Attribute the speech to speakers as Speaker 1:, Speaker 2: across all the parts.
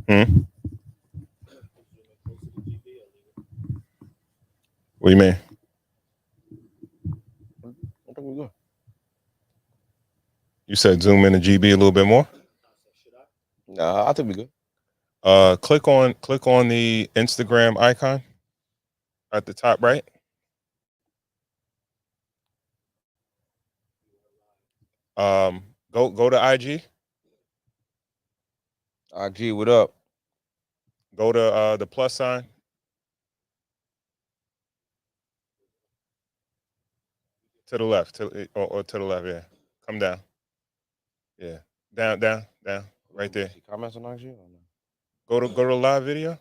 Speaker 1: Hmm? What do you mean?
Speaker 2: I think we're good.
Speaker 1: You said zoom in the GB a little bit more.
Speaker 2: Nah, I think we're good.
Speaker 1: Click on the Instagram icon at the top right. Go to IG.
Speaker 2: IG, what up?
Speaker 1: Go to the plus sign. To the left, or to the left, yeah. Come down. Yeah. Down. Right there.
Speaker 2: See comments on IG? Or no?
Speaker 1: Go to live video.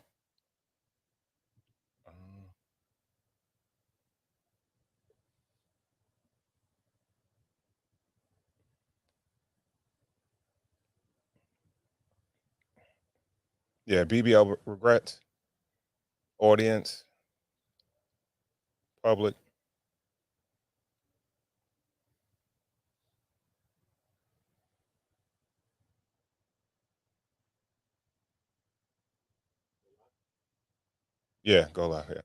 Speaker 1: Yeah, Bbl Regrets. Audience. Public. Yeah, go live, yeah.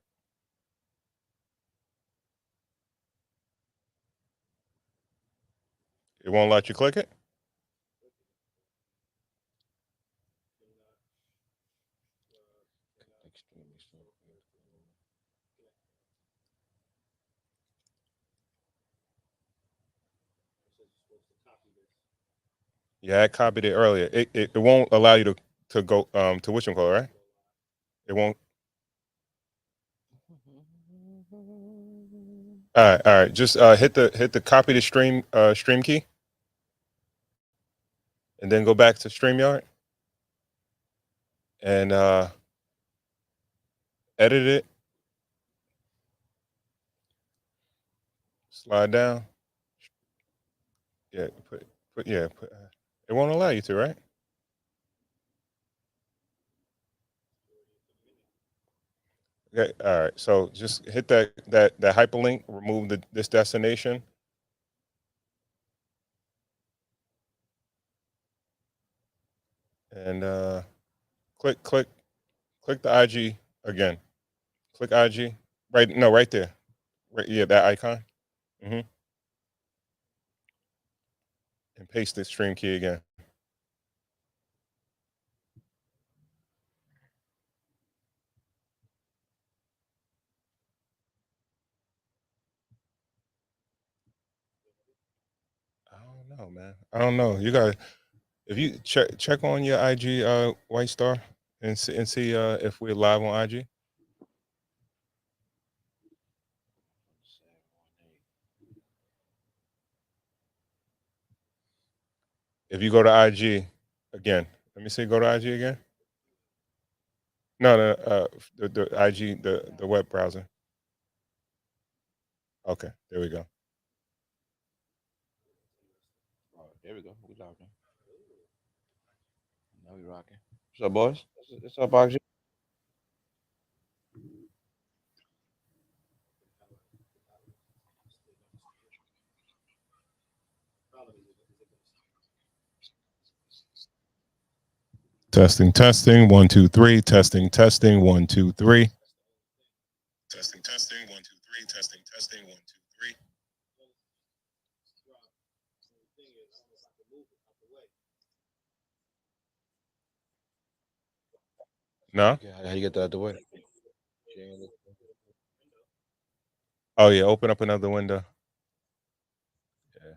Speaker 1: It won't let you click it? Yeah, I copied it earlier. It won't allow you to go to whatchamacallit, right? It won't. All right. Just hit the copy the stream key, and then go back to StreamYard and edit it. Slide down. Yeah, put. It won't allow you to, right? Okay. All right. So just hit that hyperlink. Remove this destination. And click the IG again. Click IG. Right. No, right there. Right. Yeah, that icon. Hmm. And paste the stream key again. I don't know, man. I don't know. You got if you check on your IG White Star and see if we're live on IG. If you go to IG again, let me see. Go to IG again. No. The IG the web browser. Okay, there we go.
Speaker 2: All right, there we go. We rocking. Now we rocking. What's up, boys? What's up, IG?
Speaker 1: Testing. 1 2 3. Testing. 1 2 3. Testing. 1 2 3. Testing. 1 2 3. No.
Speaker 2: Yeah, how you get that out the way?
Speaker 1: Oh yeah. Open up another window. Yeah.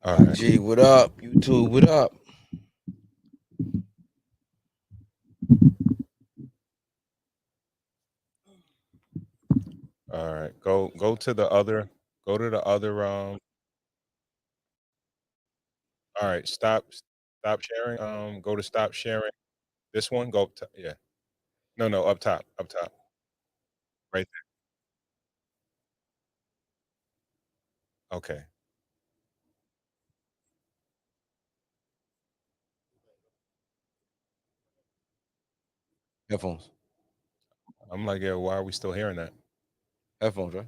Speaker 1: All right.
Speaker 2: IG, what up? YouTube, what up?
Speaker 1: All right. Go to the other. Go to the other. All right. Stop sharing. Go to stop sharing. This one. Go. Yeah. No. No. Up top. Up top. Right there. Okay.
Speaker 2: Headphones.
Speaker 1: I'm like, yeah. Why are we still hearing that?
Speaker 2: Headphones, right?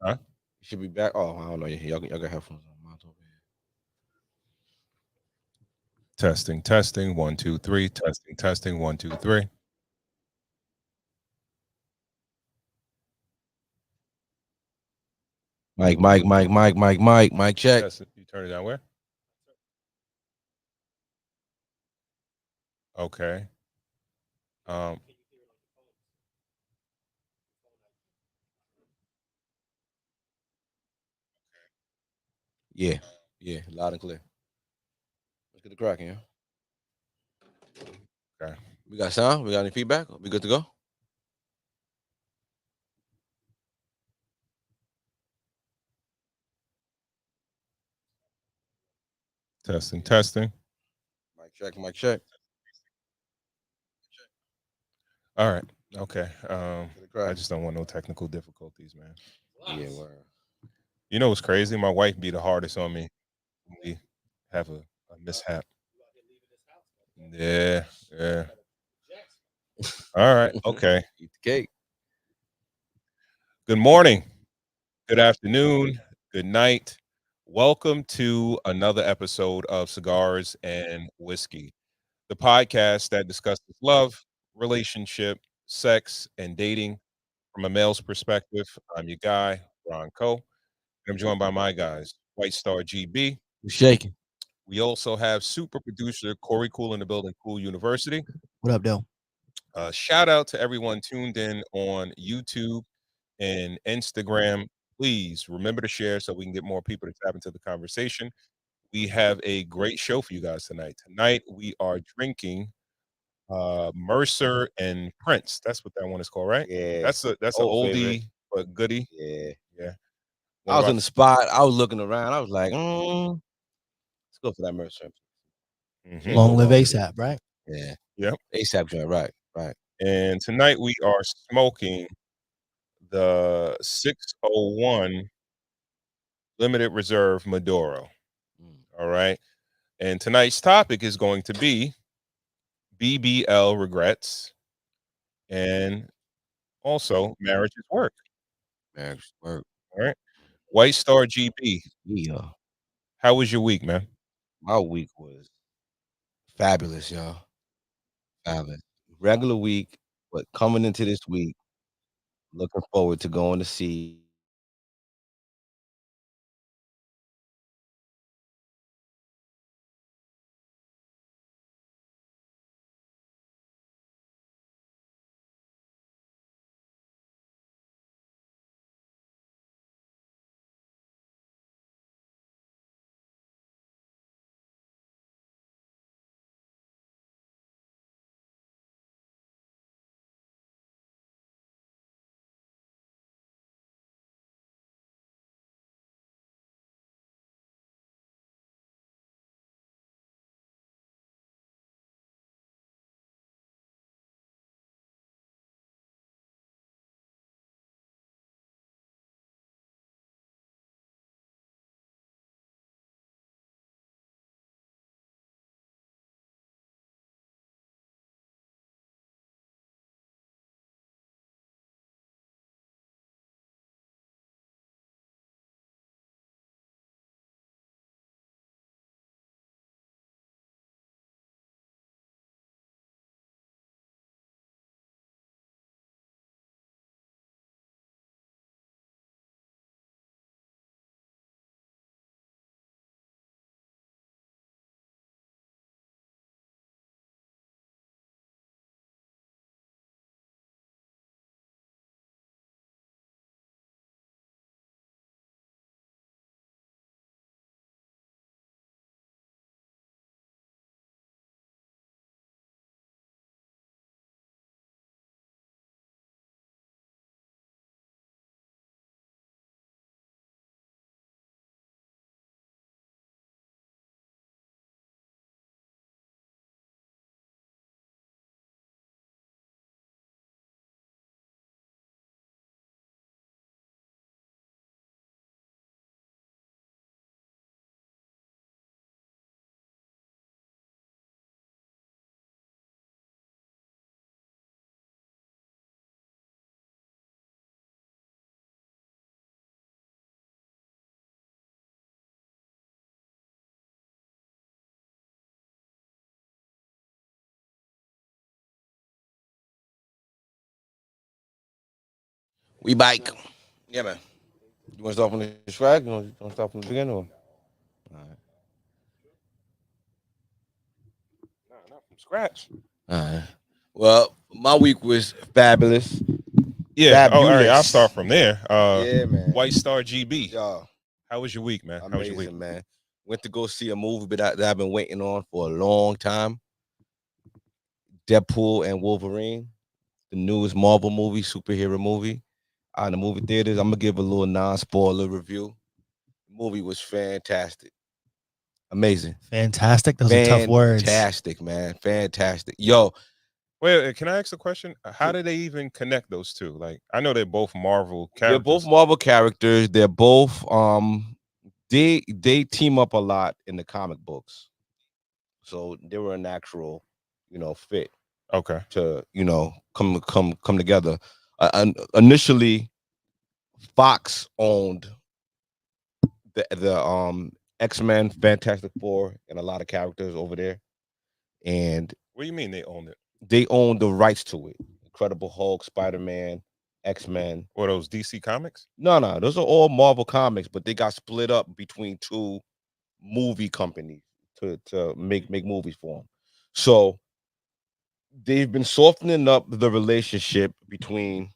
Speaker 1: Huh?
Speaker 2: You should be back. Oh, I don't know. Y'all got headphones on. Mine's over here.
Speaker 1: Testing. Testing. 1, 2, 3. Testing. Testing. 1, 2, 3.
Speaker 2: Mike, check.
Speaker 1: Testing. You turn it down where? Okay. Um.
Speaker 2: Yeah, loud and clear. Let's get the cracking, yeah.
Speaker 1: Okay.
Speaker 2: We got sound. We got any feedback? We good to go?
Speaker 1: Testing. Testing.
Speaker 2: Mike check. Mike check.
Speaker 1: All right. Okay.
Speaker 2: Get the
Speaker 1: I
Speaker 2: cracking.
Speaker 1: just don't want no technical difficulties, man.
Speaker 2: Yeah, word.
Speaker 1: You know what's crazy? My wife be the hardest on me when we have a mishap. Yeah. Yeah. All right. Okay.
Speaker 2: Eat the cake.
Speaker 1: Good morning. Good afternoon. Good night. Welcome to another episode of Cigars and Whiskey, the podcast that discusses love, relationship, sex, and dating from a male's perspective. I'm your guy, Ron Coe, and I'm joined by my guys, White Star GB.
Speaker 2: We shaking.
Speaker 1: We also have super producer Corey Cool in the building, Cool University.
Speaker 3: What up, though?
Speaker 1: Shout out to everyone tuned in on YouTube and Instagram. Please remember to share so we can get more people to tap into the conversation. We have a great show for you guys tonight. Tonight we are drinking Mercer and Prince. That's what that one is called, right?
Speaker 2: Yeah.
Speaker 1: That's an
Speaker 2: Old favorite.
Speaker 1: oldie but goodie.
Speaker 2: Yeah.
Speaker 1: Yeah.
Speaker 2: I
Speaker 1: One of
Speaker 2: was
Speaker 1: our
Speaker 2: in the spot. I was looking around. I was like, let's go for that Mercer.
Speaker 1: Mhm.
Speaker 2: Can't
Speaker 3: Long
Speaker 2: go
Speaker 3: live
Speaker 2: wrong.
Speaker 3: ASAP, right?
Speaker 2: Yeah.
Speaker 1: Yep.
Speaker 2: ASAP joint. Right. Right.
Speaker 1: And tonight we are smoking the 601 limited reserve Maduro.
Speaker 2: Mm.
Speaker 1: All right. And tonight's topic is going to be BBL regrets and also marriage is work.
Speaker 2: Marriage work.
Speaker 1: All right. White Star GB,
Speaker 2: Yeah.
Speaker 1: how was your week, man?
Speaker 2: My week was fabulous, y'all. Fabulous. Regular week, but coming into this week, looking forward to going to see We bike. Yeah, man. You want to start from the track? You want to start from the beginning? Or? All right.
Speaker 1: Nah, not from scratch.
Speaker 2: All right. Well, my week was fabulous.
Speaker 1: Yeah. Oh, all right. I'll
Speaker 2: Fabulous.
Speaker 1: start from there.
Speaker 2: Yeah, man.
Speaker 1: White Star GB.
Speaker 2: Y'all,
Speaker 1: How was your week, man? How was your week?
Speaker 2: amazing, man. Went to go see a movie that I've been waiting on for a long time. Deadpool and Wolverine, the newest Marvel movie, superhero movie. In the movie theaters. I'm gonna give a little non-spoiler review. The movie was fantastic. Amazing.
Speaker 3: Fantastic. Those are tough words.
Speaker 2: Fantastic, man. Fantastic. Yo,
Speaker 1: Wait, can I ask a question? How do they even connect those two? Like, I know they're both Marvel
Speaker 2: they're both
Speaker 1: characters.
Speaker 2: Marvel characters. They're both they team up a lot in the comic books. So they were a natural, fit
Speaker 1: Okay.
Speaker 2: to, come together. Initially Fox owned the X-Men, Fantastic Four, and a lot of characters over there. And
Speaker 1: What do you mean they own it?
Speaker 2: they own the rights to it. Incredible Hulk, Spider-Man, X-Men.
Speaker 1: Or those DC comics?
Speaker 2: No, those are all Marvel comics, but they got split up between two movie companies to make movies for them. So they've been softening up the relationship between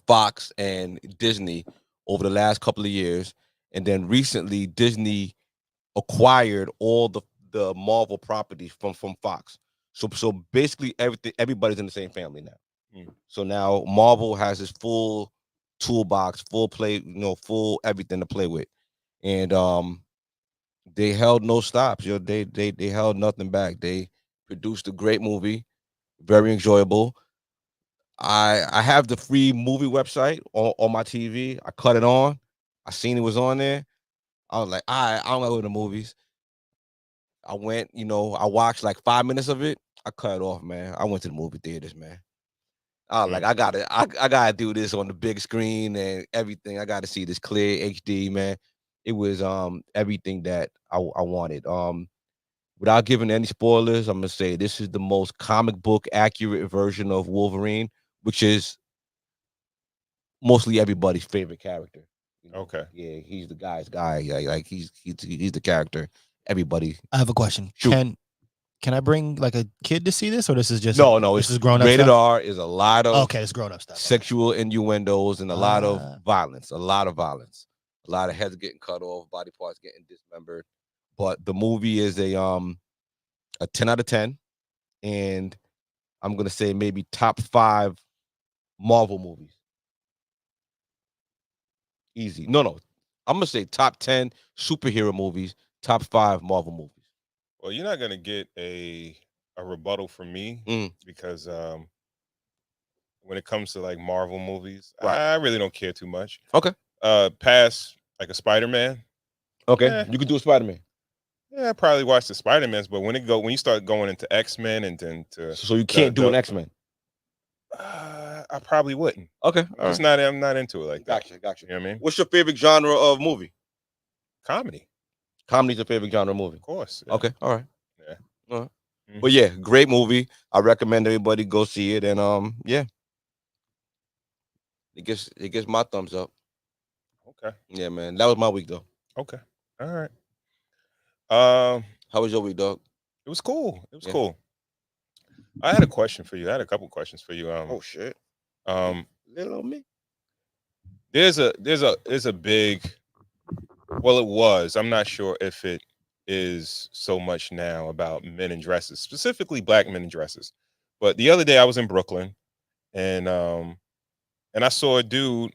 Speaker 2: Fox and Disney over the last couple of years, and then recently Disney acquired all the Marvel properties from Fox. So basically everybody's in the same family now.
Speaker 1: Mm.
Speaker 2: So now Marvel has this full toolbox, full play, full everything to play with. And they held no stops. They held nothing back. They produced a great movie, very enjoyable. I have the free movie website on my TV. I cut it on. I seen it was on there. I was like, all right, I don't go to the movies. I went, I watched like 5 minutes of it. I cut it off, man. I went to the movie theaters, man. I was like, I gotta do this on the big screen and everything. I gotta see this clear HD, man. It was everything that I wanted. Without giving any spoilers, I'm gonna say this is the most comic book accurate version of Wolverine, which is mostly everybody's favorite character.
Speaker 1: Okay.
Speaker 2: Yeah, he's the guy's guy. Yeah, like he's the character. Everybody
Speaker 3: I have a question.
Speaker 2: shoot.
Speaker 3: Can I bring like a kid to see this, or this is just
Speaker 2: No,
Speaker 3: this
Speaker 2: it's
Speaker 3: is grown up
Speaker 2: rated
Speaker 3: stuff?
Speaker 2: R. Is a lot of
Speaker 3: Okay, it's grown up stuff. Okay.
Speaker 2: sexual innuendos and a lot of
Speaker 3: Ah.
Speaker 2: violence. A lot of violence. A lot of heads getting cut off, body parts getting dismembered. But the movie is a 10 out of 10, and I'm gonna say maybe top 5 Marvel movies. Easy. No. I'm gonna say top 10 superhero movies, top 5 Marvel movies.
Speaker 1: Well, you're not gonna get a rebuttal from me
Speaker 2: Mm.
Speaker 1: because when it comes to like Marvel movies,
Speaker 2: Right.
Speaker 1: I really don't care too much.
Speaker 2: Okay.
Speaker 1: Past like a Spider-Man.
Speaker 2: Okay.
Speaker 1: Eh,
Speaker 2: You can do a Spider-Man.
Speaker 1: yeah, I probably watch the Spider-Mans, but when you start going into X-Men and then to
Speaker 2: So you can't do an X-Men.
Speaker 1: I probably wouldn't.
Speaker 2: Okay.
Speaker 1: I'm not into it like that.
Speaker 2: Gotcha.
Speaker 1: You know what I mean?
Speaker 2: What's your favorite genre of movie?
Speaker 1: Comedy,
Speaker 2: Comedy's your favorite genre of movie.
Speaker 1: of course. Yeah.
Speaker 2: Okay. All right.
Speaker 1: Yeah.
Speaker 2: All right.
Speaker 1: Mhm.
Speaker 2: But yeah, great movie. I recommend everybody go see it. And yeah. It gets my thumbs up.
Speaker 1: Okay.
Speaker 2: Yeah, man. That was my week though.
Speaker 1: Okay. All right. Um,
Speaker 2: How was your week, dog?
Speaker 1: it was cool. It was
Speaker 2: Yeah.
Speaker 1: cool. I had a question for you. I had a couple questions for you.
Speaker 2: Oh shit.
Speaker 1: Um,
Speaker 2: Little on me.
Speaker 1: there's a big. Well, it was. I'm not sure if it is so much now about men in dresses, specifically black men in dresses. But the other day I was in Brooklyn, and I saw a dude.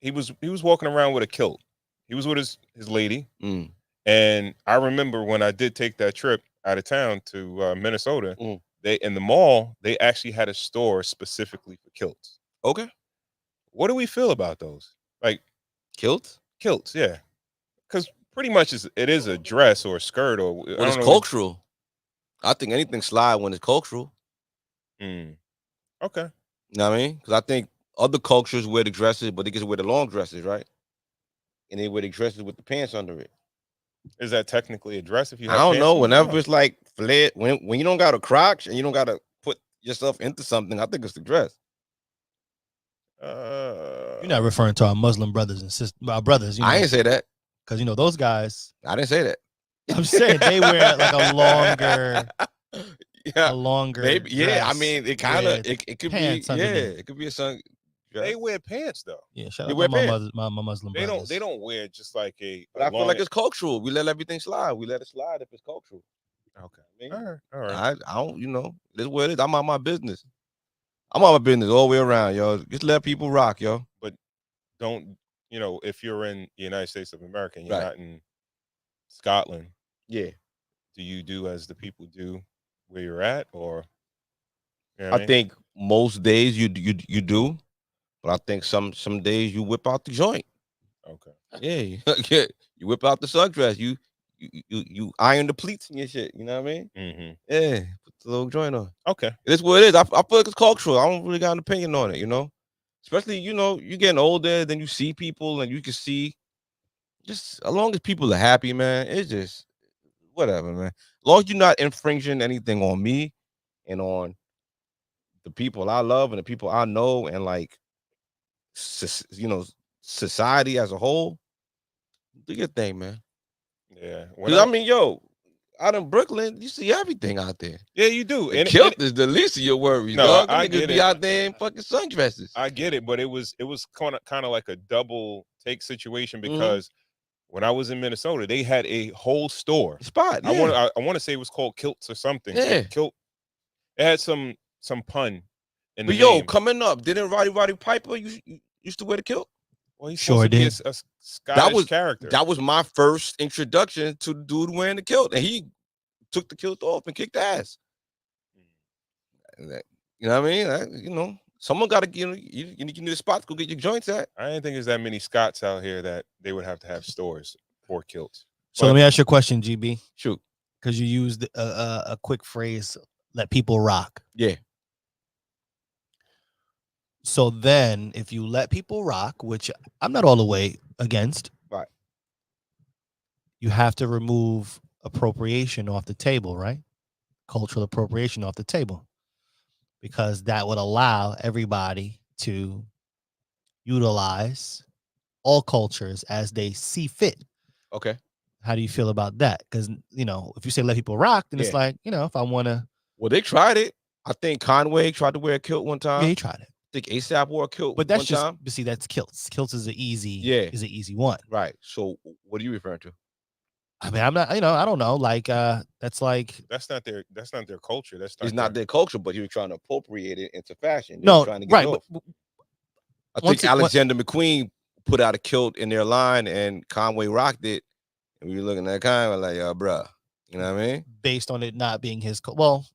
Speaker 1: He was walking around with a kilt. He was with his lady,
Speaker 2: Mm.
Speaker 1: and I remember when I did take that trip out of town to Minnesota.
Speaker 2: Mm.
Speaker 1: They in the mall they actually had a store specifically for kilts.
Speaker 2: Okay.
Speaker 1: What do we feel about those? Like
Speaker 2: Kilt?
Speaker 1: kilts, yeah, because pretty much it is a dress or a skirt or I
Speaker 2: Well, it's
Speaker 1: don't know.
Speaker 2: cultural. I think anything slide when it's cultural.
Speaker 1: Mm, okay,
Speaker 2: You know what I mean? Because I think other cultures wear the dresses, but they just wear the long dresses, right? And they wear the dresses with the pants under it.
Speaker 1: is that technically a dress if you
Speaker 2: I
Speaker 1: have
Speaker 2: don't
Speaker 1: pants
Speaker 2: know.
Speaker 1: on?
Speaker 2: Whenever it's like flared, when you don't got a crotch and you don't got to put yourself into something, I think it's the dress.
Speaker 3: You're not referring to our Muslim brothers and sisters, our brothers. You know,
Speaker 2: I ain't say that.
Speaker 3: because those guys.
Speaker 2: I didn't say that.
Speaker 3: I'm saying they wear like a longer,
Speaker 2: yeah, maybe. Yeah, I
Speaker 3: dress
Speaker 2: mean, it kind of
Speaker 3: with
Speaker 2: it could be.
Speaker 3: pants
Speaker 2: Yeah,
Speaker 3: underneath.
Speaker 2: it could be a sun.
Speaker 1: They wear pants though.
Speaker 3: Yeah, shout
Speaker 2: You
Speaker 3: out
Speaker 2: wear
Speaker 3: to my
Speaker 2: pants.
Speaker 3: Muslim
Speaker 1: They
Speaker 3: brothers.
Speaker 1: don't wear just like
Speaker 2: But I feel like it's cultural. We let everything slide. We let it slide if it's cultural.
Speaker 1: Okay.
Speaker 2: I mean,
Speaker 1: All right.
Speaker 2: I don't. This is what it is. I'm on my business. I'm on my business all the way around, yo. Just let people rock, yo.
Speaker 1: But don't if you're in the United States of America and you're
Speaker 2: Right.
Speaker 1: not in Scotland,
Speaker 2: Yeah.
Speaker 1: do you do as the people do where you're at, or
Speaker 2: I think most days you do, but I think some days you whip out the joint.
Speaker 1: Okay.
Speaker 2: Yeah, yeah. You whip out the sundress. You iron the pleats and your shit. You know what I mean?
Speaker 1: Mm-hmm.
Speaker 2: Yeah. Put the little joint on.
Speaker 1: Okay.
Speaker 2: It is what it is. I feel like it's cultural. I don't really got an opinion on it. Especially you getting older, then you see people and you can see. Just as long as people are happy, man, it's just whatever, man. As long as you're not infringing anything on me and on the people I love and the people I know and like society as a whole, do your thing, man.
Speaker 1: Yeah.
Speaker 2: Because I mean, yo, out in Brooklyn, you see everything out there.
Speaker 1: Yeah, you do.
Speaker 2: The kilt is the least of your worries,
Speaker 1: No,
Speaker 2: dog.
Speaker 1: I
Speaker 2: Niggas
Speaker 1: get
Speaker 2: be
Speaker 1: it.
Speaker 2: out there in fucking sundresses.
Speaker 1: I get it, but it was kind of like a double take situation because when I was in Minnesota, they had a whole store
Speaker 2: spot. Yeah.
Speaker 1: I want to say it was called Kilts or something.
Speaker 2: Yeah.
Speaker 1: Kilt. It had some pun in the
Speaker 2: But yo,
Speaker 1: name.
Speaker 2: coming up, didn't Roddy Piper used to wear the kilt?
Speaker 1: Well, he's
Speaker 3: Sure
Speaker 1: supposed to be
Speaker 3: did.
Speaker 1: a Scottish character.
Speaker 2: That was my first introduction to the dude wearing the kilt, and he took the kilt off and kicked ass. You know what I mean? Someone got to, you need a spot to go get your joints at.
Speaker 1: I didn't think there's that many Scots out here that they would have to have stores for kilts.
Speaker 3: So let me ask you a question, GB.
Speaker 2: Shoot.
Speaker 3: Because you used a quick phrase, let people rock.
Speaker 2: Yeah.
Speaker 3: So then if you let people rock, which I'm not all the way against,
Speaker 2: right,
Speaker 3: you have to remove appropriation off the table, right? Cultural appropriation off the table. Because that would allow everybody to utilize all cultures as they see fit.
Speaker 2: Okay.
Speaker 3: How do you feel about that? Because, if you say let people rock, then it's like, if I want to.
Speaker 2: Well, they tried it. I think Conway tried to wear a kilt one time.
Speaker 3: Yeah, he tried it.
Speaker 2: I think ASAP wore a kilt
Speaker 3: but that's
Speaker 2: one
Speaker 3: just,
Speaker 2: time.
Speaker 3: But see, that's kilts. Kilts is an easy one.
Speaker 2: Right. So what are you referring to?
Speaker 3: I mean, I'm not, I don't know. Like, that's
Speaker 1: not their culture.
Speaker 2: It's not their culture, but he was trying to appropriate it into fashion.
Speaker 3: No,
Speaker 2: trying to get
Speaker 3: right.
Speaker 2: off. I think Alexander McQueen put out a kilt in their line and Conway rocked it. And we were looking at Conway like, bruh, you know what I mean?
Speaker 3: Based on it not being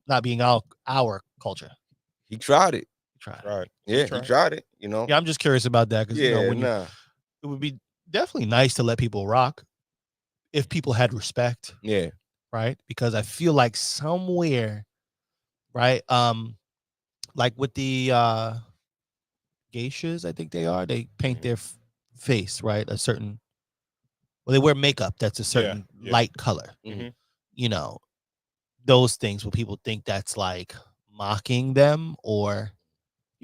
Speaker 3: not being our culture.
Speaker 2: He tried it.
Speaker 1: Right.
Speaker 2: Yeah, he tried it,
Speaker 3: Yeah, I'm just curious about that because, it would be definitely nice to let people rock if people had respect.
Speaker 2: Yeah.
Speaker 3: Right? Because I feel like somewhere, right? Like with the geishas, I think they paint their face, right? They wear makeup that's a certain light color. Those things where people think that's like mocking them or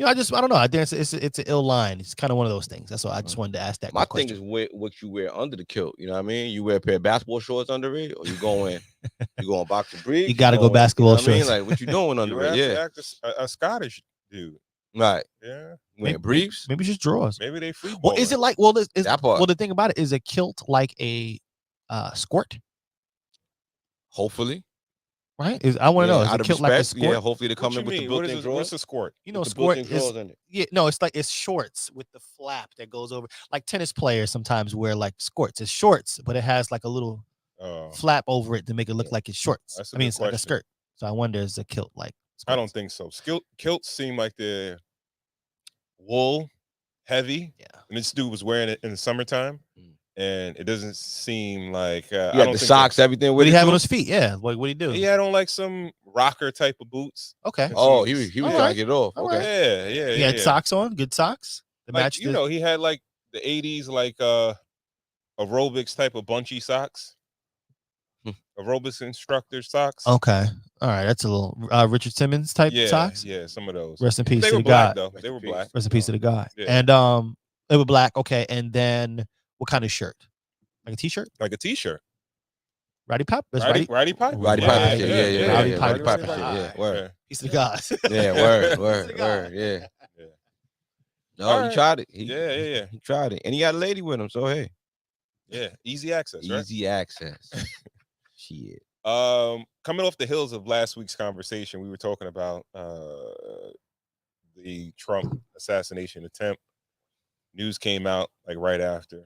Speaker 3: I don't know. I think it's an ill line. It's kind of one of those things. That's why I just wanted to ask that.
Speaker 2: My thing is what you wear under the kilt. You know what I mean? You wear a pair of basketball shorts under it, or you going boxer briefs.
Speaker 3: You got to go basketball shorts.
Speaker 2: I mean, like what you doing under it?
Speaker 1: Yeah, a Scottish dude.
Speaker 2: Right.
Speaker 1: Yeah.
Speaker 2: Wearing briefs.
Speaker 3: Maybe just drawers.
Speaker 1: Maybe they free.
Speaker 3: Well, is it like that part? Well, the thing about it is a kilt like a skirt.
Speaker 2: Hopefully.
Speaker 3: Right? I want to know. Is a kilt like a skirt?
Speaker 2: Yeah, hopefully they come in with the built-in drawers.
Speaker 1: What's a skirt?
Speaker 3: Skirt is it's shorts with the flap that goes over. Like tennis players sometimes wear like skirts. It's shorts, but it has like a little flap over it to make it look like it's shorts. It's like a skirt. So I wonder, is a kilt like skirts?
Speaker 1: I don't think so. Kilts seem like they're wool heavy.
Speaker 3: Yeah.
Speaker 1: And this dude was wearing it in the summertime. And it doesn't seem like
Speaker 2: the socks, everything.
Speaker 3: What did he have on his feet? Yeah, what did he do?
Speaker 1: He had on like some rocker type of boots.
Speaker 3: Okay.
Speaker 2: Oh, he was trying to get it off.
Speaker 1: Okay. Yeah.
Speaker 3: He had socks on, good socks.
Speaker 1: The match. He had like the '80s like aerobics type of bunchy socks. aerobics instructor socks.
Speaker 3: Okay. All right. That's a little Richard Simmons type socks.
Speaker 1: Yeah, some of those.
Speaker 3: Rest in peace
Speaker 1: They
Speaker 3: to
Speaker 1: were
Speaker 3: the
Speaker 1: black
Speaker 3: guy.
Speaker 1: though.
Speaker 2: Rest
Speaker 1: They
Speaker 2: in
Speaker 1: were
Speaker 2: peace.
Speaker 1: black.
Speaker 3: Rest in peace to the guy.
Speaker 1: Yeah.
Speaker 3: And they were black. Okay. And then what kind of shirt? Like a t-shirt?
Speaker 1: Like a t-shirt.
Speaker 3: Roddy Pop? That's
Speaker 1: Roddy Piper?
Speaker 2: Roddy
Speaker 3: Piper
Speaker 2: Piper
Speaker 3: shit,
Speaker 2: yeah.
Speaker 3: Roddy
Speaker 2: Roddy
Speaker 3: Piper
Speaker 2: Piper
Speaker 3: shit,
Speaker 2: shit, yeah. Word.
Speaker 3: Peace to the guys.
Speaker 2: Yeah, word, yeah.
Speaker 1: Yeah.
Speaker 2: No,
Speaker 1: All
Speaker 2: he
Speaker 1: right.
Speaker 2: tried it.
Speaker 1: Yeah.
Speaker 2: He tried it. And he got a lady with him, so hey.
Speaker 1: Yeah, easy access, right?
Speaker 2: Easy access. Shit.
Speaker 1: Coming off the heels of last week's conversation, we were talking about the Trump assassination attempt. News came out like right after.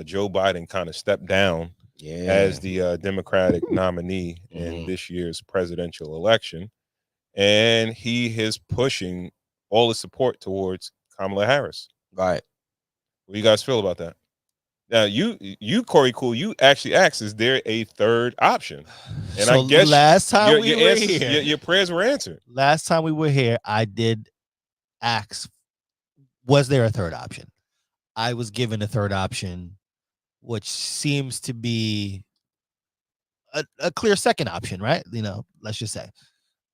Speaker 1: Joe Biden kind of stepped down as the Democratic nominee in this year's presidential election, and he is pushing all the support towards Kamala Harris.
Speaker 2: Right.
Speaker 1: What do you guys feel about that? Now, you Corey Cool, you actually asked, is there a third option? And
Speaker 3: So
Speaker 1: I guess
Speaker 3: last time we were
Speaker 1: answers,
Speaker 3: here,
Speaker 1: your prayers were answered.
Speaker 3: last time we were here, I did ask, was there a third option? I was given a third option, which seems to be a clear second option, right? Let's just say.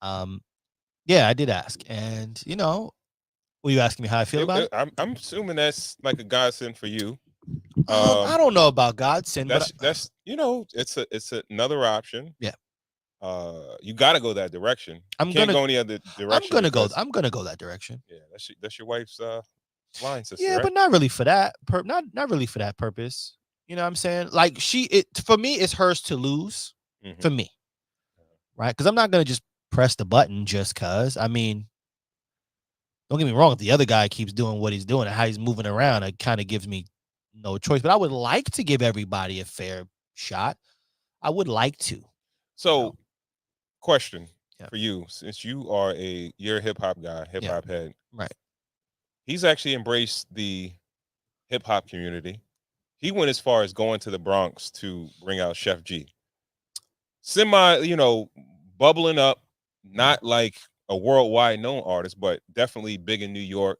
Speaker 3: Yeah, I did ask. And, were you asking me how I feel about it?
Speaker 1: I'm assuming that's like a godsend for you.
Speaker 3: I don't know about godsend, but
Speaker 1: That's it's another option.
Speaker 3: Yeah.
Speaker 1: You got to go that direction.
Speaker 3: I'm
Speaker 1: Can't
Speaker 3: gonna
Speaker 1: go any other direction.
Speaker 3: I'm gonna go that direction.
Speaker 1: Yeah, that's your wife's line sister.
Speaker 3: Yeah,
Speaker 1: right?
Speaker 3: but not really for that. Not really for that purpose. You know what I'm saying? Like for me, it's hers to lose.
Speaker 1: Mhm.
Speaker 3: For me, right? Because I'm not gonna just press the button just cause. I mean, don't get me wrong. If the other guy keeps doing what he's doing and how he's moving around, it kind of gives me no choice. But I would like to give everybody a fair shot. I would like to.
Speaker 1: So, question
Speaker 3: Yeah.
Speaker 1: for you, since you're a hip hop guy, hip hop head,
Speaker 3: Right.
Speaker 1: he's actually embraced the hip hop community. He went as far as going to the Bronx to bring out Chef G. Bubbling up, not like a worldwide known artist, but definitely big in New York,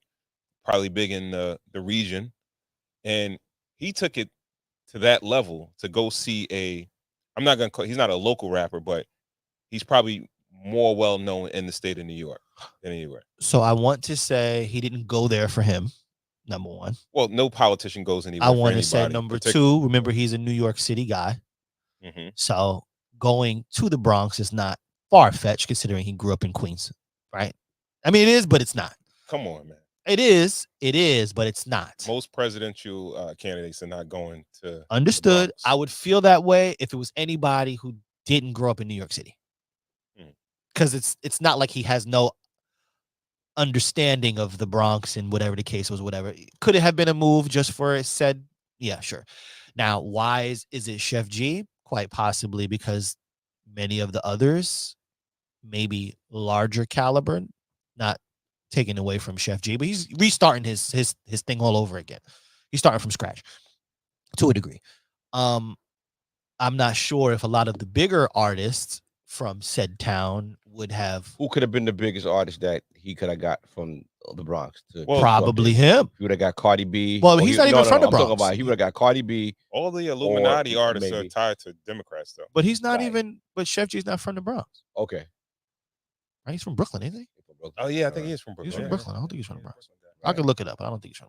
Speaker 1: probably big in the region. And he took it to that level to go see he's not a local rapper, but he's probably more well known in the state of New York than anywhere.
Speaker 3: So I want to say he didn't go there for him. Number one.
Speaker 1: Well, no politician goes anywhere.
Speaker 3: I want to say number two. Remember, he's a New York City guy.
Speaker 1: Mm-hmm.
Speaker 3: So going to the Bronx is not far-fetched considering he grew up in Queens, right? I mean, it is, but it's not.
Speaker 1: Come on, man.
Speaker 3: It is, but it's not.
Speaker 1: Most presidential candidates are not going to.
Speaker 3: Understood. I would feel that way if it was anybody who didn't grow up in New York City, because it's not like he has no understanding of the Bronx and whatever the case was. Whatever, could it have been a move just for it said? Yeah, sure. Now, why is it Chef G? Quite possibly because many of the others, maybe larger caliber, not taken away from Chef G, but he's restarting his thing all over again. He's starting from scratch to a degree. I'm not sure if a lot of the bigger artists from said town would have.
Speaker 2: Who could have been the biggest artist that he could have got from the Bronx?
Speaker 3: Probably him.
Speaker 2: He would have got Cardi B.
Speaker 3: Well, he's not even from the Bronx.
Speaker 2: I'm talking about he would have got Cardi B.
Speaker 1: All the Illuminati artists are tied to Democrats, though.
Speaker 3: But he's not even. But Chef G's not from the Bronx.
Speaker 2: Okay.
Speaker 3: Right? He's from Brooklyn, isn't he?
Speaker 1: Oh yeah, I think he is from Brooklyn.
Speaker 3: He's from Brooklyn. I don't think he's from the Bronx. I could look it up. I don't think he's from.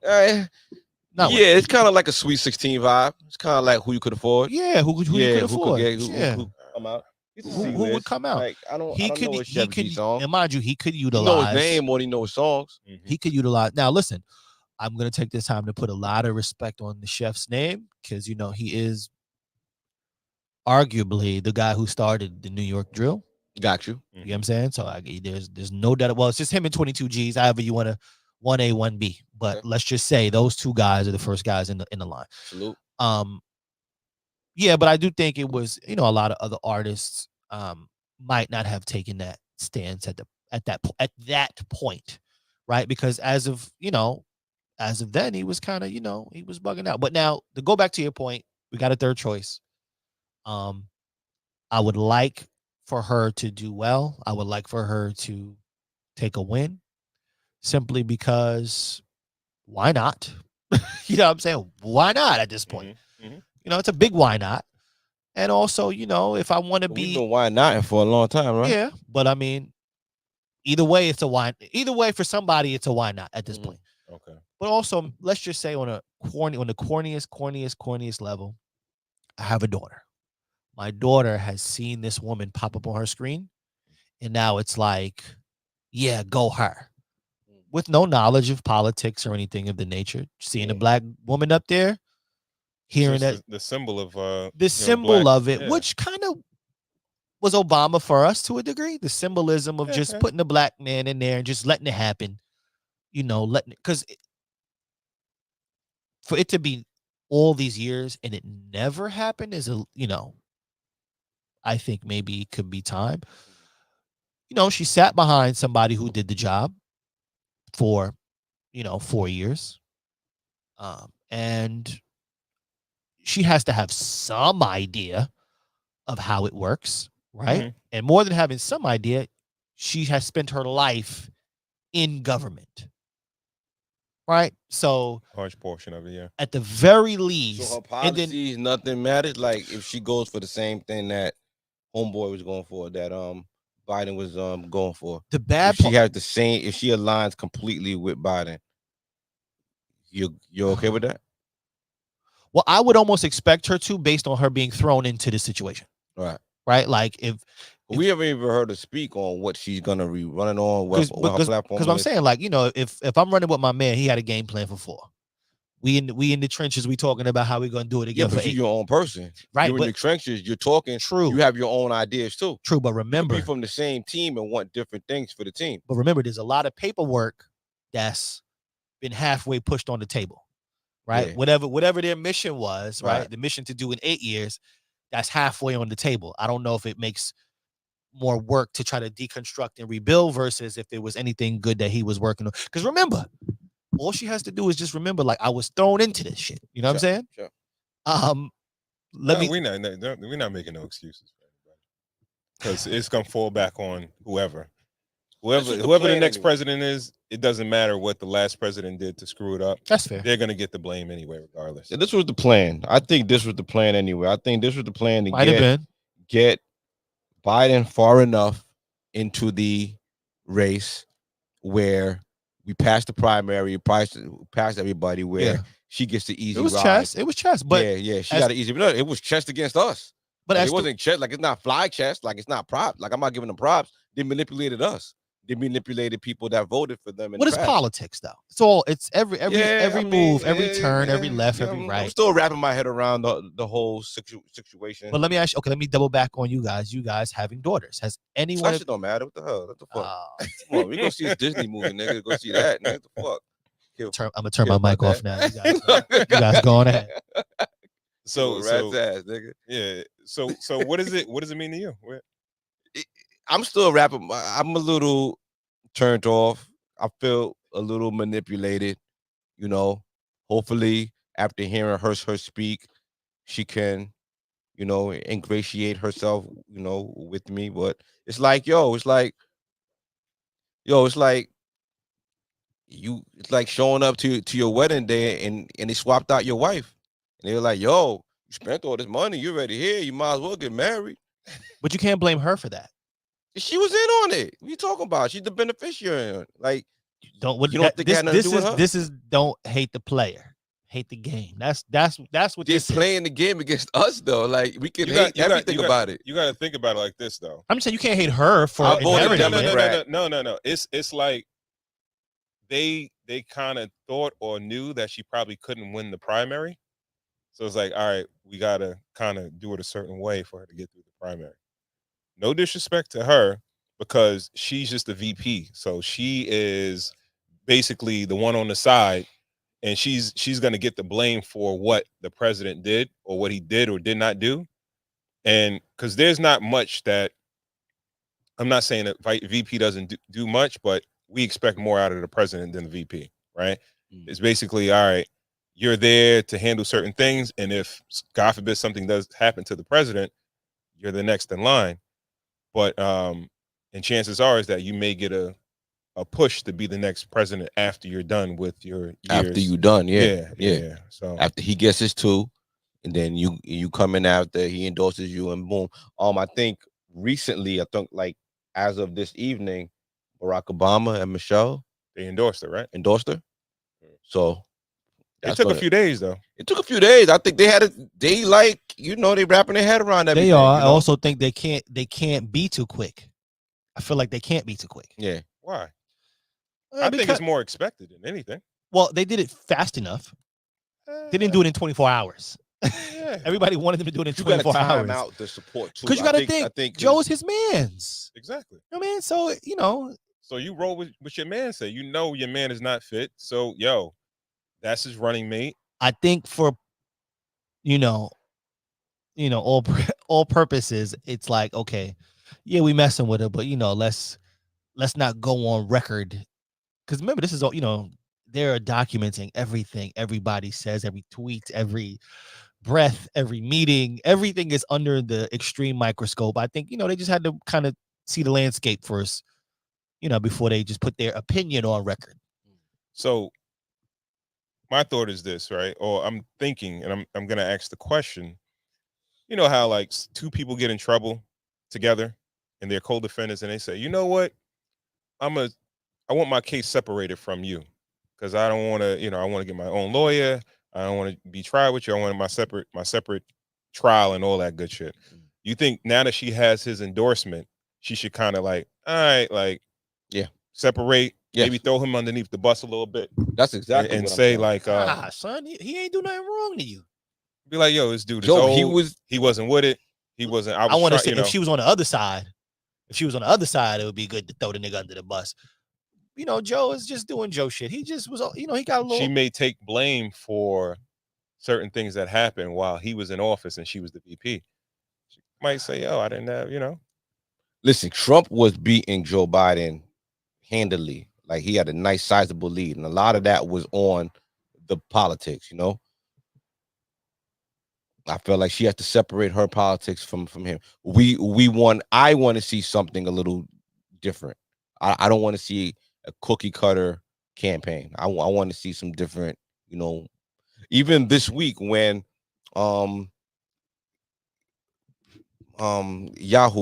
Speaker 2: It's kind of like a Sweet 16 vibe. It's kind of like who you could afford.
Speaker 3: Yeah, who you could afford.
Speaker 2: Who come out.
Speaker 3: Who would come out?
Speaker 2: Like, I don't know his Chef G song.
Speaker 3: And mind you, he could utilize.
Speaker 2: You know his name more than you know his songs.
Speaker 3: He could utilize. Now, listen, I'm going to take this time to put a lot of respect on the chef's name because, he is arguably the guy who started the New York drill.
Speaker 2: Got you.
Speaker 3: You know what I'm saying? So there's no doubt. Well, it's just him and 22 G's, however you want to 1A, 1B. But let's just say those two guys are the first guys in the line.
Speaker 2: Salute.
Speaker 3: Yeah, but I do think it was, a lot of other artists might not have taken that stance at that point, right? Because as of then, he was kind of, he was bugging out. But now to go back to your point, we got a third choice. I would like for her to do well. I would like for her to take a win, simply because why not? You know what I'm saying? Why not at this point?
Speaker 1: Mm-hmm.
Speaker 3: It's a big why not. And also, if I want to
Speaker 2: We've
Speaker 3: be,
Speaker 2: been why not for a long time, right?
Speaker 3: yeah, but I mean, either way, it's a why. Either way, for somebody, it's a why not at this
Speaker 2: Mhm.
Speaker 3: point.
Speaker 1: Okay.
Speaker 3: But also, let's just say on the corniest level, I have a daughter. My daughter has seen this woman pop up on her screen, and now it's like, yeah, go her. With no knowledge of politics or anything of the nature, seeing a
Speaker 2: Yeah.
Speaker 3: black woman up there,
Speaker 1: It's
Speaker 3: hearing
Speaker 1: just
Speaker 3: that
Speaker 1: the symbol of
Speaker 3: the
Speaker 1: black.
Speaker 3: symbol of it,
Speaker 1: Yeah.
Speaker 3: which kind of was Obama for us to a degree, the symbolism of just
Speaker 1: Yeah.
Speaker 3: putting a black man in there and just letting it happen, letting it, because for it to be all these years and it never happened is I think maybe it could be time. She sat behind somebody who did the job for 4 years, and she has to have some idea of how it works, right?
Speaker 1: Mhm.
Speaker 3: And more than having some idea, she has spent her life in government, right? So
Speaker 1: Large portion of it. Yeah.
Speaker 3: at the very
Speaker 2: So her
Speaker 3: least, and then
Speaker 2: policies, nothing matters. Like if she goes for the same thing that homeboy was going for, that Biden was going for.
Speaker 3: the
Speaker 2: If
Speaker 3: bad
Speaker 2: she
Speaker 3: part.
Speaker 2: has the same, if she aligns completely with Biden, you're okay with that?
Speaker 3: Well, I would almost expect her to, based on her being thrown into this situation,
Speaker 2: Right.
Speaker 3: right? Like if
Speaker 2: We haven't even heard her speak on what she's gonna be running on, what her platform
Speaker 3: because I'm
Speaker 2: is.
Speaker 3: saying, like, if I'm running with my man, he had a game plan for 4. We in the trenches, we talking about how we gonna do it
Speaker 2: Yeah,
Speaker 3: again for
Speaker 2: but you're
Speaker 3: 8.
Speaker 2: your own person.
Speaker 3: Right,
Speaker 2: You're in
Speaker 3: but
Speaker 2: the trenches. You're talking.
Speaker 3: true,
Speaker 2: You have your own ideas too.
Speaker 3: true. But
Speaker 2: You could
Speaker 3: remember,
Speaker 2: be from the same team and want different things for the team.
Speaker 3: there's a lot of paperwork that's been halfway pushed on the table, right?
Speaker 2: Yeah.
Speaker 3: Whatever their mission was, right?
Speaker 2: Right.
Speaker 3: The mission to do in 8 years, that's halfway on the table. I don't know if it makes more work to try to deconstruct and rebuild versus if there was anything good that he was working on. Because remember, all she has to do is just remember, like, I was thrown into this shit. You know what I'm saying?
Speaker 2: Sure.
Speaker 3: Let me.
Speaker 1: We're not making no excuses for anybody because it's gonna fall back on whoever
Speaker 2: This was the
Speaker 1: whoever the
Speaker 2: plan
Speaker 1: next
Speaker 2: anyway.
Speaker 1: president is. It doesn't matter what the last president did to screw it up.
Speaker 3: That's fair.
Speaker 1: They're gonna get the blame anyway, regardless.
Speaker 2: Yeah, this was the plan. I think this was the plan anyway. I think this was the plan to
Speaker 3: Might have been.
Speaker 2: get Biden far enough into the race where we pass the primary, pass everybody, where
Speaker 3: Yeah.
Speaker 2: she gets the easy
Speaker 3: It was
Speaker 2: ride.
Speaker 3: chess. It was chess. But
Speaker 2: yeah, she
Speaker 3: as-
Speaker 2: got an easy. No, it was chess against us.
Speaker 3: but
Speaker 2: Like,
Speaker 3: as
Speaker 2: it wasn't chess. Like it's not fly chess. Like it's not prop. Like I'm not giving them props. They manipulated us. They manipulated people that voted for them.
Speaker 3: what is politics though? It's every move, every turn, every left, every
Speaker 2: I'm
Speaker 3: right.
Speaker 2: still wrapping my head around the whole situation.
Speaker 3: But let me ask you. Okay, let me double back on you guys. You guys having daughters? Has anyone?
Speaker 2: That shit don't matter. What the hell? What the fuck?
Speaker 3: Uh,
Speaker 2: Come on, we gonna see this Disney movie, nigga. Go see that, nigga. What the fuck?
Speaker 3: I'm gonna turn
Speaker 2: Care
Speaker 3: my mic
Speaker 2: about
Speaker 3: off
Speaker 2: that.
Speaker 3: now. You guys go on ahead.
Speaker 1: So
Speaker 2: rat's ass, nigga.
Speaker 1: yeah. So what is it? What does it mean to you?
Speaker 2: I'm still rapping. I'm a little turned off. I feel a little manipulated. You know. Hopefully, after hearing her speak, she can, ingratiate herself, with me. But it's like, it's like it's like showing up to your wedding day and they swapped out your wife. And they were like, yo, you spent all this money, you're already here, you might as well get married.
Speaker 3: But you can't blame her for that.
Speaker 2: She was in on it. What are you talking about? She's the beneficiary. Like, you don't think it had nothing to do with her?
Speaker 3: This is don't hate the player, hate the game. That's what
Speaker 2: They're
Speaker 3: this
Speaker 2: playing the game against us though. Like we can hate everything about it.
Speaker 1: You got to think about it like this though.
Speaker 3: I'm just saying you can't hate her for
Speaker 2: I voted
Speaker 3: inheriting it.
Speaker 1: No. It's like they kind of thought or knew that she probably couldn't win the primary. So it's like, all right, we got to kind of do it a certain way for her to get through the primary. No disrespect to her because she's just a VP. So she is basically the one on the side and she's going to get the blame for what the president did or what he did or did not do. And because there's not much that I'm not saying that VP doesn't do much, but we expect more out of the president than the VP, right? It's basically, all right, you're there to handle certain things. And if, God forbid, something does happen to the president, you're the next in line. But and chances are is that you may get a push to be the next president after you're done with your years.
Speaker 2: After you done, yeah.
Speaker 1: So
Speaker 2: after he gets his 2, and then you come in after he endorses you, and boom. I think recently, I think like as of this evening, Barack Obama and Michelle
Speaker 1: They endorsed it, right?
Speaker 2: endorsed her. So
Speaker 1: It
Speaker 2: that's
Speaker 1: took a
Speaker 2: gonna.
Speaker 1: few days though.
Speaker 2: It took a few days. I think they had it. They like they wrapping their head around everything.
Speaker 3: They are.
Speaker 2: You
Speaker 3: I
Speaker 2: know?
Speaker 3: also think they can't be too quick. I feel like they can't be too quick.
Speaker 2: Yeah.
Speaker 1: Why? I think it's more expected than anything.
Speaker 3: Well, they did it fast enough. They didn't do it in 24 hours.
Speaker 1: Yeah.
Speaker 3: Everybody wanted them to do it in
Speaker 2: You got to
Speaker 3: 24
Speaker 2: time
Speaker 3: hours.
Speaker 2: out the support too.
Speaker 3: Because you got to
Speaker 2: I think
Speaker 3: Joe's his man's.
Speaker 1: Exactly.
Speaker 3: You know what I mean? So, you know.
Speaker 1: So you roll with what your man say. You know your man is not fit. So, yo, that's his running mate.
Speaker 3: I think for, all purposes, it's like, okay, yeah, we messing with her, but, let's not go on record. Because remember, this is all, they're documenting everything everybody says, every tweet, every breath, every meeting, everything is under the extreme microscope. I think, they just had to kind of see the landscape first, before they just put their opinion on record.
Speaker 1: So my thought is this, right? Or I'm thinking, and I'm gonna ask the question. You know how like two people get in trouble together and they're co-defendants and they say, you know what? I want my case separated from you. Because I don't want to, I want to get my own lawyer. I don't want to be tried with you. I want my separate trial and all that good shit. You think now that she has his endorsement, she should kind of like, all right, like,
Speaker 2: yeah,
Speaker 1: separate, maybe throw him underneath the bus a little bit.
Speaker 2: That's exactly
Speaker 1: and
Speaker 2: what
Speaker 1: say
Speaker 2: I'm
Speaker 1: like,
Speaker 3: son, he ain't do nothing wrong to you.
Speaker 1: Be like, yo, this dude is
Speaker 2: Joe,
Speaker 1: old. He wasn't with it. He wasn't.
Speaker 3: I want to say if she was on the other side, it would be good to throw the nigga under the bus. Joe is just doing Joe shit. He just was, he got a little.
Speaker 1: She may take blame for certain things that happened while he was in office and she was the VP. She might say, "Yo, I didn't have."
Speaker 2: Listen, Trump was beating Joe Biden handily. Like he had a nice, sizable lead, and a lot of that was on the politics. I felt like she had to separate her politics from him. I want to see something a little different. I don't want to see a cookie cutter campaign. I want to see some different, even this week when Yahoo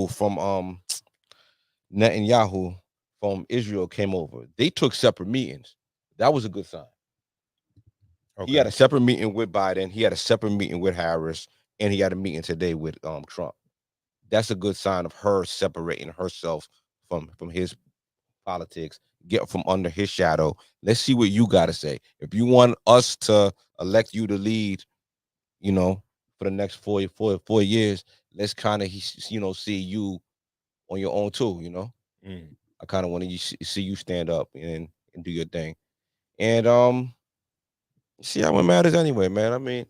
Speaker 2: from Netanyahu from Israel came over. They took separate meetings. That was a good sign. Okay. He had a separate meeting with Biden. He had a separate meeting with Harris, and he had a meeting today with Trump. That's a good sign of her separating herself from his politics, get from under his shadow. Let's see what you got to say. If you want us to elect you to lead, for the next 4 years, let's kind of see you on your own too. I kind of want to see you stand up and do your thing, and see how it matters anyway, man. I mean,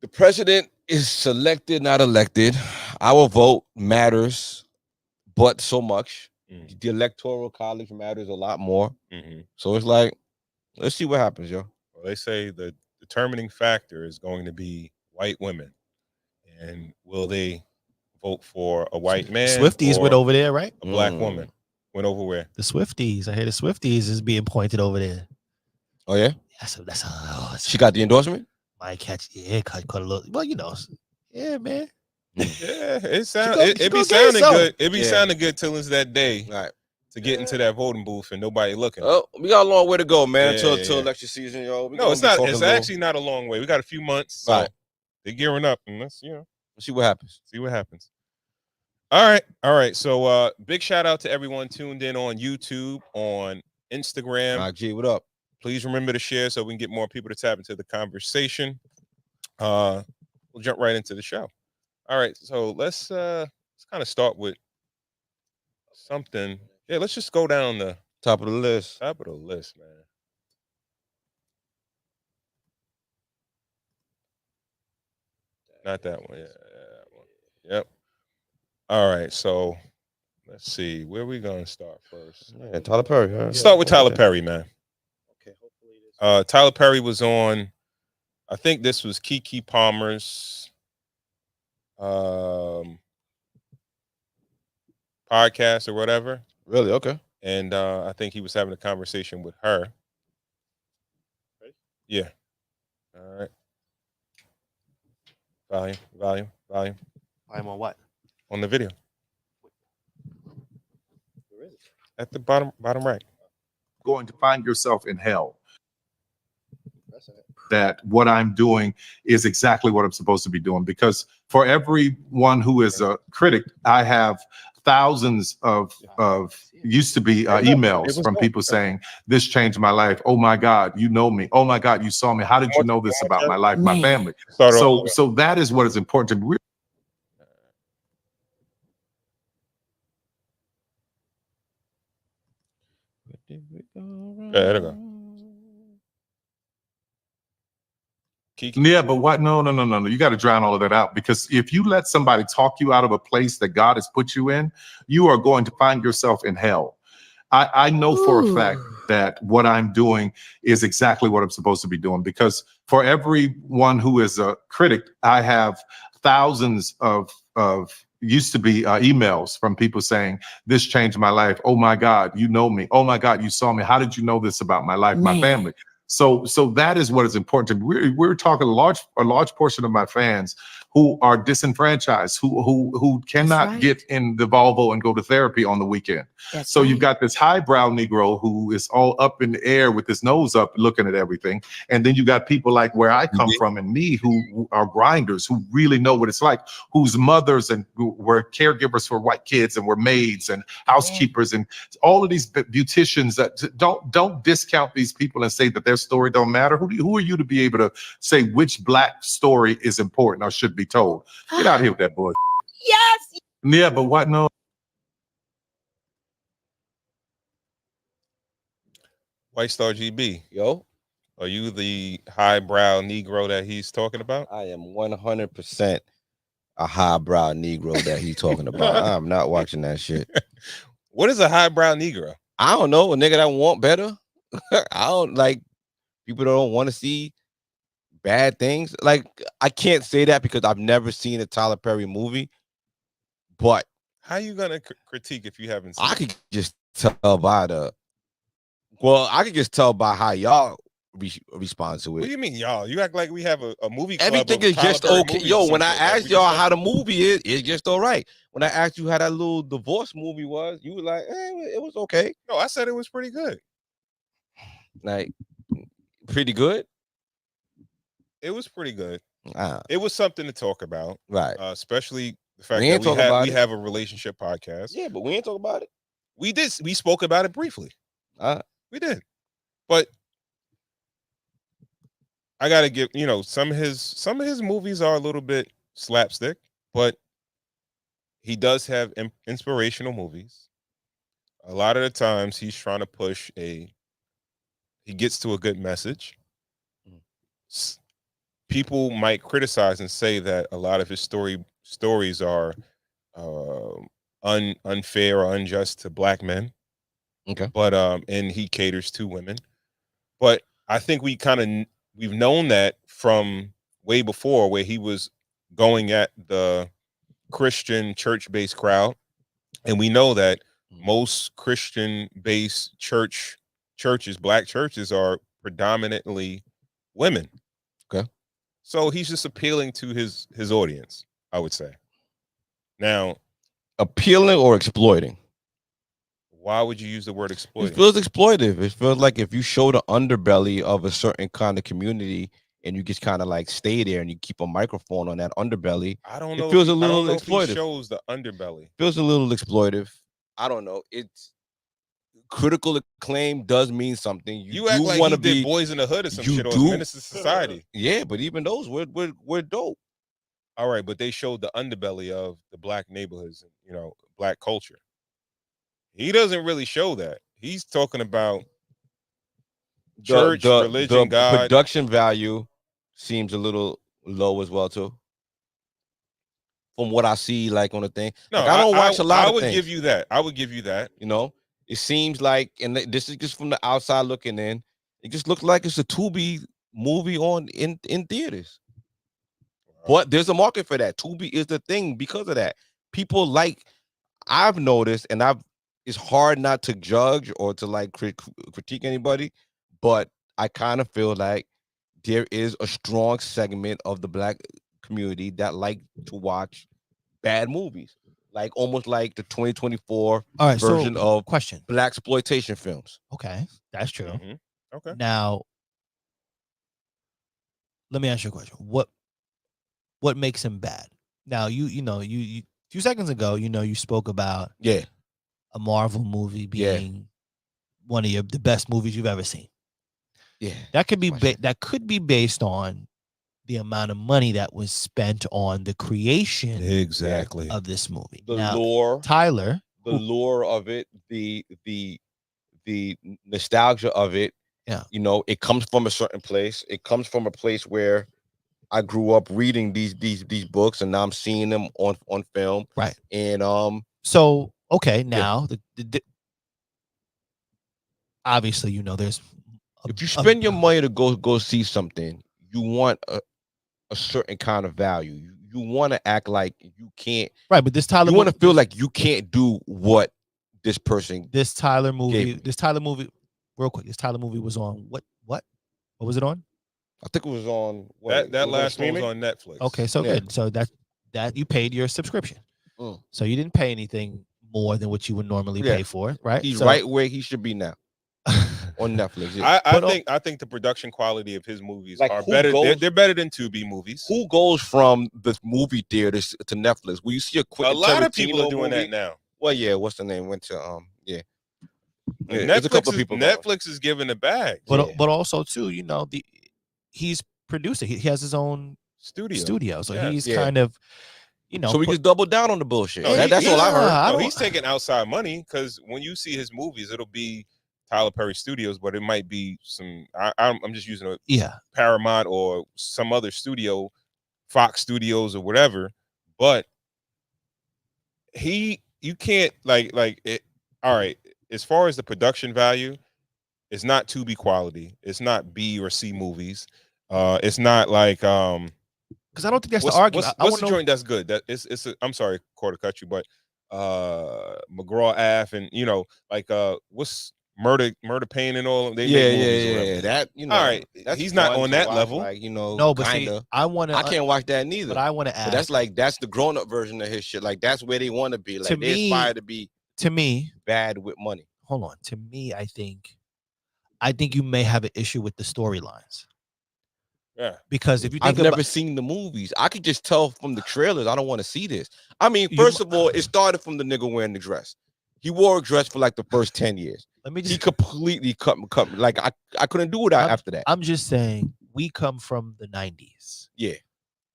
Speaker 2: the president is selected, not elected. Our vote matters, but so much. The electoral college matters a lot more. So it's like, let's see what happens, yo.
Speaker 1: Well, they say the determining factor is going to be white women, and will they vote for a white man?
Speaker 3: Swifties went over there, right?
Speaker 1: A black woman went over where?
Speaker 3: The Swifties. I hear the Swifties is being pointed over there.
Speaker 2: Oh yeah, she got the endorsement.
Speaker 3: Might catch, cut a little. Well, yeah, man.
Speaker 1: Yeah, it be sounding good. It be sounding good till it's that day, right? To get into that voting booth and nobody looking.
Speaker 2: Oh, we got a long way to go, man. Until election season, yo.
Speaker 1: No, it's not. It's actually not a long way. We got a few months, so right. They're gearing up, and let's
Speaker 2: see what happens.
Speaker 1: See what happens. All right. So, big shout out to everyone tuned in on YouTube, on Instagram.
Speaker 2: G, what up?
Speaker 1: Please remember to share so we can get more people to tap into the conversation. We'll jump right into the show. All right, so let's kind of start with something. Yeah, let's just go down the
Speaker 2: top of the list.
Speaker 1: Top of the list, man. Not that one. Yeah, that one. Yep. All right, so let's see. Where are we gonna start first?
Speaker 2: Yeah, Tyler Perry. Huh?
Speaker 1: Let's start with Tyler Perry, man. Okay. Tyler Perry was on. I think this was Keke Palmer's podcast or whatever.
Speaker 2: Really? Okay.
Speaker 1: And I think he was having a conversation with her. Yeah. All right. Volume
Speaker 3: I'm on what?
Speaker 1: on the video
Speaker 3: Where is it?
Speaker 1: at the bottom right.
Speaker 4: Going to find yourself in hell.
Speaker 3: Pressing it.
Speaker 4: That what I'm doing is exactly what I'm supposed to be doing, because for everyone who is a critic, I have thousands of used to be emails from people saying this changed my life. Oh my God, you know me. Oh my God, you saw me. How did you know this about my life, my family? So that is what is important to me.
Speaker 1: There we go. Kiki.
Speaker 4: Yeah, but what? No. You got to drown all of that out, because if you let somebody talk you out of a place that God has put you in, you are going to find yourself in hell. I know for a fact that what I'm doing is exactly what I'm supposed to be doing, because for everyone who is a critic, I have thousands of used to be emails from people saying this changed my life. Oh my God, you know me. Oh my God, you saw me. How did you know this about my life, my family? So that is what is important to me. We're talking a large portion of my fans who are disenfranchised, who cannot get in the Volvo and go to therapy on the weekend. So you've got this highbrow Negro who is all up in the air with his nose up looking at everything. And then you got people like where I come from and me who are grinders, who really know what it's like, whose mothers and who were caregivers for white kids and were maids and housekeepers and all of these beauticians. That don't discount these people and say that their story don't matter. Who are you to be able to say which Black story is important or should be told? Get out of here with that bullshit.
Speaker 5: Yes.
Speaker 4: Yeah, but what? No.
Speaker 1: White Star GB.
Speaker 2: Yo,
Speaker 1: Are you the highbrow Negro that he's talking about?
Speaker 2: I am 100% a highbrow Negro that he's talking about. I'm not watching that shit.
Speaker 1: What is a highbrow Negro?
Speaker 2: I don't know, a nigga that want better. I don't like people that don't want to see bad things. Like, I can't say that because I've never seen a Tyler Perry movie, but
Speaker 1: How you gonna critique if you haven't seen
Speaker 2: I could just tell by I could just tell by how y'all respond to
Speaker 1: What do
Speaker 2: it.
Speaker 1: you mean, y'all? You act like we have a movie club.
Speaker 2: Everything
Speaker 1: of
Speaker 2: is just
Speaker 1: Tyler Perry
Speaker 2: okay.
Speaker 1: movies
Speaker 2: Yo,
Speaker 1: or some
Speaker 2: when I
Speaker 1: shit. Like,
Speaker 2: asked
Speaker 1: we
Speaker 2: y'all
Speaker 1: just
Speaker 2: how the movie is, it's just all right. When I asked you how that little divorce movie was, you were like, it was okay.
Speaker 1: No, I said it was pretty good.
Speaker 2: Like, pretty good.
Speaker 1: It was pretty good.
Speaker 2: Ah,
Speaker 1: It was something to talk about,
Speaker 2: right.
Speaker 1: especially the fact
Speaker 2: We
Speaker 1: that
Speaker 2: ain't talking about
Speaker 1: we
Speaker 2: it.
Speaker 1: have a relationship podcast.
Speaker 2: Yeah, but we ain't talking about it.
Speaker 1: We did. We spoke about it briefly. We did, but I gotta give some of his movies are a little bit slapstick, but he does have inspirational movies. A lot of the times he's trying to push he gets to a good message. People might criticize and say that a lot of his stories are unfair or unjust to Black men.
Speaker 2: Okay.
Speaker 1: But and he caters to women. But I think we've known that from way before, where he was going at the Christian church-based crowd, and we know that most Christian-based churches, Black churches, are predominantly women.
Speaker 2: Okay.
Speaker 1: So he's just appealing to his audience, I would say. Now,
Speaker 2: Appealing or exploiting?
Speaker 1: why would you use the word
Speaker 2: It
Speaker 1: exploiting?
Speaker 2: feels exploitive. It feels like if you show the underbelly of a certain kind of community and you just kind of like stay there and you keep a microphone on that underbelly,
Speaker 1: I don't know.
Speaker 2: It feels a
Speaker 1: I
Speaker 2: little
Speaker 1: don't know if he
Speaker 2: exploitive.
Speaker 1: shows the underbelly.
Speaker 2: Feels a little exploitive. I don't know. It's critical acclaim does mean something.
Speaker 1: You act like he did Boys in the Hood or some shit, or Menace to Society.
Speaker 2: Yeah, but even those we're dope.
Speaker 1: All right, but they showed the underbelly of the Black neighborhoods and Black culture. He doesn't really show that. He's talking about church, religion,
Speaker 2: the
Speaker 1: God.
Speaker 2: production value seems a little low as well too. From what I see, like on the thing,
Speaker 1: No,
Speaker 2: like, I don't watch a lot
Speaker 1: I
Speaker 2: of
Speaker 1: would
Speaker 2: things.
Speaker 1: give you that. I would give you that.
Speaker 2: It seems like, and this is just from the outside looking in, it just looks like it's a Tubi movie on in theaters. But there's a market for that. Tubi is the thing because of that. People like, I've noticed, and it's hard not to judge or to like critique anybody, but I kind of feel like there is a strong segment of the Black community that like to watch bad movies, like almost like the 2024
Speaker 3: All right,
Speaker 2: version
Speaker 3: so
Speaker 2: of
Speaker 3: question.
Speaker 2: black exploitation films.
Speaker 3: Okay, that's true.
Speaker 1: Mhm. Okay.
Speaker 3: Now, let me ask you a question. What makes him bad? Now, you know, you a few seconds ago, you spoke about
Speaker 2: Yeah,
Speaker 3: a Marvel movie
Speaker 2: Yeah.
Speaker 3: being one of the best movies you've ever seen.
Speaker 2: yeah.
Speaker 3: That could be
Speaker 2: That's my shit.
Speaker 3: that could be based on the amount of money that was spent on the creation
Speaker 1: Exactly.
Speaker 3: of this movie.
Speaker 2: The
Speaker 3: Now,
Speaker 2: lore,
Speaker 3: Tyler,
Speaker 2: the
Speaker 3: who-
Speaker 2: lure of it, the nostalgia of it.
Speaker 3: Yeah.
Speaker 2: You know, it comes from a certain place. It comes from a place where I grew up reading these books, and now I'm seeing them on film.
Speaker 3: right.
Speaker 2: And
Speaker 3: So, okay, now obviously, there's
Speaker 2: if you spend your money to go see something, you want a certain kind of value. You want to act like you can't.
Speaker 3: right, but this Tyler,
Speaker 2: You want to feel
Speaker 3: this,
Speaker 2: like you can't do what this person.
Speaker 3: this Tyler movie,
Speaker 2: gave me.
Speaker 3: this Tyler movie, real quick, this Tyler movie was on what was it on?
Speaker 2: I think it was on what,
Speaker 1: That
Speaker 2: it was on
Speaker 1: last one was
Speaker 2: streaming?
Speaker 1: on Netflix.
Speaker 3: Okay, so
Speaker 2: Yeah.
Speaker 3: good. So that you paid your subscription.
Speaker 2: Mm.
Speaker 3: So you didn't pay anything more than what you would normally
Speaker 2: Yeah.
Speaker 3: pay for, right?
Speaker 2: He's
Speaker 3: So-
Speaker 2: right where he should be now on Netflix. Yeah.
Speaker 1: I think the production quality of his movies
Speaker 2: Like,
Speaker 1: are
Speaker 2: who
Speaker 1: better.
Speaker 2: goes-
Speaker 1: They're better than 2B movies.
Speaker 2: Who goes from the movie theaters to Netflix? Will you see a quick?
Speaker 1: A lot of people are doing that now.
Speaker 2: Well, yeah. What's the name? Went to yeah.
Speaker 1: Like,
Speaker 2: Yeah, there's a couple
Speaker 1: Netflix,
Speaker 2: of people going.
Speaker 1: Netflix is giving it back.
Speaker 3: but
Speaker 2: Yeah.
Speaker 3: but also too, he's producing. He has his own studio, so
Speaker 1: Yes.
Speaker 3: he's
Speaker 2: Yeah.
Speaker 3: kind of,
Speaker 2: So we just double down on the bullshit.
Speaker 1: No,
Speaker 2: That's all I heard.
Speaker 3: I
Speaker 1: No,
Speaker 3: don't-
Speaker 1: he's taking outside money because when you see his movies, it'll be Tyler Perry Studios, but it might be some. I'm just using a
Speaker 3: yeah.
Speaker 1: Paramount or some other studio, Fox Studios or whatever. But you can't like it. All right, as far as the production value, it's not 2B quality. It's not B or C movies. It's not like
Speaker 3: Because I don't think that's
Speaker 1: what's,
Speaker 3: the argument.
Speaker 1: What's,
Speaker 3: I
Speaker 1: what's
Speaker 3: wanna
Speaker 1: the
Speaker 3: know-
Speaker 1: joint that's good? That it's I'm sorry, Quarter cut you, but McGraw Ave and like what's Murder Pain and all they make movies or whatever.
Speaker 2: That
Speaker 1: All right,
Speaker 2: that's
Speaker 1: he's not
Speaker 2: fun
Speaker 1: on
Speaker 2: to
Speaker 1: that
Speaker 2: watch,
Speaker 1: level.
Speaker 2: Like
Speaker 3: No, but see,
Speaker 2: kinda.
Speaker 3: I
Speaker 2: can't watch that neither.
Speaker 3: But I want to ask.
Speaker 2: But that's the grown up version of his shit. Like that's where they want to be. Like
Speaker 3: To
Speaker 2: they
Speaker 3: me-
Speaker 2: aspire to be
Speaker 3: to me,
Speaker 2: bad with money.
Speaker 3: hold on. To me, I think you may have an issue with the storylines.
Speaker 1: Yeah,
Speaker 3: Because if you
Speaker 2: I've
Speaker 3: think
Speaker 2: never
Speaker 3: about,
Speaker 2: seen the movies. I could just tell from the trailers. I don't want to see this. I mean,
Speaker 3: You
Speaker 2: first
Speaker 3: mu-
Speaker 2: of all, it started from the nigga wearing the dress. He wore a dress for like the first 10 years.
Speaker 3: let me
Speaker 2: He
Speaker 3: just
Speaker 2: completely cut like I couldn't do it after that.
Speaker 3: I'm just saying we come from the 90s.
Speaker 2: Yeah.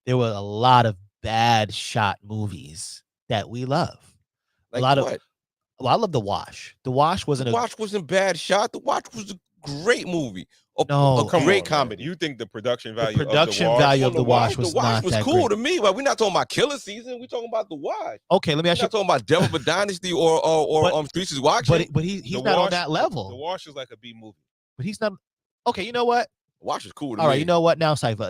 Speaker 3: There were a lot of bad shot movies that we love.
Speaker 2: Like
Speaker 3: a lot
Speaker 2: what?
Speaker 3: of well, I love The Wash. The Wash wasn't
Speaker 2: The Watch wasn't bad shot. The Watch was a great movie.
Speaker 3: No.
Speaker 2: A
Speaker 1: Come
Speaker 2: great
Speaker 1: on, man.
Speaker 2: comedy.
Speaker 1: You think the production
Speaker 3: the
Speaker 1: value
Speaker 3: production
Speaker 1: of the Wash,
Speaker 3: value
Speaker 2: On
Speaker 3: of The Wash was not that
Speaker 2: cool
Speaker 3: great.
Speaker 2: to me. Like we're not talking about Killer Season. We're talking about The Watch.
Speaker 3: Okay, let me
Speaker 2: We're
Speaker 3: ask you.
Speaker 2: not talking about Devil of a Dynasty or
Speaker 3: But-
Speaker 2: Streets is Watching.
Speaker 3: But he's
Speaker 1: The
Speaker 3: not on
Speaker 1: Wash-
Speaker 3: that level.
Speaker 1: The Wash is like a B movie.
Speaker 3: But he's not. Okay, you know what?
Speaker 2: Watch is cool to
Speaker 3: All
Speaker 2: me.
Speaker 3: right, you know what? Now, Cypher,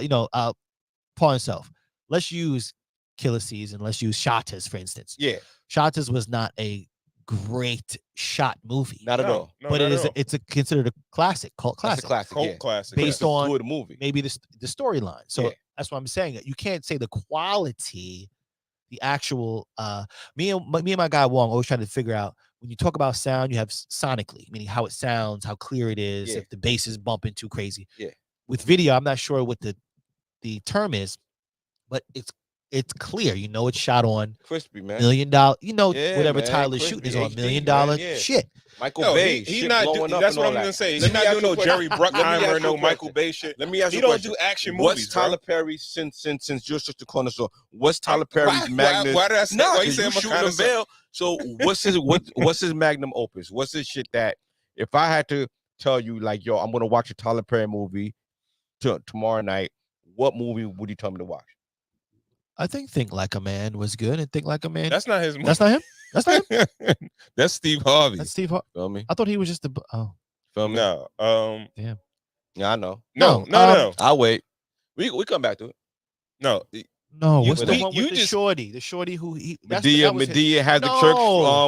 Speaker 3: Paul himself. Let's use Killer Season. Let's use Shatas, for instance.
Speaker 2: Yeah,
Speaker 3: Shatas was not a great shot movie,
Speaker 2: not at all.
Speaker 1: No,
Speaker 3: but
Speaker 1: not
Speaker 3: it's
Speaker 1: at all.
Speaker 3: considered a classic, cult
Speaker 2: That's
Speaker 3: classic,
Speaker 2: a classic.
Speaker 1: Cult
Speaker 2: Yeah.
Speaker 1: classic.
Speaker 3: Based
Speaker 1: yeah.
Speaker 3: on
Speaker 2: Good movie.
Speaker 3: maybe the storyline. So
Speaker 2: Yeah.
Speaker 3: that's what I'm saying. You can't say the quality, the actual. Me and my guy Wong always trying to figure out when you talk about sound, you have sonically, meaning how it sounds, how clear it is,
Speaker 2: Yeah.
Speaker 3: if the bass is bumping too crazy.
Speaker 2: Yeah.
Speaker 3: With video, I'm not sure what the term is, but it's clear. It's shot on
Speaker 2: Crispy, man.
Speaker 3: $1 million.
Speaker 2: Yeah,
Speaker 3: Whatever
Speaker 2: man,
Speaker 3: Tyler's
Speaker 2: crispy
Speaker 3: shooting is on $1
Speaker 2: HD,
Speaker 3: million
Speaker 2: man, yeah.
Speaker 3: shit.
Speaker 2: Michael
Speaker 1: Yo,
Speaker 2: Bay.
Speaker 1: he
Speaker 2: shit
Speaker 1: not
Speaker 2: blowing
Speaker 1: do,
Speaker 2: up
Speaker 1: that's
Speaker 2: and
Speaker 1: what
Speaker 2: all
Speaker 1: I'm
Speaker 2: that.
Speaker 1: gonna say.
Speaker 2: Let
Speaker 1: He's
Speaker 2: me
Speaker 1: not
Speaker 2: ask
Speaker 1: doing
Speaker 2: you
Speaker 1: no
Speaker 2: a question.
Speaker 1: Jerry
Speaker 2: Let me ask
Speaker 1: Bruckheimer,
Speaker 2: you
Speaker 1: no
Speaker 2: a
Speaker 1: Michael
Speaker 2: question.
Speaker 1: Bay shit.
Speaker 2: Let me ask
Speaker 1: He
Speaker 2: you a
Speaker 1: don't
Speaker 2: question.
Speaker 1: do action
Speaker 2: What's
Speaker 1: movies,
Speaker 2: Tyler
Speaker 1: bro.
Speaker 2: Perry since you're such a cornerstone? What's Tyler Perry's
Speaker 1: Why,
Speaker 2: magnum?
Speaker 1: why did I say?
Speaker 2: Nah,
Speaker 1: why you
Speaker 2: 'cause
Speaker 1: say
Speaker 2: you
Speaker 1: I'm a
Speaker 2: shooting a
Speaker 1: connoisseur?
Speaker 2: veil. So what's his magnum opus? What's his shit that if I had to tell you like, yo, I'm gonna watch a Tyler Perry movie tomorrow night, what movie would you tell me to watch?
Speaker 3: I think Like a Man was good, and Think Like a Man.
Speaker 1: That's not his movie.
Speaker 3: That's not him. That's not him.
Speaker 1: That's Steve Harvey.
Speaker 3: That's Steve.
Speaker 2: Feel me?
Speaker 3: I thought he was just
Speaker 2: Feel me?
Speaker 1: No,
Speaker 2: Yeah, I know.
Speaker 1: no.
Speaker 2: I'll wait. We come back to it.
Speaker 1: No,
Speaker 3: no.
Speaker 1: You-
Speaker 3: What's the
Speaker 1: he-
Speaker 3: one
Speaker 1: you
Speaker 3: with the
Speaker 1: just-
Speaker 3: shorty? The shorty who he
Speaker 2: Medea has the
Speaker 3: No.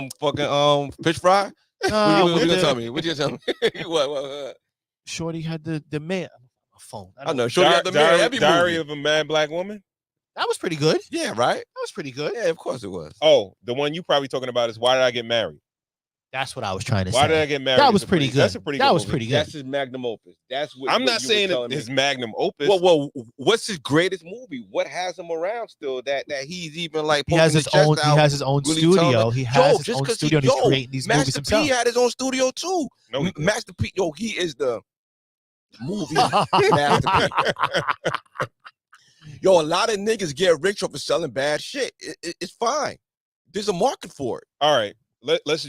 Speaker 2: church fucking fish fry.
Speaker 3: Nah,
Speaker 2: What
Speaker 3: with
Speaker 2: you gonna
Speaker 3: the-
Speaker 2: tell me? What you gonna tell me? what?
Speaker 3: Shorty had the man. My phone.
Speaker 2: I know. Shorty got the man. Every
Speaker 1: Diary
Speaker 2: movie.
Speaker 1: of a Mad Black Woman.
Speaker 3: That was pretty good.
Speaker 2: Yeah, right.
Speaker 3: That was pretty good.
Speaker 2: Yeah, of course it was.
Speaker 1: Oh, the one you probably talking about is Why Did I Get Married?
Speaker 3: That's what I was trying to
Speaker 1: Why
Speaker 3: say.
Speaker 1: Did I Get Married?
Speaker 3: That was
Speaker 1: is a
Speaker 3: pretty good.
Speaker 1: That's a pretty
Speaker 3: That
Speaker 1: good
Speaker 3: was
Speaker 1: movie.
Speaker 3: pretty good.
Speaker 2: That's his magnum opus. That's what.
Speaker 1: I'm
Speaker 2: what
Speaker 1: not
Speaker 2: you were
Speaker 1: saying
Speaker 2: telling
Speaker 1: his
Speaker 2: me.
Speaker 1: magnum opus.
Speaker 2: Well, what's his greatest movie? What has him around still? That he's even like
Speaker 3: He has
Speaker 2: poking
Speaker 3: his
Speaker 2: his chest
Speaker 3: own.
Speaker 2: out,
Speaker 3: He has his own
Speaker 2: really telling
Speaker 3: studio.
Speaker 2: us,
Speaker 3: He
Speaker 2: yo,
Speaker 3: has his
Speaker 2: just
Speaker 3: own
Speaker 2: 'cause
Speaker 3: studio. And he's
Speaker 2: yo,
Speaker 3: creating these movies
Speaker 2: Master P
Speaker 3: himself.
Speaker 2: had his own studio too.
Speaker 1: No, he didn't.
Speaker 2: Master P, yo, he is the movie Master P. Yo, a lot of niggas get rich off of selling bad shit. It's fine. There's a market for it.
Speaker 1: All right. Let's.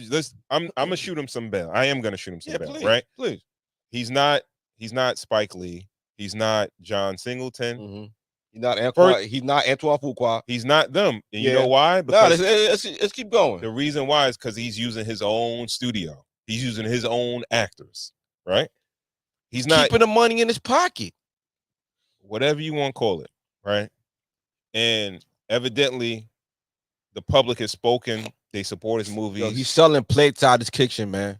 Speaker 1: I'm gonna shoot him some bail. I am gonna shoot him some bail.
Speaker 2: Please,
Speaker 1: right?
Speaker 2: please.
Speaker 1: He's not Spike Lee. He's not John Singleton.
Speaker 2: Mm-hmm. He's not Antoine. He's not Antoine Fuqua.
Speaker 1: He's not them. And you
Speaker 2: Yeah.
Speaker 1: know why?
Speaker 2: No,
Speaker 1: Because
Speaker 2: let's keep going.
Speaker 1: the reason why is because he's using his own studio. He's using his own actors. Right? He's not
Speaker 2: Keeping the money in his pocket.
Speaker 1: whatever you want to call it. Right? And evidently, the public has spoken. They support his movies.
Speaker 2: Yo, he's selling plates out his kitchen, man.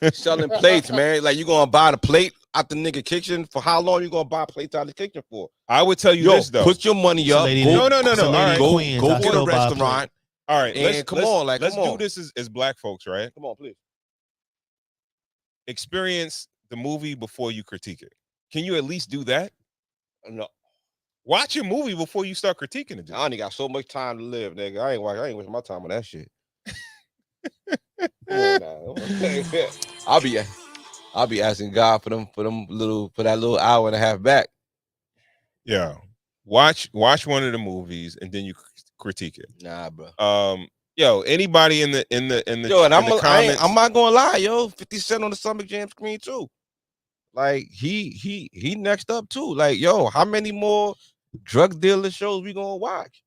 Speaker 2: He's selling plates, man. Like, you gonna buy the plate out the nigga kitchen? For how long you gonna buy plates out the kitchen for?
Speaker 1: I would tell you
Speaker 2: Yo,
Speaker 1: this though.
Speaker 2: put your money
Speaker 3: So
Speaker 2: up.
Speaker 3: lady
Speaker 2: Go,
Speaker 3: that-
Speaker 1: No.
Speaker 3: so
Speaker 1: All
Speaker 3: lady
Speaker 1: right.
Speaker 3: in Queens,
Speaker 2: go
Speaker 3: I
Speaker 2: get a
Speaker 3: still buy a plate.
Speaker 2: restaurant.
Speaker 1: All right,
Speaker 2: And come on, like,
Speaker 1: let's
Speaker 2: come
Speaker 1: do
Speaker 2: on.
Speaker 1: this as black folks, right?
Speaker 2: Come on, please.
Speaker 1: Experience the movie before you critique it. Can you at least do that?
Speaker 2: No,
Speaker 1: Watch your movie before you start critiquing it.
Speaker 2: I only got so much time to live, nigga. I ain't wasting my time on that shit. Come on now. I'll be asking God for that little hour and a half back.
Speaker 1: Yeah, watch one of the movies and then you critique it.
Speaker 2: Nah, bro.
Speaker 1: Yo, anybody in the
Speaker 2: Yo, and
Speaker 1: in the comments,
Speaker 2: I'm not gonna lie, yo. 50 Cent on the Stomach Jam screen too. Like he next up too. Like, yo, how many more drug dealer shows we gonna watch?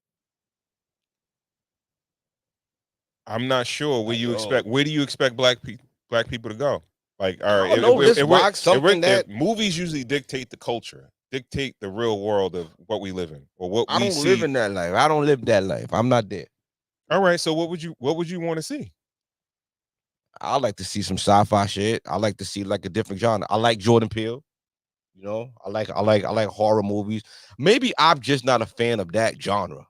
Speaker 1: I'm not sure where
Speaker 2: Like,
Speaker 1: you
Speaker 2: yo.
Speaker 1: expect. Where do you expect black people to go? Like, all right,
Speaker 2: I don't know, let's watch something that
Speaker 1: movies usually dictate the culture, dictate the real world of what we live in or what
Speaker 2: I
Speaker 1: we
Speaker 2: don't
Speaker 1: see.
Speaker 2: live in that life. I don't live that life. I'm not there.
Speaker 1: All right, so what would you want to see?
Speaker 2: I like to see some sci-fi shit. I like to see like a different genre. I like Jordan Peele. You know, I like horror movies. Maybe I'm just not a fan of that genre.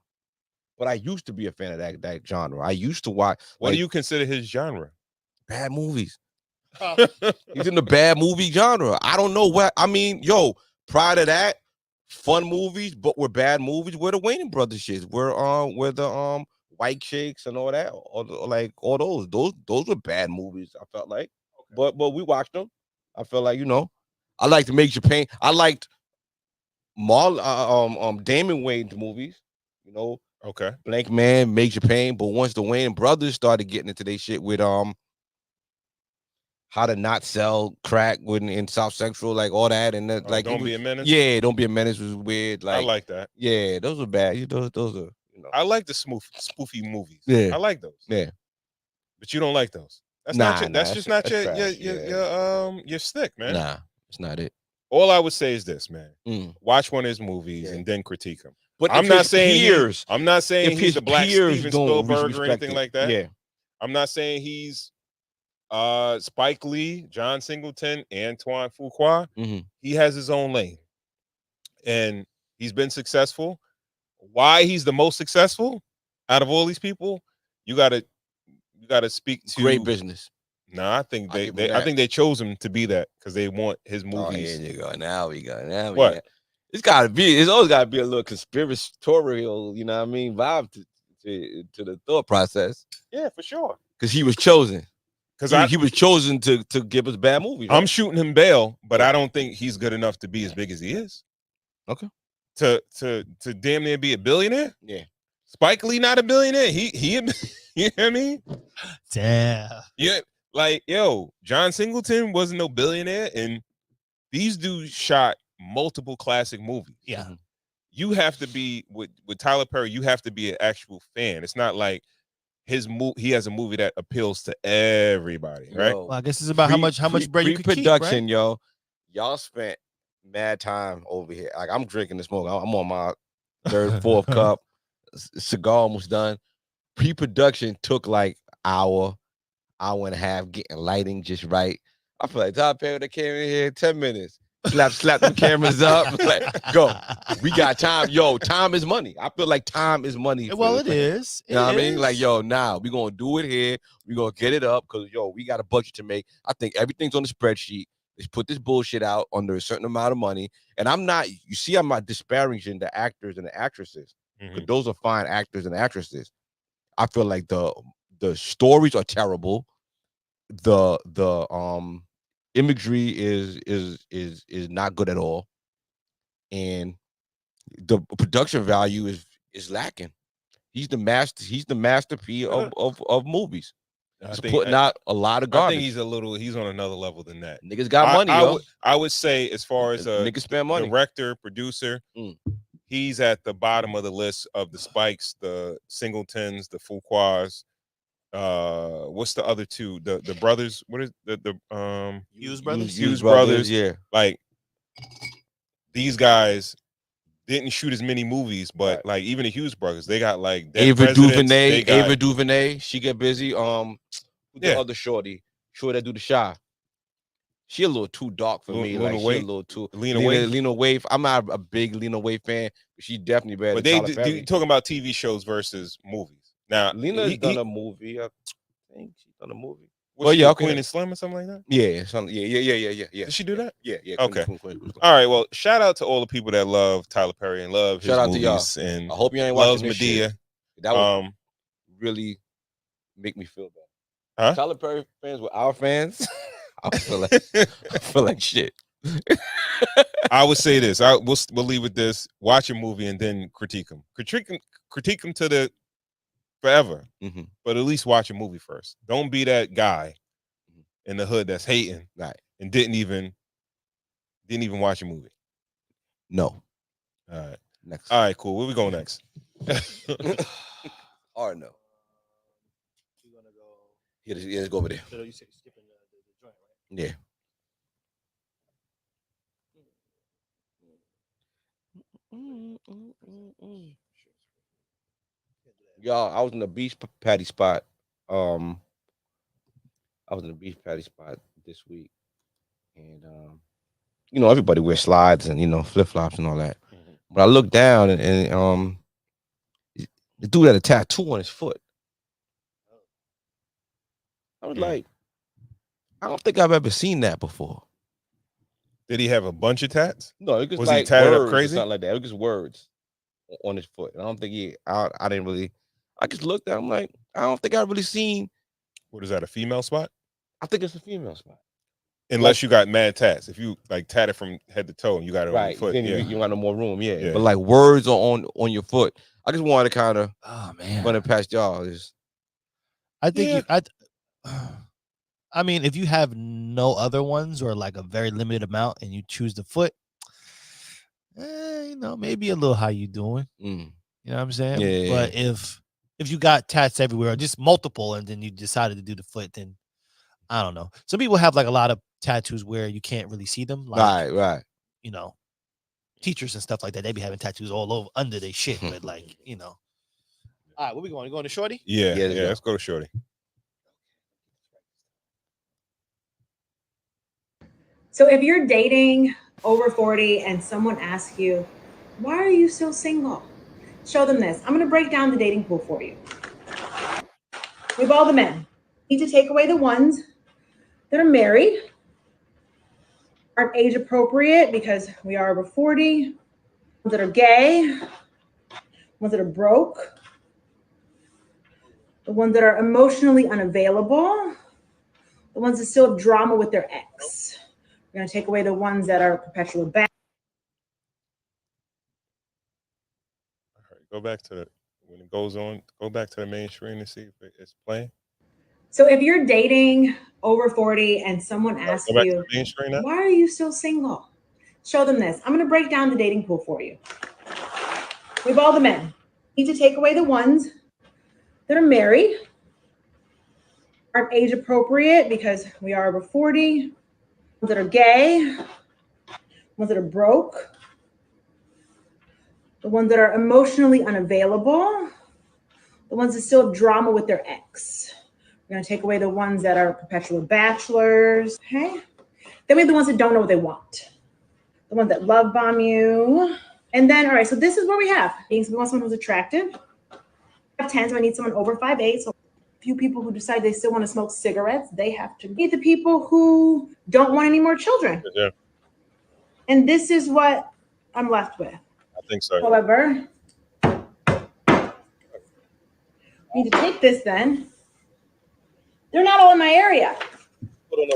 Speaker 2: But I used to be a fan of that genre. I used to watch
Speaker 1: What do you consider his genre?
Speaker 2: bad movies. He's in the bad movie genre. I don't know what I mean. Yo, prior to that, fun movies, but were bad movies. Where the Wayne brothers shits. Where the White Chicks and all that, or like all those were bad movies. I felt like, but we watched them. I felt like, you know, I liked Major Payne. I liked Damon Wayne's movies. You know,
Speaker 1: Okay.
Speaker 2: Blank Man, Major Payne. But once the Wayne brothers started getting into their shit with how to not sell crack in South Central, like all that, and like
Speaker 1: Don't Be a Menace.
Speaker 2: Yeah, Don't Be a Menace was weird. Like,
Speaker 1: I like that.
Speaker 2: yeah, those were bad. Those are, you know.
Speaker 1: I like the spoofy movies.
Speaker 2: Yeah.
Speaker 1: I like those.
Speaker 2: Yeah.
Speaker 1: But you don't like those. That's
Speaker 2: Nah,
Speaker 1: not your,
Speaker 2: nah,
Speaker 1: that's just not
Speaker 2: that's
Speaker 1: your
Speaker 2: trash,
Speaker 1: your stick, man.
Speaker 2: Nah, it's not it.
Speaker 1: All I would say is this, man.
Speaker 2: Mm.
Speaker 1: Watch one of his movies
Speaker 2: Yeah.
Speaker 1: and then critique him.
Speaker 2: But
Speaker 1: I'm
Speaker 2: if
Speaker 1: not
Speaker 2: his
Speaker 1: saying
Speaker 2: peers,
Speaker 1: I'm not saying
Speaker 2: if
Speaker 1: he's
Speaker 2: his
Speaker 1: a black
Speaker 2: peers
Speaker 1: Steven
Speaker 2: don't
Speaker 1: Spielberg or
Speaker 2: respect
Speaker 1: anything
Speaker 2: it,
Speaker 1: like that.
Speaker 2: yeah.
Speaker 1: I'm not saying he's Spike Lee, John Singleton, Antoine Fuqua.
Speaker 2: Mhm.
Speaker 1: He has his own lane. And he's been successful. Why he's the most successful out of all these people, you gotta speak to
Speaker 2: Great business.
Speaker 1: Nah, I think
Speaker 2: I'll give him
Speaker 1: I
Speaker 2: that.
Speaker 1: think they chose him to be that because they want his
Speaker 2: Oh,
Speaker 1: movies.
Speaker 2: here you go. Now we go. Now we
Speaker 1: What?
Speaker 2: got. It's always gotta be a little conspiratorial, you know what I mean, vibe to the thought process.
Speaker 1: Yeah, for sure.
Speaker 2: Because he was chosen.
Speaker 1: Because
Speaker 2: He was chosen to give us bad movies.
Speaker 1: I'm shooting him bail, but I don't think he's good enough to be as big as he is.
Speaker 2: Okay.
Speaker 1: To damn near be a billionaire.
Speaker 2: Yeah.
Speaker 1: Spike Lee not a billionaire. He you know what I mean?
Speaker 3: Damn.
Speaker 1: Yeah, like yo, John Singleton wasn't no billionaire, and these dudes shot multiple classic movies.
Speaker 3: Yeah.
Speaker 1: You have to be with Tyler Perry. You have to be an actual fan. It's not like he has a movie that appeals to everybody, right?
Speaker 2: Yo,
Speaker 3: Well, I guess it's about how much bread you can keep,
Speaker 2: production,
Speaker 3: right?
Speaker 2: yo. Y'all spent mad time over here. Like, I'm drinking this smoke. I'm on my third, fourth cup. Cigar almost done. Pre-production took like hour and a half, getting lighting just right. I feel like Tyler Perry that came in here in 10 minutes. slap the cameras up. Like, go. We got time. Yo, time is money. I feel like time is money.
Speaker 3: Well, it is.
Speaker 2: You know what I mean? Like, yo, now we gonna do it here. We gonna get it up because we got a budget to make. I think everything's on the spreadsheet. Let's put this bullshit out under a certain amount of money. And I'm not disparaging the actors and the actresses. Because those are fine actors and actresses. I feel like the stories are terrible. The imagery is not good at all, and the production value is lacking. He's the masterpiece of movies. He's putting out a lot of garbage.
Speaker 1: I think he's on another level than that.
Speaker 2: Niggas got money.
Speaker 1: I would say, as far as a
Speaker 2: niggas spend money.
Speaker 1: Director, producer, he's at the bottom of the list of the Spikes, the Singletons, the Fuquas. What's the other two? The brothers. What is the
Speaker 3: Hughes brothers?
Speaker 1: Hughes brothers.
Speaker 2: Yeah.
Speaker 1: Like, these guys didn't shoot as many movies, but like even the Hughes brothers, they got like
Speaker 2: Ava DuVernay. She get busy. The other shorty that do the Shy. She a little too dark for me. Like, she a little too Lena Waithe. I'm not a big Lena Waithe fan, but she definitely better.
Speaker 1: But they talking about TV shows versus movies. Now
Speaker 2: Lena's done a movie. I think she's done a movie.
Speaker 1: Well, yeah, Queen and Slim or something like that.
Speaker 2: Yeah, yeah.
Speaker 1: Did she do that?
Speaker 2: Yeah.
Speaker 1: Okay. Queen. All right. Well, shout out to all the people that love Tyler Perry and love his movies.
Speaker 2: To y'all.
Speaker 1: And
Speaker 2: I hope you ain't watching this
Speaker 1: Medea.
Speaker 2: Shit. That would really make me feel bad.
Speaker 1: Huh?
Speaker 2: Tyler Perry fans were our fans. I feel like shit.
Speaker 1: I would say this. We'll leave with this. Watch a movie and then critique them. Critique them to the forever. But at least watch a movie first. Don't be that guy in the hood that's hating,
Speaker 2: right? And
Speaker 1: didn't even watch a movie.
Speaker 2: No.
Speaker 1: All right.
Speaker 2: Next.
Speaker 1: All right. Cool. Where we going next?
Speaker 2: Or no. You're gonna go. Yeah, let's go over there.
Speaker 3: So you said skipping the joint, right?
Speaker 2: Yeah. Y'all, I was in the beach patty spot. I was in the beach patty spot this week, and everybody wears slides and flip flops and all that. But I looked down and the dude had a tattoo on his foot. I was like, I don't think I've ever seen that before.
Speaker 1: Did he have a bunch of tats?
Speaker 2: No, it was
Speaker 1: Was
Speaker 2: like
Speaker 1: he tatted
Speaker 2: words
Speaker 1: up crazy?
Speaker 2: Or something like that. It was just words on his foot. And I don't think I didn't really. I just looked at him like, I don't think I've really seen.
Speaker 1: What is that, a female spot?
Speaker 2: I think it's a female spot.
Speaker 1: Unless you got mad tats. If you like tat it from head to toe and you got it on your foot.
Speaker 2: Then you got no more room. Yeah. But like words are on your foot. I just wanted to kind of run it past y'all.
Speaker 3: I think I mean, if you have no other ones or like a very limited amount and you choose the foot, maybe a little how you doing. You know what I'm saying?
Speaker 2: Yeah.
Speaker 3: But if you got tats everywhere, or just multiple, and then you decided to do the foot, then I don't know. Some people have like a lot of tattoos where you can't really see them. Like,
Speaker 2: right.
Speaker 3: Teachers and stuff like that, they be having tattoos all over under their shit. But like, All right, where we going? You going to Shorty?
Speaker 1: Yeah. Let's go to Shorty.
Speaker 5: So if you're dating over 40 and someone asks you, why are you still single? Show them this. I'm going to break down the dating pool for you. We have all the men. Need to take away the ones that are married, aren't age appropriate because we are over 40, ones that are gay, ones that are broke, the ones that are emotionally unavailable, the ones that still have drama with their ex. We're going to take away the ones that are perpetual bad.
Speaker 1: All right, go back to when it goes on, go back to the main screen and see if it's playing.
Speaker 5: So if you're dating over 40 and someone asks you, why are you still single? Show them this. I'm going to break down the dating pool for you. We have all the men. Need to take away the ones that are married, aren't age appropriate because we are over 40, ones that are gay, ones that are broke, the ones that are emotionally unavailable, the ones that still have drama with their ex. We're going to take away the ones that are perpetual bachelors, okay? Then we have the ones that don't know what they want. the ones that love bomb you. And then, all right, so this is where we have. We want someone who's attractive. 10, so I need someone over 5'8". So a few people who decide they still want to smoke cigarettes, they have to meet the people who don't want any more children.
Speaker 1: Yeah,
Speaker 5: And this is what I'm left with.
Speaker 1: I think so.
Speaker 5: However, we need to take this then. They're not all in my area. We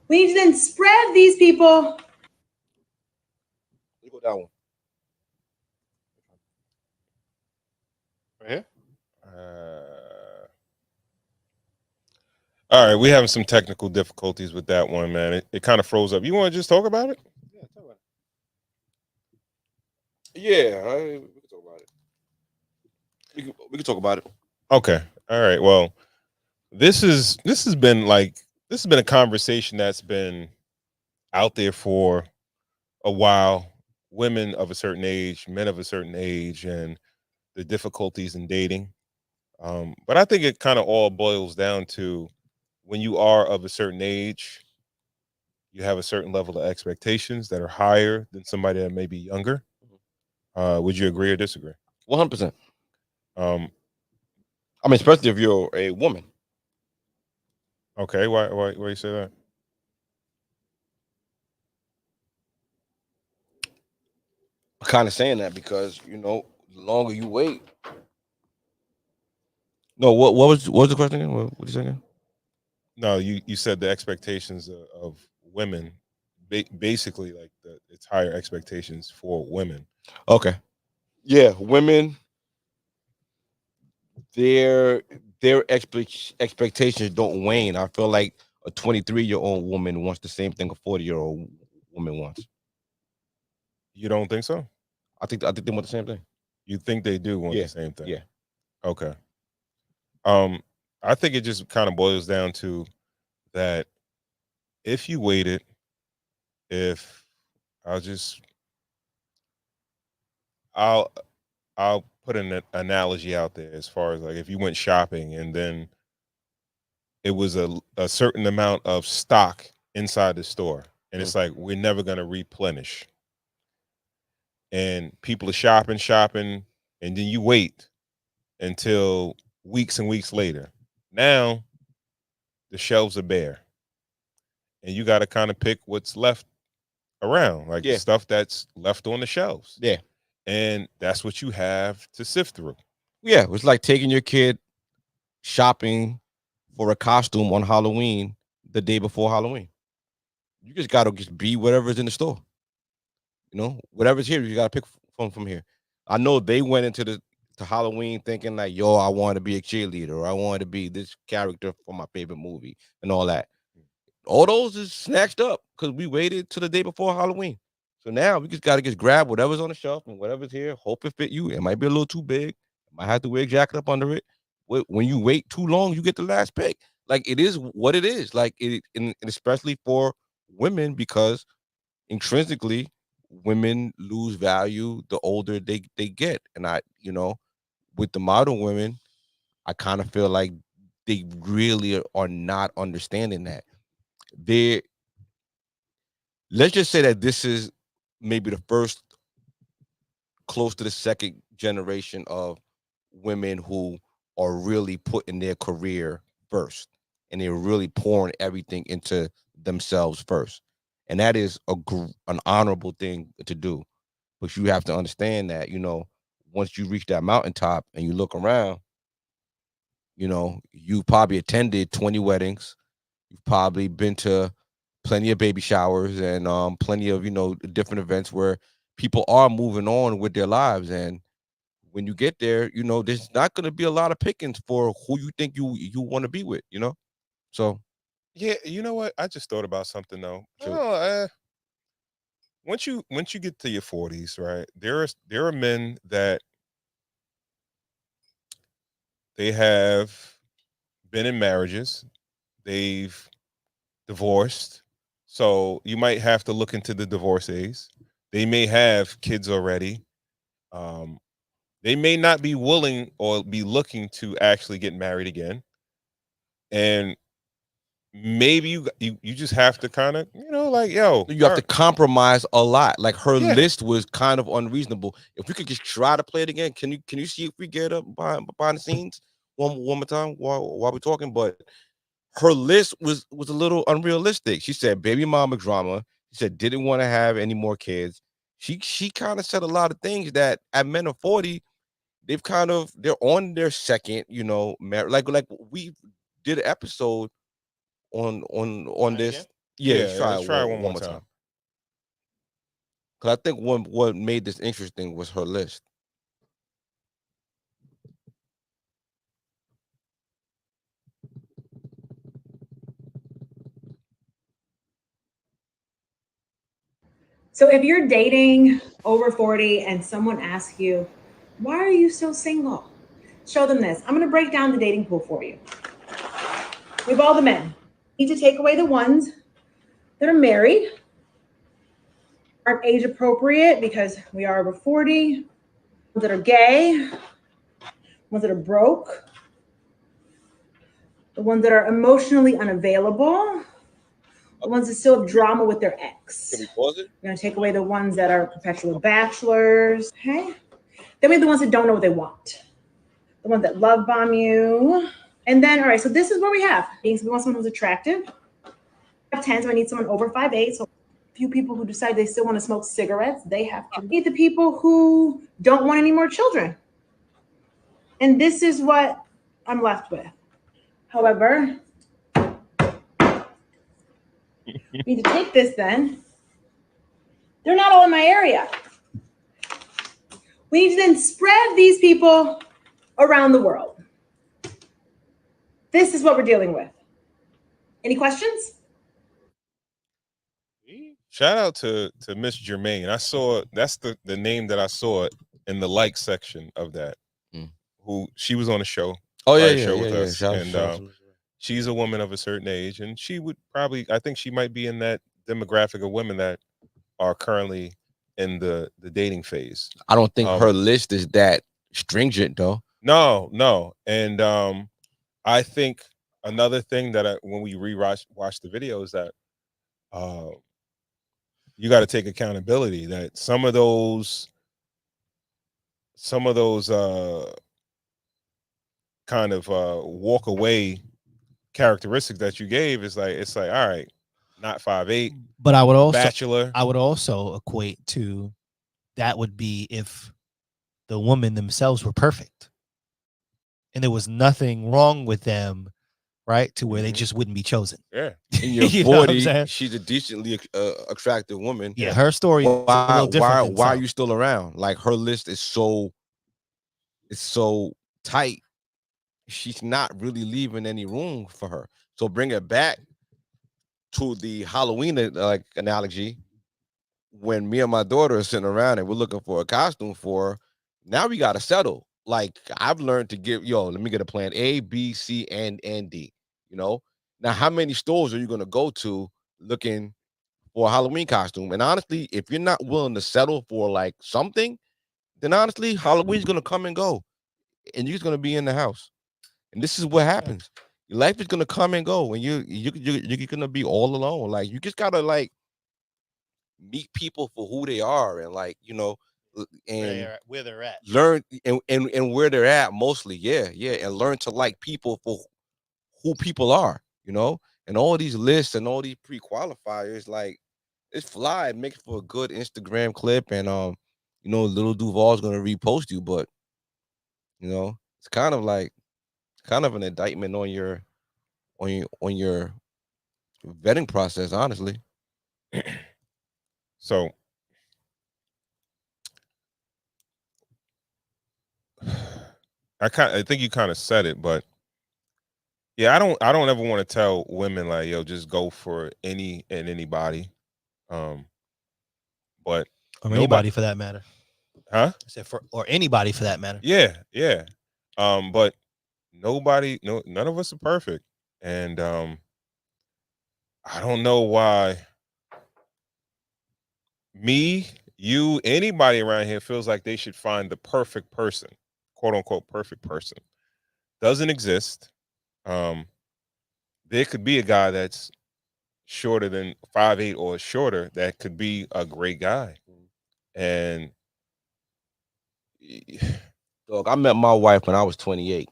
Speaker 5: need to then spread these people.
Speaker 2: You go down one. Right here.
Speaker 1: All right, we having some technical difficulties with that one, man. It kind of froze up. You want to just talk about it?
Speaker 2: Yeah, talk about it. Yeah, we can talk about it. We can talk about it.
Speaker 1: Okay. All right. Well, this has been a conversation that's been out there for a while. Women of a certain age, men of a certain age, and the difficulties in dating. But I think it kind of all boils down to when you are of a certain age, you have a certain level of expectations that are higher than somebody that may be younger. Would you agree or disagree?
Speaker 2: 100%.
Speaker 1: Um,
Speaker 2: I mean, especially if you're a woman.
Speaker 1: okay, why you say that?
Speaker 2: I'm kind of saying that because the longer you wait. No, what was the question again? What you saying again?
Speaker 1: No, you said the expectations of women, basically like it's higher expectations for women.
Speaker 2: Okay. Yeah, women. Their expectations don't wane. I feel like a 23-year-old woman wants the same thing a 40-year-old woman wants.
Speaker 1: You don't think so?
Speaker 2: I think they want the same thing.
Speaker 1: You think they do want
Speaker 2: Yeah,
Speaker 1: the same thing?
Speaker 2: yeah.
Speaker 1: Okay. I think it just kind of boils down to that if you waited, if I'll just I'll I'll put an analogy out there as far as like if you went shopping and then it was a certain amount of stock inside the store and it's like we're never going to replenish, and people are shopping and then you wait until weeks and weeks later. Now the shelves are bare and you got to kind of pick what's left around, like the
Speaker 2: Yeah.
Speaker 1: stuff that's left on the shelves.
Speaker 2: Yeah.
Speaker 1: And that's what you have to sift through.
Speaker 2: Yeah, it's like taking your kid shopping for a costume on Halloween the day before Halloween. You just gotta just be whatever's in the store. Whatever's here, you gotta pick from here. I know they went into to Halloween thinking like, yo, I want to be a cheerleader, or I want to be this character for my favorite movie, and all that. All those is snatched up because we waited till the day before Halloween. So now we just gotta just grab whatever's on the shelf and whatever's here. Hope it fit you. It might be a little too big. Might have to wear a jacket up under it. When you wait too long, you get the last pick. Like it is what it is. Like and especially for women, because intrinsically women lose value the older they get. And with the modern women, I kind of feel like they really are not understanding that. Let's just say that this is maybe the first, close to the second generation of women who are really putting their career first, and they're really pouring everything into themselves first. And that is an honorable thing to do. But you have to understand that, once you reach that mountaintop and you look around, you probably attended 20 weddings. You've probably been to plenty of baby showers and plenty of, different events where people are moving on with their lives. And when you get there, there's not going to be a lot of pickings for who you think you want to be with, So
Speaker 1: Yeah, you know what? I just thought about something though.
Speaker 2: Sure.
Speaker 1: Once you get to your 40s, right? There are men that they have been in marriages, they've divorced, so you might have to look into the divorcees. They may have kids already. Um, they may not be willing or be looking to actually get married again. And maybe you just have to kind of, like, yo,
Speaker 2: You have to compromise a lot. Like her
Speaker 1: Yeah.
Speaker 2: list was kind of unreasonable. If we could just try to play it again, can you see if we get up behind the scenes one more time while we're talking? But her list was a little unrealistic. She said baby mama drama. She said didn't want to have any more kids. She kind of said a lot of things that at men of 40, they're on their second, marriage. Like we did an episode on this.
Speaker 3: again?
Speaker 2: Yeah,
Speaker 1: Yeah,
Speaker 2: let's try
Speaker 1: let's
Speaker 2: it
Speaker 1: try it
Speaker 2: one more time. Because I think what made this interesting was her list.
Speaker 5: So if you're dating over 40 and someone asks you, why are you still single? Show them this. I'm going to break down the dating pool for you. We have all the men. You need to take away the ones that are married, aren't age appropriate because we are over 40, ones that are gay, ones that are broke, the ones that are emotionally unavailable, the ones that still have drama with their ex.
Speaker 2: Can we pause it?
Speaker 5: We're going to take away the ones that are perpetual bachelors. Okay. Then we have the ones that don't know what they want, the ones that love bomb you. And then, all right, so this is where we have. We want someone who's attractive. 10, so I need someone over 5'8". So a few people who decide they still want to smoke cigarettes, they have to meet the people who don't want any more children. And this is what I'm left with. However, you need to take this then. They're not all in my area. We need to then spread these people around the world. This is what we're dealing with. Any questions?
Speaker 1: Shout out to Miss Germaine. I saw that's the name that I saw in the like section of that. Who she was on a show.
Speaker 2: Oh yeah,
Speaker 1: show with us,
Speaker 2: Shout
Speaker 1: and
Speaker 2: out
Speaker 1: she's a woman of a certain age, and she would probably, I think she might be in that demographic of women that are currently in the dating phase.
Speaker 2: I don't think her list is that stringent though.
Speaker 1: No, and I think another thing that when we watch the video is that you got to take accountability that some of those kind of walk away characteristics that you gave is like, it's like, all right, not 5'8",
Speaker 3: But I would
Speaker 1: bachelor.
Speaker 3: also equate to that would be if the women themselves were perfect and there was nothing wrong with them, right, to where they just wouldn't be chosen.
Speaker 1: Yeah.
Speaker 2: In your
Speaker 3: You know what I'm
Speaker 2: 40,
Speaker 3: saying?
Speaker 2: she's a decently attractive woman.
Speaker 3: Yeah, her story is a little different than
Speaker 2: why are
Speaker 3: some.
Speaker 2: you still around? Like her list is so tight. She's not really leaving any room for her. So bring it back to the Halloween like analogy. When me and my daughter are sitting around and we're looking for a costume for her, now we got to settle. Like I've learned to give, let me get a plan A, B, C, and D. Now how many stores are you going to go to looking for a Halloween costume? And honestly, if you're not willing to settle for like something, then honestly, Halloween's going to come and go, and you're just going to be in the house. And this is what happens. Your life is going to come and go, and you're going to be all alone. Like you just got to like meet people for who they are, and like and
Speaker 3: where they're at,
Speaker 2: learn and where they're at mostly. Yeah, and learn to like people for who people are. And all these lists and all these pre-qualifiers, like it's fly. It makes for a good Instagram clip, and Little Duval's gonna repost you, but it's kind of an indictment on your vetting process, honestly.
Speaker 1: So I think you kind of said it, but yeah, I don't ever want to tell women like, yo, just go for any and anybody. But
Speaker 3: or anybody for that matter.
Speaker 1: Huh?
Speaker 3: I said or anybody for that matter.
Speaker 1: Yeah. But none of us are perfect. And I don't know why me, you, anybody around here feels like they should find the perfect person, quote unquote perfect person. Doesn't exist. there could be a guy that's shorter than 5'8" or shorter that could be a great guy. And
Speaker 2: Dog, I met my wife when I was 28,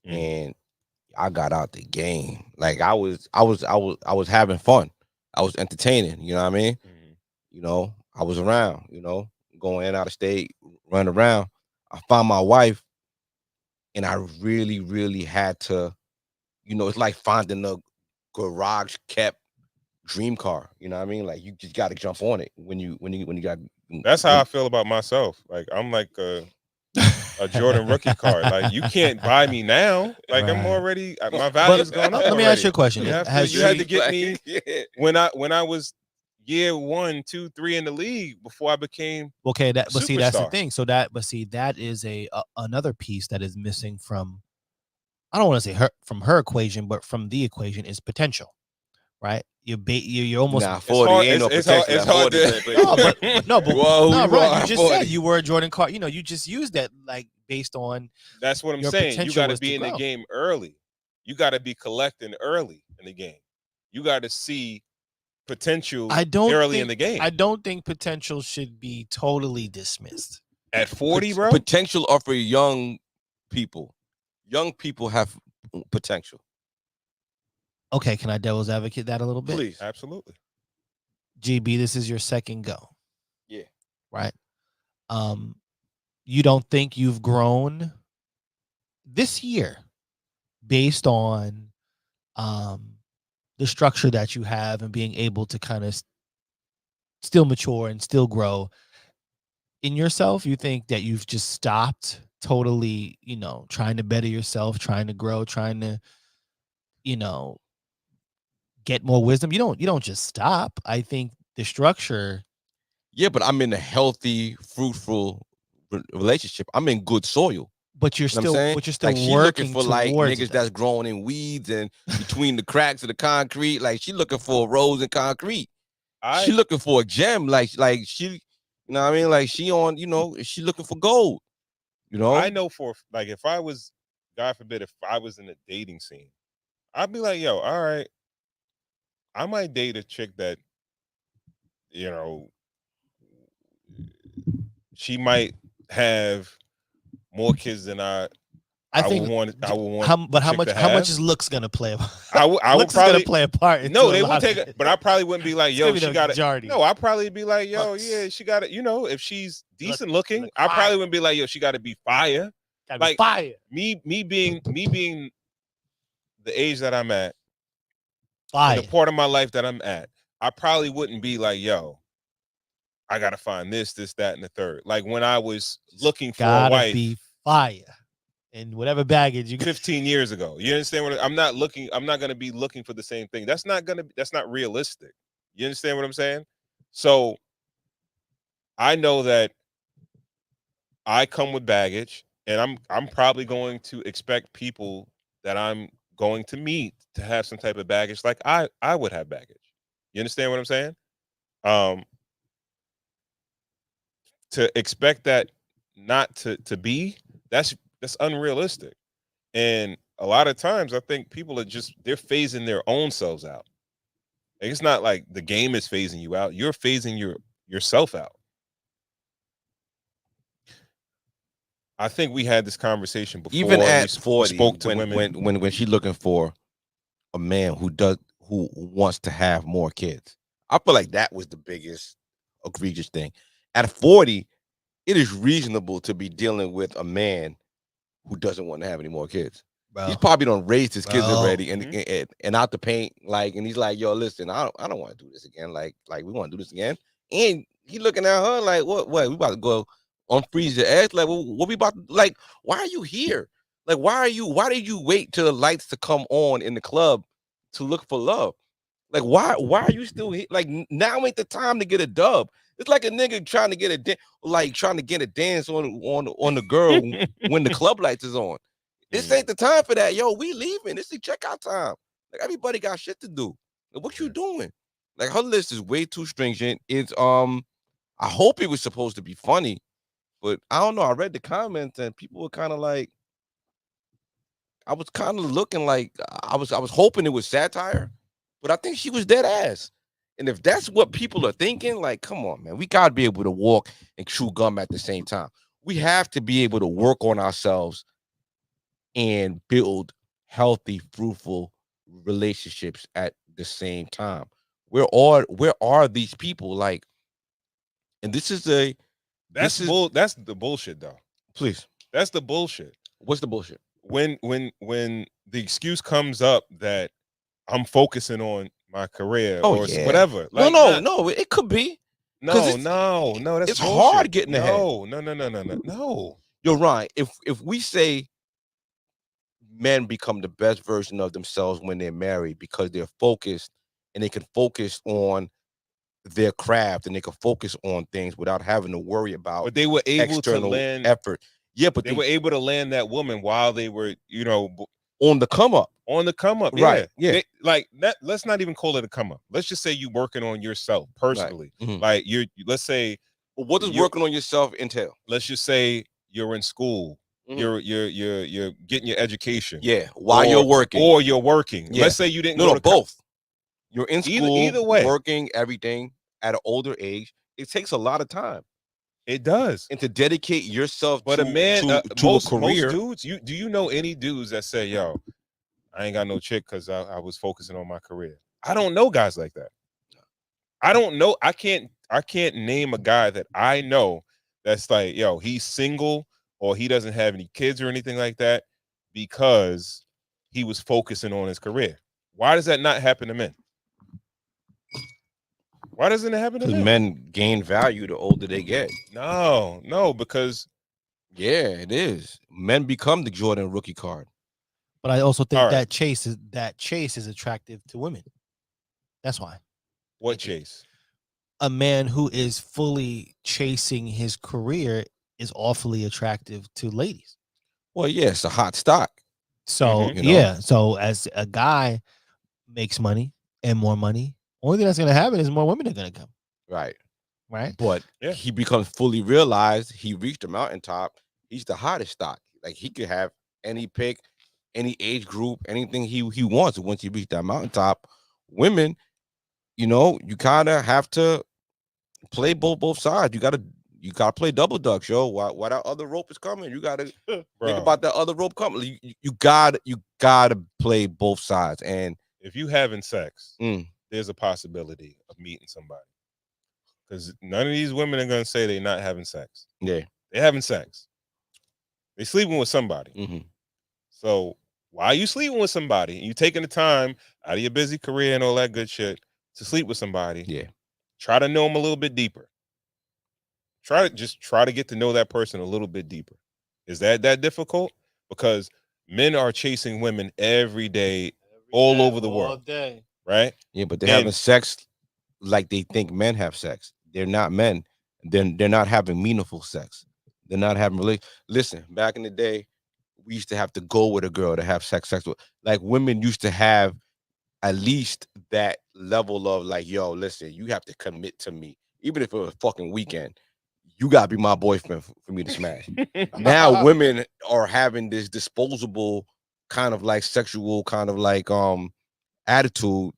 Speaker 1: Mm.
Speaker 2: and I got out the game. Like I was having fun. I was entertaining. You know what I mean?
Speaker 1: Mhm.
Speaker 2: You know, I was around. You know, going in out of state, running around. I found my wife, and I really, really had to. You know, it's like finding a garage kept dream car. You know what I mean? Like you just got to jump on it when you got.
Speaker 1: That's how I feel about myself. Like I'm like a Jordan rookie card. Like you can't buy me now. Like I'm
Speaker 3: Right.
Speaker 1: already my value's
Speaker 3: But
Speaker 1: gone up.
Speaker 3: let me ask you a
Speaker 1: already.
Speaker 3: question.
Speaker 1: You have to
Speaker 3: Has
Speaker 1: you had to
Speaker 3: she-
Speaker 1: get me
Speaker 2: Yeah.
Speaker 1: when I was year 1, 2, 3 in the league before I became
Speaker 3: Okay,
Speaker 1: a
Speaker 3: but see, that's the
Speaker 1: superstar.
Speaker 3: thing. So that is a another piece that is missing from. I don't want to say her equation, but from the equation is potential, right? You're almost
Speaker 2: Nah,
Speaker 1: It's
Speaker 2: 40
Speaker 1: hard.
Speaker 2: ain't no
Speaker 1: It's hard.
Speaker 2: potential
Speaker 1: It's
Speaker 2: at
Speaker 1: hard
Speaker 2: 40.
Speaker 1: to.
Speaker 3: no, but no, but
Speaker 2: Whoa,
Speaker 3: no,
Speaker 2: who
Speaker 3: right?
Speaker 2: are
Speaker 3: You just
Speaker 2: 40?
Speaker 3: said you were a Jordan Car. You know, you just used that like based on
Speaker 1: That's what I'm
Speaker 3: your
Speaker 1: saying. You
Speaker 3: potential
Speaker 1: got to
Speaker 3: was to
Speaker 1: be in the
Speaker 3: grow.
Speaker 1: game early. You got to be collecting early in the game. You got to see potential
Speaker 3: I don't
Speaker 1: early
Speaker 3: think
Speaker 1: in the game.
Speaker 3: I don't think potential should be totally dismissed.
Speaker 1: At 40, bro.
Speaker 2: Potential are for young people. Young people have potential.
Speaker 3: Okay, can I devil's advocate that a little bit?
Speaker 2: Please.
Speaker 1: Absolutely.
Speaker 3: GB, this is your second go.
Speaker 2: Yeah.
Speaker 3: Right. You don't think you've grown this year based on the structure that you have and being able to kind of still mature and still grow in yourself? You think that you've just stopped totally, trying to better yourself, trying to grow, trying to, you know, get more wisdom? You don't just stop. I think the structure.
Speaker 2: Yeah, but I'm in a healthy, fruitful relationship. I'm in good soil.
Speaker 3: But you're
Speaker 2: You know what I'm
Speaker 3: still,
Speaker 2: saying?
Speaker 3: but you're still
Speaker 2: Like she looking
Speaker 3: working
Speaker 2: for like
Speaker 3: towards
Speaker 2: niggas
Speaker 3: it.
Speaker 2: that's growing in weeds and between the cracks of the concrete. Like she looking for a rose in concrete. She looking for a gem. Like she, you know what I mean? Like she on, she looking for gold. You know?
Speaker 1: I know for like if I was, God forbid, if I was in a dating scene, I'd be like, yo, all right, I might date a chick that, you know, she might have more kids than I
Speaker 3: think
Speaker 1: would want. I would want.
Speaker 3: how
Speaker 1: a chick
Speaker 3: much
Speaker 1: to
Speaker 3: how much
Speaker 1: have.
Speaker 3: is looks gonna play?
Speaker 1: I would
Speaker 3: looks
Speaker 1: probably
Speaker 3: is gonna play a part.
Speaker 1: No,
Speaker 3: into
Speaker 1: they
Speaker 3: a
Speaker 1: would
Speaker 3: lot
Speaker 1: take
Speaker 3: of
Speaker 1: it, but I probably wouldn't be like,
Speaker 3: It's
Speaker 1: yo,
Speaker 3: gonna be
Speaker 1: she
Speaker 3: the
Speaker 1: got it.
Speaker 3: majority.
Speaker 1: No, I'd probably be like, yo,
Speaker 3: Looks.
Speaker 1: yeah, she got it. You know, if she's decent looking,
Speaker 3: look
Speaker 1: I
Speaker 3: fire.
Speaker 1: probably wouldn't be like, yo, she got to be fire.
Speaker 3: Gotta be
Speaker 1: Like
Speaker 3: fire.
Speaker 1: me being the age that I'm at,
Speaker 3: Fire.
Speaker 1: and the part of my life that I'm at, I probably wouldn't be like, yo, I gotta find this, that, and the third. Like when I was looking for a
Speaker 3: Gotta
Speaker 1: wife
Speaker 3: be fire. And whatever baggage you got.
Speaker 1: 15 years ago. You understand what I'm not looking, I'm not gonna be looking for the same thing. That's not realistic. You understand what I'm saying? So I know that I come with baggage, and I'm probably going to expect people that I'm going to meet to have some type of baggage, like I would have baggage. You understand what I'm saying? Um, to expect that not to be, that's unrealistic. And a lot of times, I think people are they're phasing their own selves out. Like, it's not like the game is phasing you out; you're phasing yourself out. I think we had this conversation before.
Speaker 2: Even
Speaker 1: and
Speaker 2: at
Speaker 1: we
Speaker 2: 40,
Speaker 1: spoke to
Speaker 2: when
Speaker 1: women.
Speaker 2: when she looking for a man who wants to have more kids. I feel like that was the biggest egregious thing. At 40, it is reasonable to be dealing with a man who doesn't want to have any more kids.
Speaker 3: Bro.
Speaker 2: He's probably done raised his kids
Speaker 3: Bro.
Speaker 2: already
Speaker 1: Mhm.
Speaker 2: and out the paint, like, and he's like, yo, listen, I don't want to do this again. Like we want to do this again. And he looking at her like, what? We about to go unfreeze your ass? Like, what we about to, like, why are you here? Like, why did you wait till the lights to come on in the club to look for love? Like, why are you still here? Like, now ain't the time to get a dub. It's like a nigga trying to get a dance on the girl when the club lights is on. This ain't the time for that. Yo, we leaving. This is checkout time. Like, everybody got shit to do. Like, what you doing? Like, her list is way too stringent. It's I hope it was supposed to be funny, but I don't know. I read the comments and people were kind of like, I was kind of looking like I was hoping it was satire, but I think she was dead ass. And if that's what people are thinking, like, come on, man, we gotta be able to walk and chew gum at the same time. We have to be able to work on ourselves and build healthy, fruitful relationships at the same time. Where are these people? Like, and this is
Speaker 1: That's that's the bullshit though.
Speaker 2: please.
Speaker 1: That's the bullshit.
Speaker 2: What's the bullshit?
Speaker 1: When the excuse comes up that I'm focusing on my career or whatever.
Speaker 2: No,
Speaker 1: Like,
Speaker 2: no, it could be.
Speaker 1: No, that's
Speaker 2: it's
Speaker 1: bullshit.
Speaker 2: hard getting ahead.
Speaker 1: No.
Speaker 2: You're right. If we say men become the best version of themselves when they're married because they're focused and they can focus on their craft and they can focus on things without having to worry about
Speaker 1: But they were able to
Speaker 2: external
Speaker 1: land
Speaker 2: effort. Yeah, but
Speaker 1: they were able to land that woman while they were,
Speaker 2: on the come up.
Speaker 1: On the come up,
Speaker 2: Right? Yeah.
Speaker 1: Like that. Let's not even call it a come up. Let's just say you working on yourself personally.
Speaker 2: Right. Mm-hmm.
Speaker 1: Like let's say,
Speaker 2: well, what does working on yourself entail?
Speaker 1: Let's just say you're in school. Mm-hmm. You're getting your education.
Speaker 2: Yeah, while you're working.
Speaker 1: Or you're working.
Speaker 2: Yeah.
Speaker 1: Let's say you didn't
Speaker 2: go to both. You're in school,
Speaker 1: either way,
Speaker 2: working, everything at an older age. It takes a lot of time.
Speaker 1: It does.
Speaker 2: And to dedicate yourself
Speaker 1: but
Speaker 2: to
Speaker 1: a man
Speaker 2: to
Speaker 1: most,
Speaker 2: a career.
Speaker 1: Most dudes, do you know any dudes that say, yo, I ain't got no chick because I was focusing on my career? I don't know guys like that. I don't know. I can't name a guy that I know that's like, yo, he's single or he doesn't have any kids or anything like that because he was focusing on his career. Why does that not happen to men? Why doesn't it happen to men?
Speaker 2: Because men gain value the older they get.
Speaker 1: No, because
Speaker 2: it is. Men become the Jordan rookie card.
Speaker 3: But I also think that chase is attractive to women. That's why.
Speaker 1: What chase?
Speaker 3: A man who is fully chasing his career is awfully attractive to ladies.
Speaker 2: Well, yeah, it's a hot stock.
Speaker 3: So so as a guy makes money and more money, only thing that's going to happen is more women are going to come.
Speaker 2: Right.
Speaker 3: But
Speaker 2: he becomes fully realized. He reached the mountaintop. He's the hottest stock. Like he could have any pick, any age group, anything he wants. Once you reach that mountaintop, women, you kind of have to play both sides. You gotta play double dutch, yo. While that other rope is coming, you gotta think about that other rope coming. You gotta play both sides. And
Speaker 1: if you having sex, there's a possibility of meeting somebody. Because none of these women are gonna say they're not having sex.
Speaker 2: Yeah,
Speaker 1: they're having sex. They're sleeping with somebody.
Speaker 2: Mm-hmm.
Speaker 1: So why are you sleeping with somebody? You taking the time out of your busy career and all that good shit to sleep with somebody.
Speaker 2: Yeah.
Speaker 1: Try to know them a little bit deeper. Try to get to know that person a little bit deeper. Is that difficult? Because men are chasing women every day, all over the world.
Speaker 3: Day.
Speaker 1: Right?
Speaker 2: Yeah, but they're having sex like they think men have sex. They're not men. They're not having meaningful sex. They're not having Listen, back in the day, we used to have to go with a girl to have sex with. Like women used to have at least that level of like, yo, listen, you have to commit to me. Even if it was a fucking weekend, you gotta be my boyfriend for me to smash. Now women are having this disposable kind of like sexual kind of like attitude.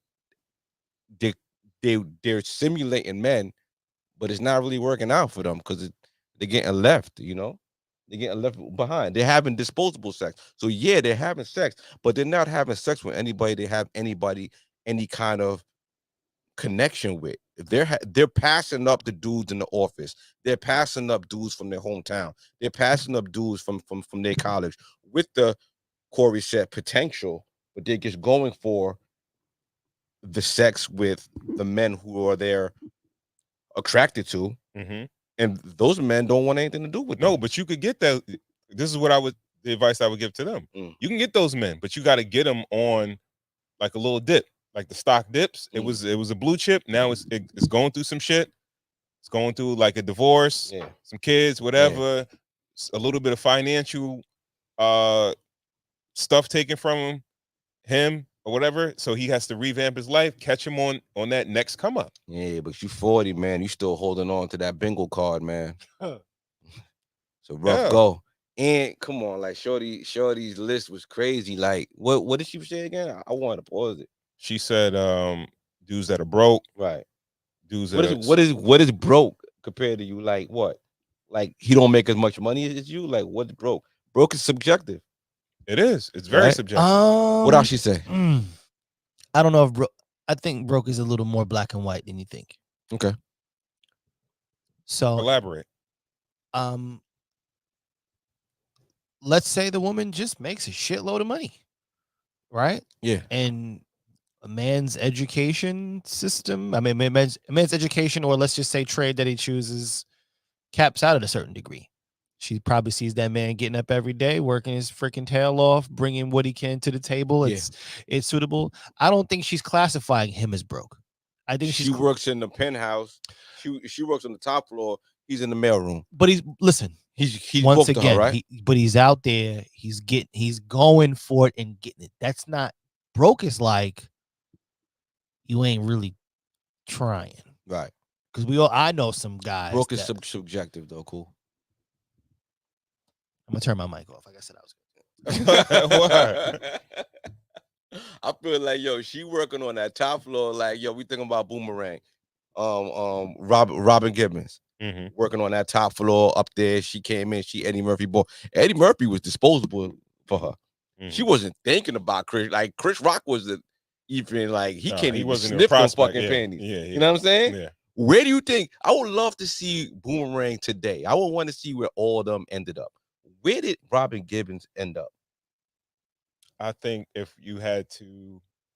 Speaker 2: They're simulating men, but it's not really working out for them because they're getting left, they're getting left behind. They're having disposable sex. So yeah, they're having sex, but they're not having sex with anybody they have any kind of connection with. They're passing up the dudes in the office. They're passing up dudes from their hometown. They're passing up dudes from their college with the Corey said potential, but they're just going for the sex with the men who are they're attracted to.
Speaker 1: Mm-hmm.
Speaker 2: And those men don't want anything to do with them.
Speaker 1: No, but you could get that. This is what the advice I would give to them. You can get those men, but you got to get them on like a little dip, like the stock dips. It was a blue chip. Now it's going through some shit. It's going through like a divorce, some kids, whatever, a little bit of financial stuff taken from him or whatever. So he has to revamp his life, catch him on that next come up.
Speaker 2: Yeah, but you 40, man. You still holding on to that bingo card, man. So rough go. And come on, like Shorty's list was crazy. Like, what did she say again? I want to pause it.
Speaker 1: She said, dudes that are broke,
Speaker 2: Right.
Speaker 1: dudes
Speaker 2: What
Speaker 1: that
Speaker 2: is
Speaker 1: are
Speaker 2: what is broke compared to you? Like what? Like he don't make as much money as you? Like what's broke? Broke is subjective.
Speaker 1: it is. It's very
Speaker 2: Right?
Speaker 1: subjective.
Speaker 2: What else she say?
Speaker 3: I don't know if I think broke is a little more black and white than you think.
Speaker 2: Okay.
Speaker 3: So
Speaker 1: Elaborate.
Speaker 3: let's say the woman just makes a shitload of money, right?
Speaker 2: Yeah.
Speaker 3: And a man's education system, I mean, a man's education, or let's just say trade that he chooses, caps out at a certain degree. She probably sees that man getting up every day, working his freaking tail off, bringing what he can to the table.
Speaker 2: Yeah.
Speaker 3: It's suitable. I don't think she's classifying him as broke. I think
Speaker 2: she works in the penthouse. She works on the top floor. He's in the mailroom.
Speaker 3: But he's once
Speaker 2: booked
Speaker 3: again,
Speaker 2: her, right?
Speaker 3: But he's out there. He's going for it and getting it. That's not broke. Is like you ain't really trying,
Speaker 2: Right?
Speaker 3: Because I know some guys.
Speaker 2: Broke is subjective though. Cool.
Speaker 3: I'm gonna turn my mic off. Like I said, I was.
Speaker 2: I feel like she working on that top floor. Like we thinking about Boomerang. Robin Gibbons working on that top floor up there. She came in. She Eddie Murphy boy. Eddie Murphy was disposable for her. She wasn't thinking about Chris. Like Chris Rock wasn't even like he can't even sniff on fucking panties.
Speaker 1: Yeah.
Speaker 2: You know what I'm saying?
Speaker 1: Yeah.
Speaker 2: Where do you think? I would love to see Boomerang today. I would want to see where all of them ended up. Where did Robin Gibbons end up?
Speaker 1: I think if you had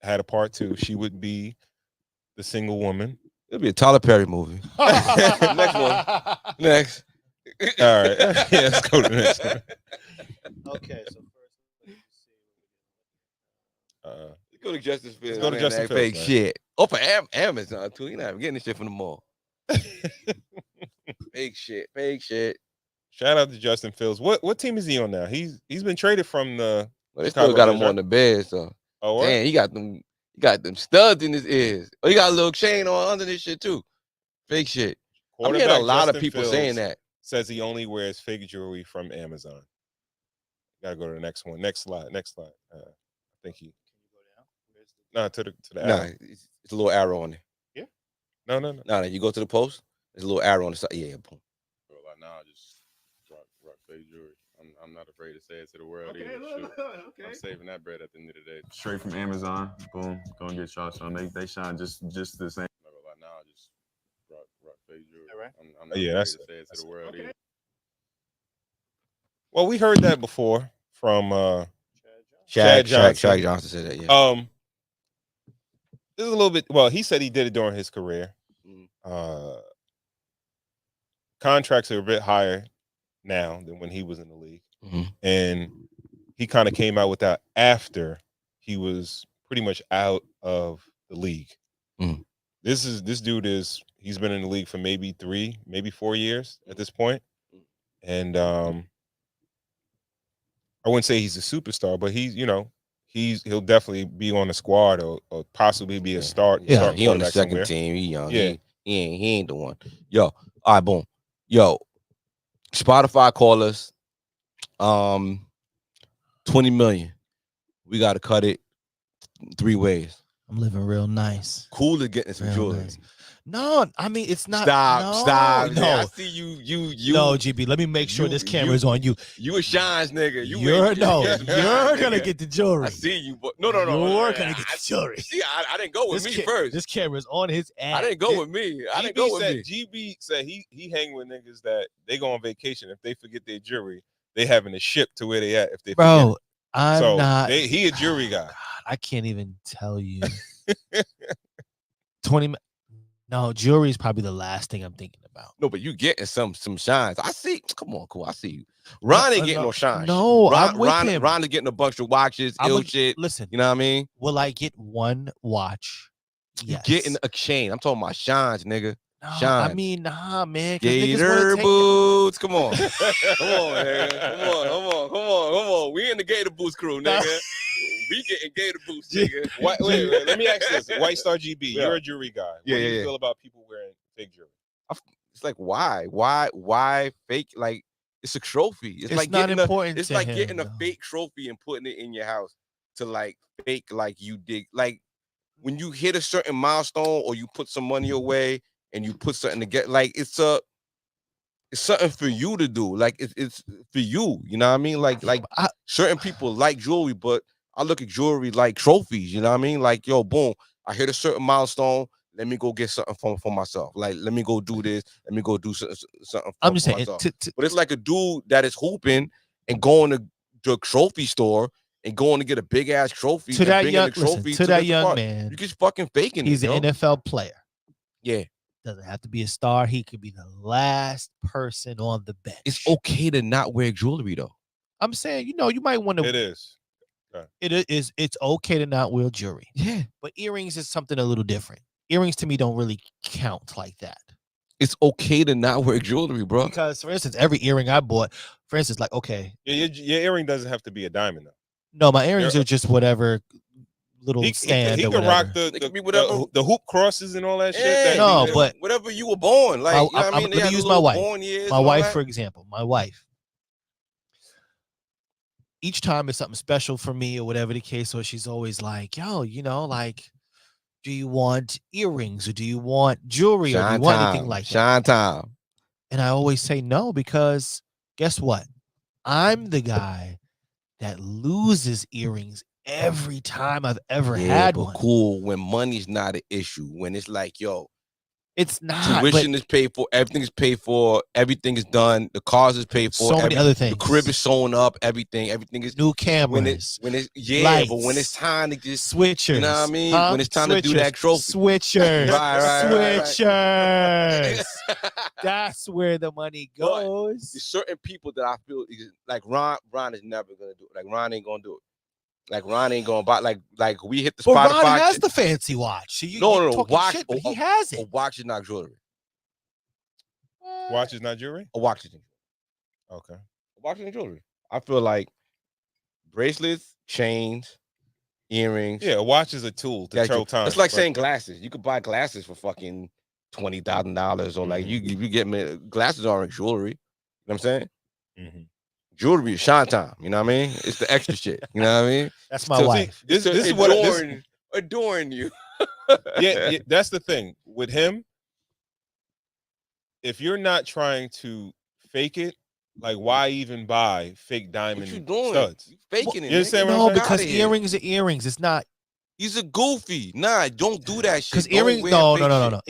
Speaker 1: a part 2, she would be the single woman.
Speaker 2: It'll be a Tyler Perry movie. Next one. Next.
Speaker 1: All right. Yeah, let's go to the next one.
Speaker 3: Okay, so first,
Speaker 2: let's go to Justin Fields.
Speaker 1: Let's go to Justin Fields.
Speaker 2: Fake shit. Oh, for Amazon too. You're not getting this shit from the mall. Fake shit.
Speaker 1: Shout out to Justin Fields. What team is he on now? He's been traded from the.
Speaker 2: Well, they still got him on the bed, so.
Speaker 1: Oh, what?
Speaker 2: Damn, he got them studs in his ears. Oh, he got a little chain on under this shit too. Fake shit. I'm hearing a lot of people saying that.
Speaker 1: Says he only wears fake jewelry from Amazon. Gotta go to the next one. Next slide. I think he. No, to the arrow.
Speaker 2: Nah, it's a little arrow on there.
Speaker 1: Yeah. No.
Speaker 2: You go to the post. There's a little arrow on the side. Yeah, boom.
Speaker 6: Bro, like now I just rock fake jewelry. I'm not afraid to say it to the world
Speaker 7: Okay,
Speaker 6: either.
Speaker 7: look, okay.
Speaker 6: I'm saving that bread at the end of the day. Straight from Amazon. Boom. Go and get y'all some. They shine just the same. Like now I just rock fake jewelry.
Speaker 3: All right.
Speaker 6: I'm not afraid to say it to the world either.
Speaker 1: Well, we heard that before from
Speaker 2: Shaq
Speaker 1: Johnson.
Speaker 2: Johnson said that. Yeah.
Speaker 1: This is a little bit. Well, he said he did it during his career. Contracts are a bit higher now than when he was in the league, and he kind of came out with that after he was pretty much out of the league. This dude he's been in the league for maybe 3, maybe 4 years at this point, and I wouldn't say he's a superstar, but he'll definitely be on the squad or possibly be a start.
Speaker 2: Yeah, he on the second
Speaker 1: somewhere.
Speaker 2: team. He young.
Speaker 1: Yeah.
Speaker 2: He ain't the one. Yo, all right, boom. Yo, Spotify call us. 20 million. We got to cut it 3 ways.
Speaker 3: I'm living real nice.
Speaker 2: Cool is getting some jewelry.
Speaker 3: Nice. No, I mean it's not.
Speaker 2: Stop.
Speaker 3: No,
Speaker 2: I see you.
Speaker 3: No, GB. Let me make sure this camera's on you.
Speaker 2: You a shines nigga.
Speaker 3: You're gonna get the jewelry.
Speaker 2: I see you, but no.
Speaker 3: You're gonna get the jewelry.
Speaker 2: See, I didn't go with me first.
Speaker 3: This camera's on his ass.
Speaker 2: I didn't go with me.
Speaker 1: GB said he hang with niggas that they go on vacation. If they forget their jewelry, they having to ship to where they at. If they
Speaker 3: Bro,
Speaker 1: I'm
Speaker 3: not.
Speaker 1: He a jewelry guy.
Speaker 3: God, I can't even tell you. 20. No, jewelry is probably the last thing I'm thinking about.
Speaker 2: No, but you getting some shines. I see. Come on, cool. I see you. Ron ain't getting no shines.
Speaker 3: No, I'm with him.
Speaker 2: Ron is getting a bunch of watches, shit.
Speaker 3: Listen,
Speaker 2: you know what I mean?
Speaker 3: Will I get one watch? Yes.
Speaker 2: You getting a chain. I'm talking about shines, nigga.
Speaker 3: No,
Speaker 2: shines.
Speaker 3: I mean, nah, man.
Speaker 2: Gator boots. Come on. Come on, man. Come on. We in the Gator Boots crew, nigga. We getting Gator boots, nigga.
Speaker 1: Wait. Let me ask this. White Star GB, you're a jewelry guy. What do you feel about people wearing fake jewelry?
Speaker 2: It's like, why fake? Like, It's a trophy. It's,
Speaker 3: It's
Speaker 2: like
Speaker 3: not
Speaker 2: getting
Speaker 3: important
Speaker 2: it's
Speaker 3: to
Speaker 2: like
Speaker 3: him,
Speaker 2: getting a
Speaker 3: though.
Speaker 2: fake trophy and putting it in your house to like fake like you did. Like when you hit a certain milestone or you put some money away and you put something to get, like it's something for you to do. Like it's for you. You know what I mean? Like certain people like jewelry, but I look at jewelry like trophies. You know what I mean? Like, yo, boom, I hit a certain milestone. Let me go get something for myself. Like, let me go do this. Let me go do something
Speaker 3: I'm just saying,
Speaker 2: myself. But it's like a dude that is hooping and going to the trophy store and going to get a big ass trophy
Speaker 3: to
Speaker 2: and
Speaker 3: that
Speaker 2: bringing
Speaker 3: young
Speaker 2: the trophy
Speaker 3: to that
Speaker 2: the
Speaker 3: young
Speaker 2: party.
Speaker 3: man.
Speaker 2: You just fucking faking
Speaker 3: He's
Speaker 2: it.
Speaker 3: an NFL player.
Speaker 2: Yeah.
Speaker 3: Doesn't have to be a star. He could be the last person on the bench.
Speaker 2: It's okay to not wear jewelry though.
Speaker 3: I'm saying, you might want to.
Speaker 1: It is.
Speaker 3: It's okay to not wear jewelry.
Speaker 2: Yeah.
Speaker 3: But earrings is something a little different. Earrings to me don't really count like that.
Speaker 2: It's okay to not wear jewelry, bro.
Speaker 3: Because, for instance, every earring I bought, for instance, like, okay.
Speaker 1: Your earring doesn't have to be a diamond, though.
Speaker 3: No, my earrings are just whatever little stand
Speaker 1: he
Speaker 3: or
Speaker 1: can
Speaker 3: whatever.
Speaker 1: rock the hoop crosses and all that shit.
Speaker 2: Yeah,
Speaker 3: no, but
Speaker 2: whatever you were born. Like, you know what I mean?
Speaker 3: Let me use my wife. My wife,
Speaker 2: that.
Speaker 3: for example. My wife. Each time it's something special for me or whatever the case, or she's always like, yo, like, do you want earrings or do you want jewelry or do you want anything like that?
Speaker 2: Shine time.
Speaker 3: And I always say no, because guess what? I'm the guy that loses earrings every time I've ever had one.
Speaker 2: Cool, when money's not an issue, when it's like, yo,
Speaker 3: it's not.
Speaker 2: Tuition is paid for, everything is paid for, everything is done, the cars is paid for,
Speaker 3: so many other things.
Speaker 2: The crib is sewn up, everything is
Speaker 3: new cameras.
Speaker 2: When it's
Speaker 3: lights,
Speaker 2: but when it's time to just
Speaker 3: switchers,
Speaker 2: you know what I mean? When it's time to do that trophy.
Speaker 3: Switchers.
Speaker 2: Switchers.
Speaker 3: That's where the money goes.
Speaker 2: There's certain people that I feel like Ron is never gonna do it. Like Ron ain't gonna do it. Like Ron ain't gonna buy like we hit the Spotify.
Speaker 3: But Ron has the fancy watch. So
Speaker 2: no watch.
Speaker 3: Shit, but he has it.
Speaker 2: A watch is not jewelry.
Speaker 1: Watch is not jewelry?
Speaker 2: A watch is jewelry.
Speaker 1: Okay.
Speaker 2: A watch is jewelry. I feel like bracelets, chains, earrings.
Speaker 1: Yeah, a watch is a tool to tell time.
Speaker 2: It's like saying glasses. You could buy glasses for fucking $20,000 or like you get me glasses aren't jewelry. You know what I'm saying?
Speaker 1: Mm-hmm.
Speaker 2: Jewelry is shine time. You know what I mean? It's the extra shit. You know what I mean?
Speaker 3: That's my wife.
Speaker 1: This is what
Speaker 2: adorn you.
Speaker 1: yeah, that's the thing with him. If you're not trying to fake it, like why even buy fake diamond studs?
Speaker 2: You faking it.
Speaker 1: You understand what I'm
Speaker 3: saying? No, because earrings are earrings. It's not.
Speaker 2: He's a goofy. Nah, don't do that shit.
Speaker 3: Because earrings, no.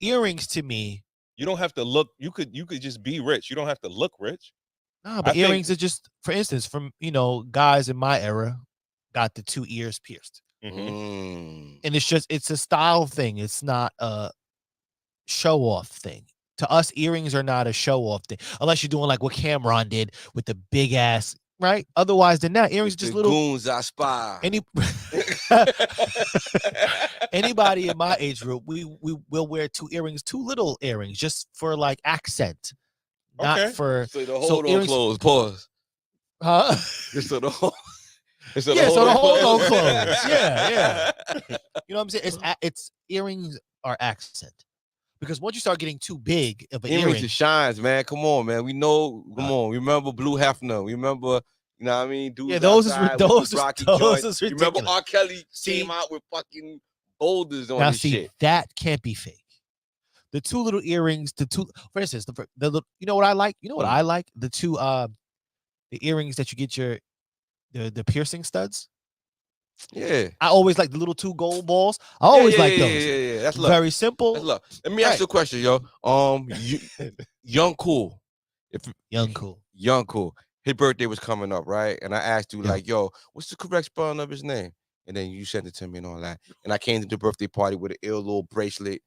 Speaker 3: Earrings to me.
Speaker 1: You don't have to look. You could just be rich. You don't have to look rich.
Speaker 3: No, but earrings are just, for instance, from guys in my era got the 2 ears pierced.
Speaker 2: Mm-hmm.
Speaker 3: And it's a style thing. It's not a show off thing. To us, earrings are not a show off thing, unless you're doing like what Cameron did with the big ass, right? Otherwise than that, earrings are just little
Speaker 2: goons I spy.
Speaker 3: Anybody in my age group, we will wear 2 earrings, 2 little earrings, just for like accent. Not for
Speaker 2: so the hold on clothes. Pause.
Speaker 3: Huh?
Speaker 2: Just so the whole.
Speaker 3: So the hold on clothes. Yeah. You know what I'm saying? It's earrings are accent. Because once you start getting too big of an earring,
Speaker 2: it shines, man. Come on, man. We know. Come on. Remember Blue Hefner. Remember, you know what I mean? Dudes
Speaker 3: yeah, those is
Speaker 2: ridiculous.
Speaker 3: Remember
Speaker 2: R. Kelly came out with fucking boulders on his shit.
Speaker 3: That can't be fake. The 2 little earrings, for instance, the you know what I like? You know what I like? The 2 the earrings that you get the piercing studs.
Speaker 2: Yeah,
Speaker 3: I always like the little 2 gold balls. I always like those.
Speaker 2: Yeah. That's love.
Speaker 3: Very simple.
Speaker 2: That's love. Let me ask you a question, yo. Young Cool. Young Cool. His birthday was coming up, right? And I asked you, like, yo, what's the correct spelling of his name? And then you sent it to me and all that. And I came to the birthday party with an ill little bracelet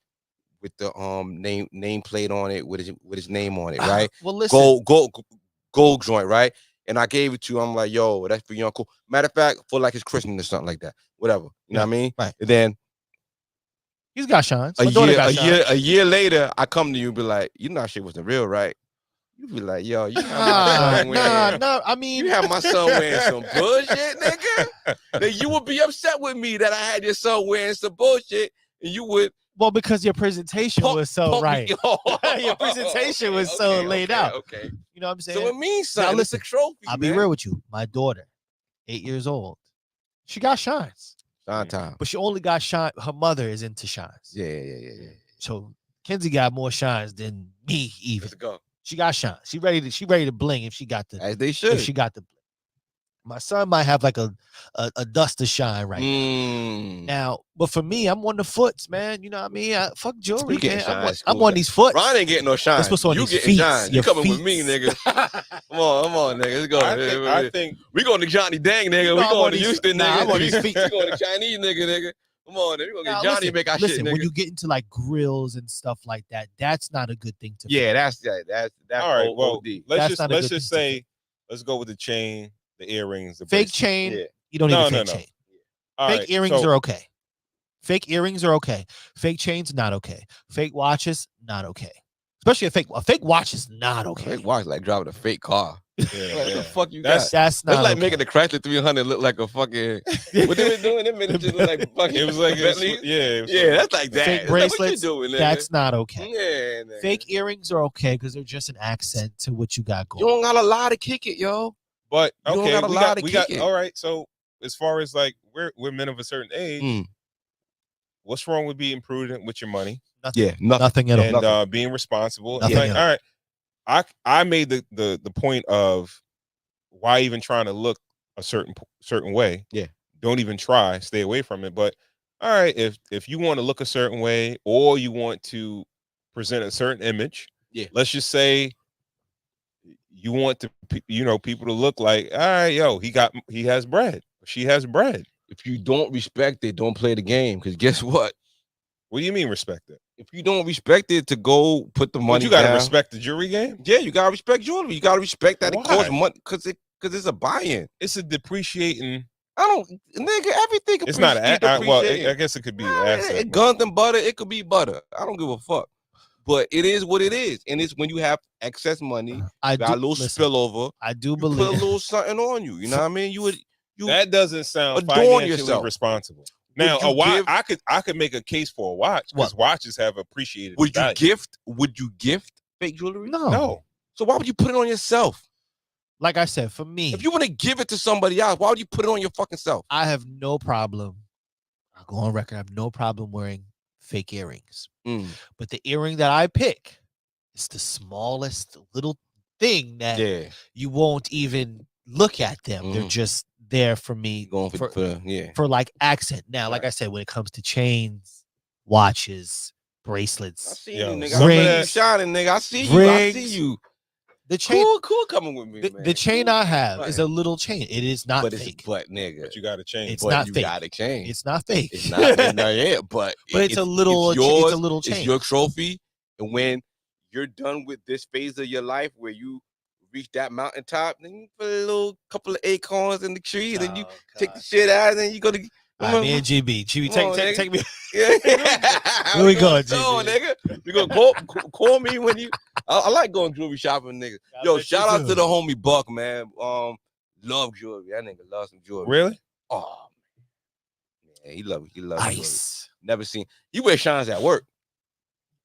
Speaker 2: with the name plate on it with his name on it, right?
Speaker 3: Well, listen,
Speaker 2: gold joint, right? And I gave it to you. I'm like, yo, that's for Young Cool. Matter of fact, for like his christening or something like that. Whatever. You know what I mean?
Speaker 3: Right.
Speaker 2: And then
Speaker 3: he's got shines.
Speaker 2: A year later, I come to you and be like, you know that shit wasn't real, right? You be like, yo, you have my son wearing,
Speaker 3: I mean,
Speaker 2: you have my son wearing some bullshit, nigga. Then you would be upset with me that I had your son wearing some bullshit, and you would
Speaker 3: Well, because your presentation was so
Speaker 2: Pump
Speaker 3: right.
Speaker 2: me. Oh,
Speaker 3: Your presentation was so laid out.
Speaker 2: Okay.
Speaker 3: You know what I'm saying?
Speaker 2: So it means
Speaker 3: Now
Speaker 2: something. It's a
Speaker 3: listen,
Speaker 2: trophy.
Speaker 3: I'll be real with you. My daughter, 8 years old, she got shines,
Speaker 2: Shine time.
Speaker 3: but she only got shine. Her mother is into shines.
Speaker 2: Yeah.
Speaker 3: So Kenzie got more shines than me. Even
Speaker 2: Let's go.
Speaker 3: she got shines. She ready to bling if she got the
Speaker 2: As they
Speaker 3: if
Speaker 2: should.
Speaker 3: she got the. My son might have like a dust to shine right now, but for me, I'm on the foots, man. You know what I mean? Fuck jewelry,
Speaker 2: You getting
Speaker 3: man.
Speaker 2: shines,
Speaker 3: I'm
Speaker 2: cool.
Speaker 3: on these foots.
Speaker 2: Ron ain't getting no shine.
Speaker 3: That's what's on
Speaker 2: You
Speaker 3: these
Speaker 2: getting
Speaker 3: feet.
Speaker 2: shine. You
Speaker 3: Your
Speaker 2: coming with me,
Speaker 3: feet.
Speaker 2: nigga. Come on, nigga. Let's go.
Speaker 1: I think
Speaker 2: we going to Johnny Dang, nigga.
Speaker 3: You know
Speaker 2: we
Speaker 3: I'm
Speaker 2: going
Speaker 3: on
Speaker 2: to
Speaker 3: these-
Speaker 2: Houston,
Speaker 3: nah,
Speaker 2: nigga.
Speaker 3: I'm on these
Speaker 2: we
Speaker 3: feet.
Speaker 2: going to Chinese, nigga. Come on, nigga. We going to
Speaker 3: Now,
Speaker 2: get Johnny
Speaker 3: listen,
Speaker 2: make our
Speaker 3: listen,
Speaker 2: shit, nigga.
Speaker 3: when you get into like grills and stuff like that, that's not a good thing to.
Speaker 2: Yeah, that's
Speaker 1: all right. Well,
Speaker 2: OD.
Speaker 1: let's
Speaker 3: That's not a
Speaker 1: just
Speaker 3: good thing to
Speaker 1: say, let's go with the chain, the earrings, the
Speaker 3: fake
Speaker 1: bracelet.
Speaker 3: chain.
Speaker 2: Yeah.
Speaker 3: You don't need
Speaker 1: No,
Speaker 3: a fake
Speaker 1: no.
Speaker 3: chain.
Speaker 1: All
Speaker 3: Fake
Speaker 1: right,
Speaker 3: earrings
Speaker 1: so-
Speaker 3: are okay. Fake earrings are okay. Fake chains not okay. Fake watches not okay. Especially a fake watch is not okay.
Speaker 2: Fake watch like driving a fake car.
Speaker 1: Yeah,
Speaker 2: What the
Speaker 1: yeah.
Speaker 2: fuck you
Speaker 1: That's-
Speaker 2: got?
Speaker 3: That's not
Speaker 2: That's like
Speaker 3: okay.
Speaker 2: making the Chrysler 300 look like a fucking. What they were doing? They made it look like fucking.
Speaker 1: It was like
Speaker 2: Bentley.
Speaker 1: it was
Speaker 2: Yeah, that's like that.
Speaker 3: Fake
Speaker 2: It's like, what you
Speaker 3: bracelets,
Speaker 2: doing, nigga?
Speaker 3: that's not okay.
Speaker 2: Yeah, nigga.
Speaker 3: Fake earrings are okay because they're just an accent to what you got
Speaker 2: You
Speaker 3: going.
Speaker 2: don't got a lie to kick it, yo.
Speaker 1: But
Speaker 2: You don't
Speaker 1: okay,
Speaker 2: gotta
Speaker 1: we
Speaker 2: lie
Speaker 1: got
Speaker 2: to
Speaker 1: we got
Speaker 2: kick it.
Speaker 1: all right. So as far as like we're men of a certain age,
Speaker 2: Mm.
Speaker 1: what's wrong with being prudent with your money
Speaker 3: Nothing,
Speaker 2: Yeah, nothing.
Speaker 3: nothing at all.
Speaker 1: and
Speaker 2: Nothing.
Speaker 1: being responsible?
Speaker 3: Nothing
Speaker 1: Like,
Speaker 3: at
Speaker 1: all right, I made the point of why even trying to look a certain way.
Speaker 2: Yeah.
Speaker 1: Don't even try. Stay away from it. But all right, if you want to look a certain way or you want to present a certain image,
Speaker 2: Yeah.
Speaker 1: let's just say you want to people to look like, all right, yo, he has bread. She has bread.
Speaker 2: If you don't respect it, don't play the game. Because guess what?
Speaker 1: What do you mean respect it?
Speaker 2: If you don't respect it, to go put the
Speaker 1: But
Speaker 2: money
Speaker 1: you got to
Speaker 2: down.
Speaker 1: respect the jewelry game.
Speaker 2: Yeah, you gotta respect jewelry. You gotta respect that
Speaker 1: Why?
Speaker 2: it costs money because it's a buy-in.
Speaker 1: It's a depreciating.
Speaker 2: I don't, nigga. Everything.
Speaker 1: It's not
Speaker 2: appreciate-
Speaker 1: well.
Speaker 2: depreciating.
Speaker 1: I guess it could be an
Speaker 2: Nah,
Speaker 1: asset. but-
Speaker 2: guns and butter. It could be butter. I don't give a fuck. But it is what it is, and it's when you have excess money,
Speaker 3: I
Speaker 2: got a little
Speaker 3: listen,
Speaker 2: spillover.
Speaker 3: I do
Speaker 2: You put a
Speaker 3: believe.
Speaker 2: little something on you. You know what I mean? You
Speaker 1: That doesn't sound
Speaker 2: adorn
Speaker 1: financially
Speaker 2: yourself.
Speaker 1: responsible.
Speaker 2: Would
Speaker 1: Now,
Speaker 2: you
Speaker 1: a watch,
Speaker 2: give-
Speaker 1: I could make a case for a watch because watches have appreciated.
Speaker 2: would you
Speaker 1: value.
Speaker 2: gift? Would you gift fake jewelry?
Speaker 3: No.
Speaker 1: No.
Speaker 2: So why would you put it on yourself?
Speaker 3: Like I said, for me,
Speaker 2: If you want to give it to somebody else, why would you put it on your fucking self?
Speaker 3: I have no problem. I'll go on record. I have no problem wearing fake earrings.
Speaker 2: Mm.
Speaker 3: But the earring that I pick is the smallest little thing that
Speaker 2: Yeah,
Speaker 3: you won't even look at them. They're
Speaker 2: Mhm.
Speaker 3: just there for me
Speaker 2: going for yeah.
Speaker 3: for like accent. Now, like
Speaker 2: Right.
Speaker 3: I said, when it comes to chains, watches,
Speaker 2: I
Speaker 3: bracelets,
Speaker 2: see
Speaker 1: Yo,
Speaker 2: you, nigga.
Speaker 1: some
Speaker 2: I
Speaker 1: of
Speaker 2: see
Speaker 1: that-
Speaker 2: you shining, nigga. I see you. I see
Speaker 3: Rings.
Speaker 2: you.
Speaker 3: the chain,
Speaker 2: Cool coming with me, man.
Speaker 3: the chain
Speaker 2: Cool.
Speaker 3: I have is
Speaker 2: Right.
Speaker 3: a little chain. It is not
Speaker 2: but
Speaker 3: fake.
Speaker 2: but nigga,
Speaker 1: But you got to change.
Speaker 3: It's
Speaker 2: but
Speaker 3: not
Speaker 2: you
Speaker 3: fake.
Speaker 2: got to change.
Speaker 3: It's not fake.
Speaker 2: It's not, no, yeah, but
Speaker 3: But it's a little.
Speaker 2: It's yours.
Speaker 3: It's a little
Speaker 2: It's
Speaker 3: chain.
Speaker 2: your trophy, and when you're done with this phase of your life, where you reach that mountaintop, then you put a little couple of acorns in the tree, and then you take the shit out, and then you go to.
Speaker 3: All right, me and GB. GB,
Speaker 2: Come on,
Speaker 3: take me.
Speaker 2: Yeah.
Speaker 3: Where we going,
Speaker 2: go,
Speaker 3: GB?
Speaker 2: nigga? You gonna call me when you? I like going jewelry shopping, nigga.
Speaker 3: I
Speaker 2: Yo,
Speaker 3: bet you
Speaker 2: shout out
Speaker 3: do.
Speaker 2: to the homie Buck, man. Love jewelry. That nigga loves some jewelry.
Speaker 1: Really?
Speaker 2: Oh, man, he love jewelry.
Speaker 3: Ice.
Speaker 2: Never seen. He wear shines at work.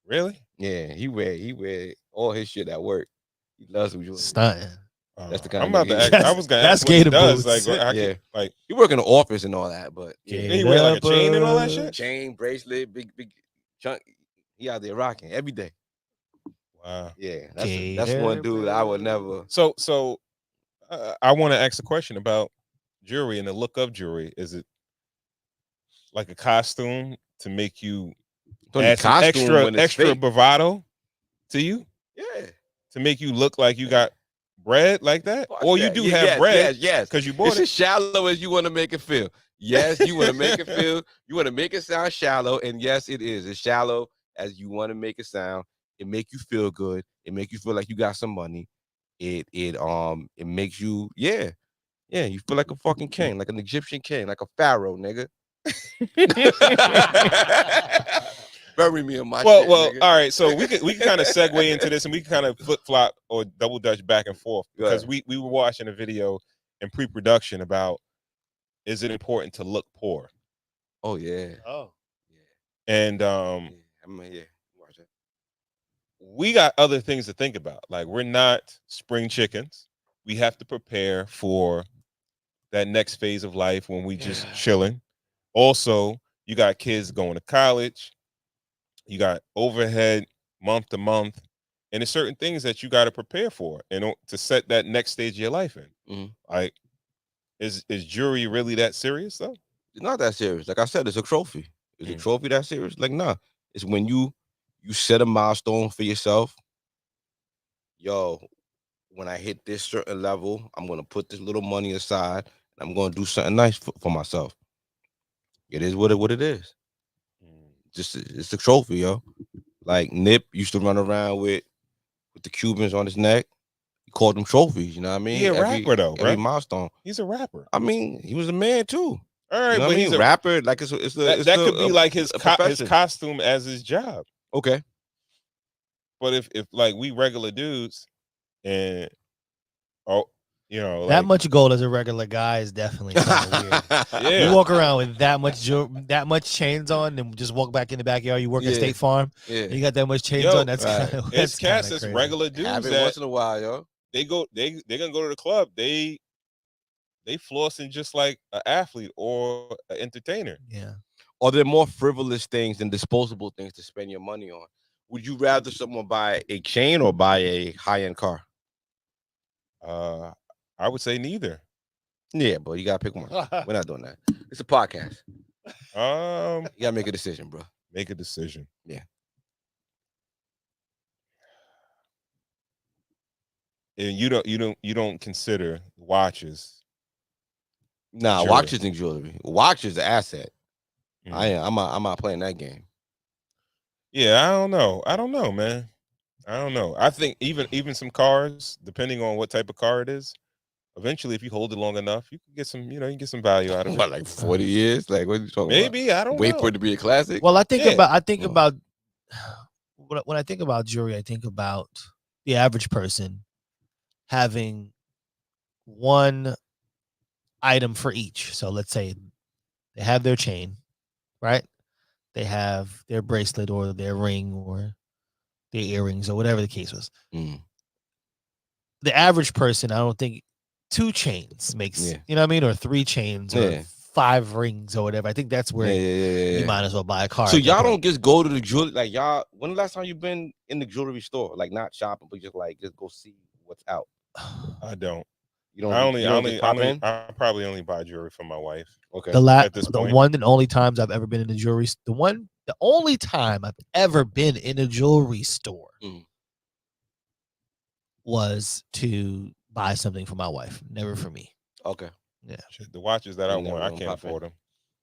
Speaker 1: Really?
Speaker 2: Yeah, he wear all his shit at work. He loves some jewelry.
Speaker 3: Stunting.
Speaker 2: That's the kind
Speaker 1: I'm
Speaker 2: of
Speaker 1: about to
Speaker 2: nigga
Speaker 1: ask.
Speaker 2: he
Speaker 1: I
Speaker 2: is.
Speaker 1: was gonna
Speaker 3: That's
Speaker 1: ask what he
Speaker 3: gator
Speaker 1: does.
Speaker 3: boots.
Speaker 1: Like,
Speaker 2: Yeah.
Speaker 1: like
Speaker 2: He work in the office and all that, but
Speaker 3: Yeah.
Speaker 2: yeah.
Speaker 1: he wear like a chain and all that shit.
Speaker 2: Chain, bracelet, big chunk. He out there rocking every day.
Speaker 1: Wow.
Speaker 2: Yeah, that's one
Speaker 3: Gator
Speaker 2: dude I would never.
Speaker 1: So I want to ask a question about jewelry and the look of jewelry. Is it like a costume to make you
Speaker 2: Tony
Speaker 1: add some
Speaker 2: costume when it's
Speaker 1: extra
Speaker 2: fake.
Speaker 1: bravado to you
Speaker 2: Yeah,
Speaker 1: to make you look like you got bread like that,
Speaker 2: fuck
Speaker 1: or you
Speaker 2: that.
Speaker 1: do
Speaker 2: Yeah,
Speaker 1: have
Speaker 2: yes,
Speaker 1: bread
Speaker 2: yes.
Speaker 1: because you bought
Speaker 2: It's
Speaker 1: it.
Speaker 2: as shallow as you want to make it feel. Yes, you want to make it feel. You want to make it sound shallow, and yes, it is as shallow as you want to make it sound. It make you feel good. It make you feel like you got some money. It makes you yeah. You feel like a fucking king, like an Egyptian king, like a pharaoh, nigga. Bury me in my
Speaker 1: Well,
Speaker 2: shit, nigga.
Speaker 1: all right. So we can kind of segue into this, and we can kind of flip flop or double dutch back and forth
Speaker 2: Go
Speaker 1: because
Speaker 2: ahead.
Speaker 1: we were watching a video in pre-production about is it important to look poor,
Speaker 2: Oh yeah.
Speaker 3: Oh.
Speaker 1: and
Speaker 2: I mean, yeah, watch it.
Speaker 1: We got other things to think about. Like, we're not spring chickens. We have to prepare for that next phase of life when we just chilling. Also, you got kids going to college. You got overhead month to month, and there's certain things that you got to prepare for to set that next stage of your life in.
Speaker 2: Mhm.
Speaker 1: Like, is jury really that serious though?
Speaker 2: It's not that serious. Like I said, it's a trophy. Is a trophy that serious? Like, nah. It's when you set a milestone for yourself. Yo, when I hit this certain level, I'm gonna put this little money aside and I'm gonna do something nice for myself. It is what it is. Just it's a trophy, yo. Like Nip used to run around with the Cubans on his neck. He called them trophies. You know what I mean?
Speaker 1: He a rapper though,
Speaker 2: every
Speaker 1: right?
Speaker 2: milestone.
Speaker 1: He's a rapper.
Speaker 2: I mean, he was a man too.
Speaker 1: All right,
Speaker 2: You know
Speaker 1: but
Speaker 2: what I
Speaker 1: he's
Speaker 2: mean?
Speaker 1: a
Speaker 2: Rapper. Like it's
Speaker 1: that could be like his costume as his job.
Speaker 2: Okay.
Speaker 1: But if like we regular dudes, and
Speaker 3: that much gold as a regular guy is definitely kind of weird.
Speaker 1: Yeah.
Speaker 3: You walk around with that much chains on, and just walk back in the backyard. You work at State Farm.
Speaker 2: Yeah.
Speaker 3: You got that much chains on. That's
Speaker 2: right.
Speaker 3: kind of
Speaker 1: It's cats that's regular dudes
Speaker 2: Have it
Speaker 1: that
Speaker 2: once in a while, yo.
Speaker 1: they're gonna go to the club. They flossing just like an athlete or an entertainer.
Speaker 3: Yeah.
Speaker 2: Are there more frivolous things and disposable things to spend your money on? Would you rather someone buy a chain or buy a high-end car?
Speaker 1: I would say neither.
Speaker 2: Yeah, but you gotta pick one. We're not doing that. It's a podcast. You gotta make a decision, bro.
Speaker 1: Make a decision.
Speaker 2: Yeah.
Speaker 1: And you don't consider watches.
Speaker 2: Nah,
Speaker 1: jewelry.
Speaker 2: watches and jewelry. Watch is an asset. I'm not playing that game.
Speaker 1: Yeah, I don't know, man. I don't know. I think even some cars, depending on what type of car it is, eventually if you hold it long enough, you can get some, you can get some value out of it.
Speaker 2: What, like 40 years? Like, what are you talking
Speaker 1: Maybe,
Speaker 2: about?
Speaker 1: I don't
Speaker 2: Wait
Speaker 1: know.
Speaker 2: for it to be a classic?
Speaker 3: Well, I think
Speaker 1: Yeah.
Speaker 3: about when I think about jewelry, I think about the average person having one item for each. So let's say they have their chain, right? They have their bracelet or their ring or their earrings or whatever the case was. The average person, I don't think 2 chains makes, you know what I mean? Or 3 chains or 5 rings or whatever. I think that's where you might as well buy a car.
Speaker 2: So y'all don't just go to the jewelry, like y'all, when the last time you been in the jewelry store? Like not shopping, but just go see what's out.
Speaker 1: I don't.
Speaker 2: You don't.
Speaker 1: I probably only buy jewelry for my wife.
Speaker 2: Okay.
Speaker 3: The one and only times I've ever been in a jewelry, the only time I've ever been in a jewelry store was to buy something for my wife, never for me.
Speaker 2: Okay.
Speaker 3: Yeah.
Speaker 1: Shit, the watches that I want, I can't afford them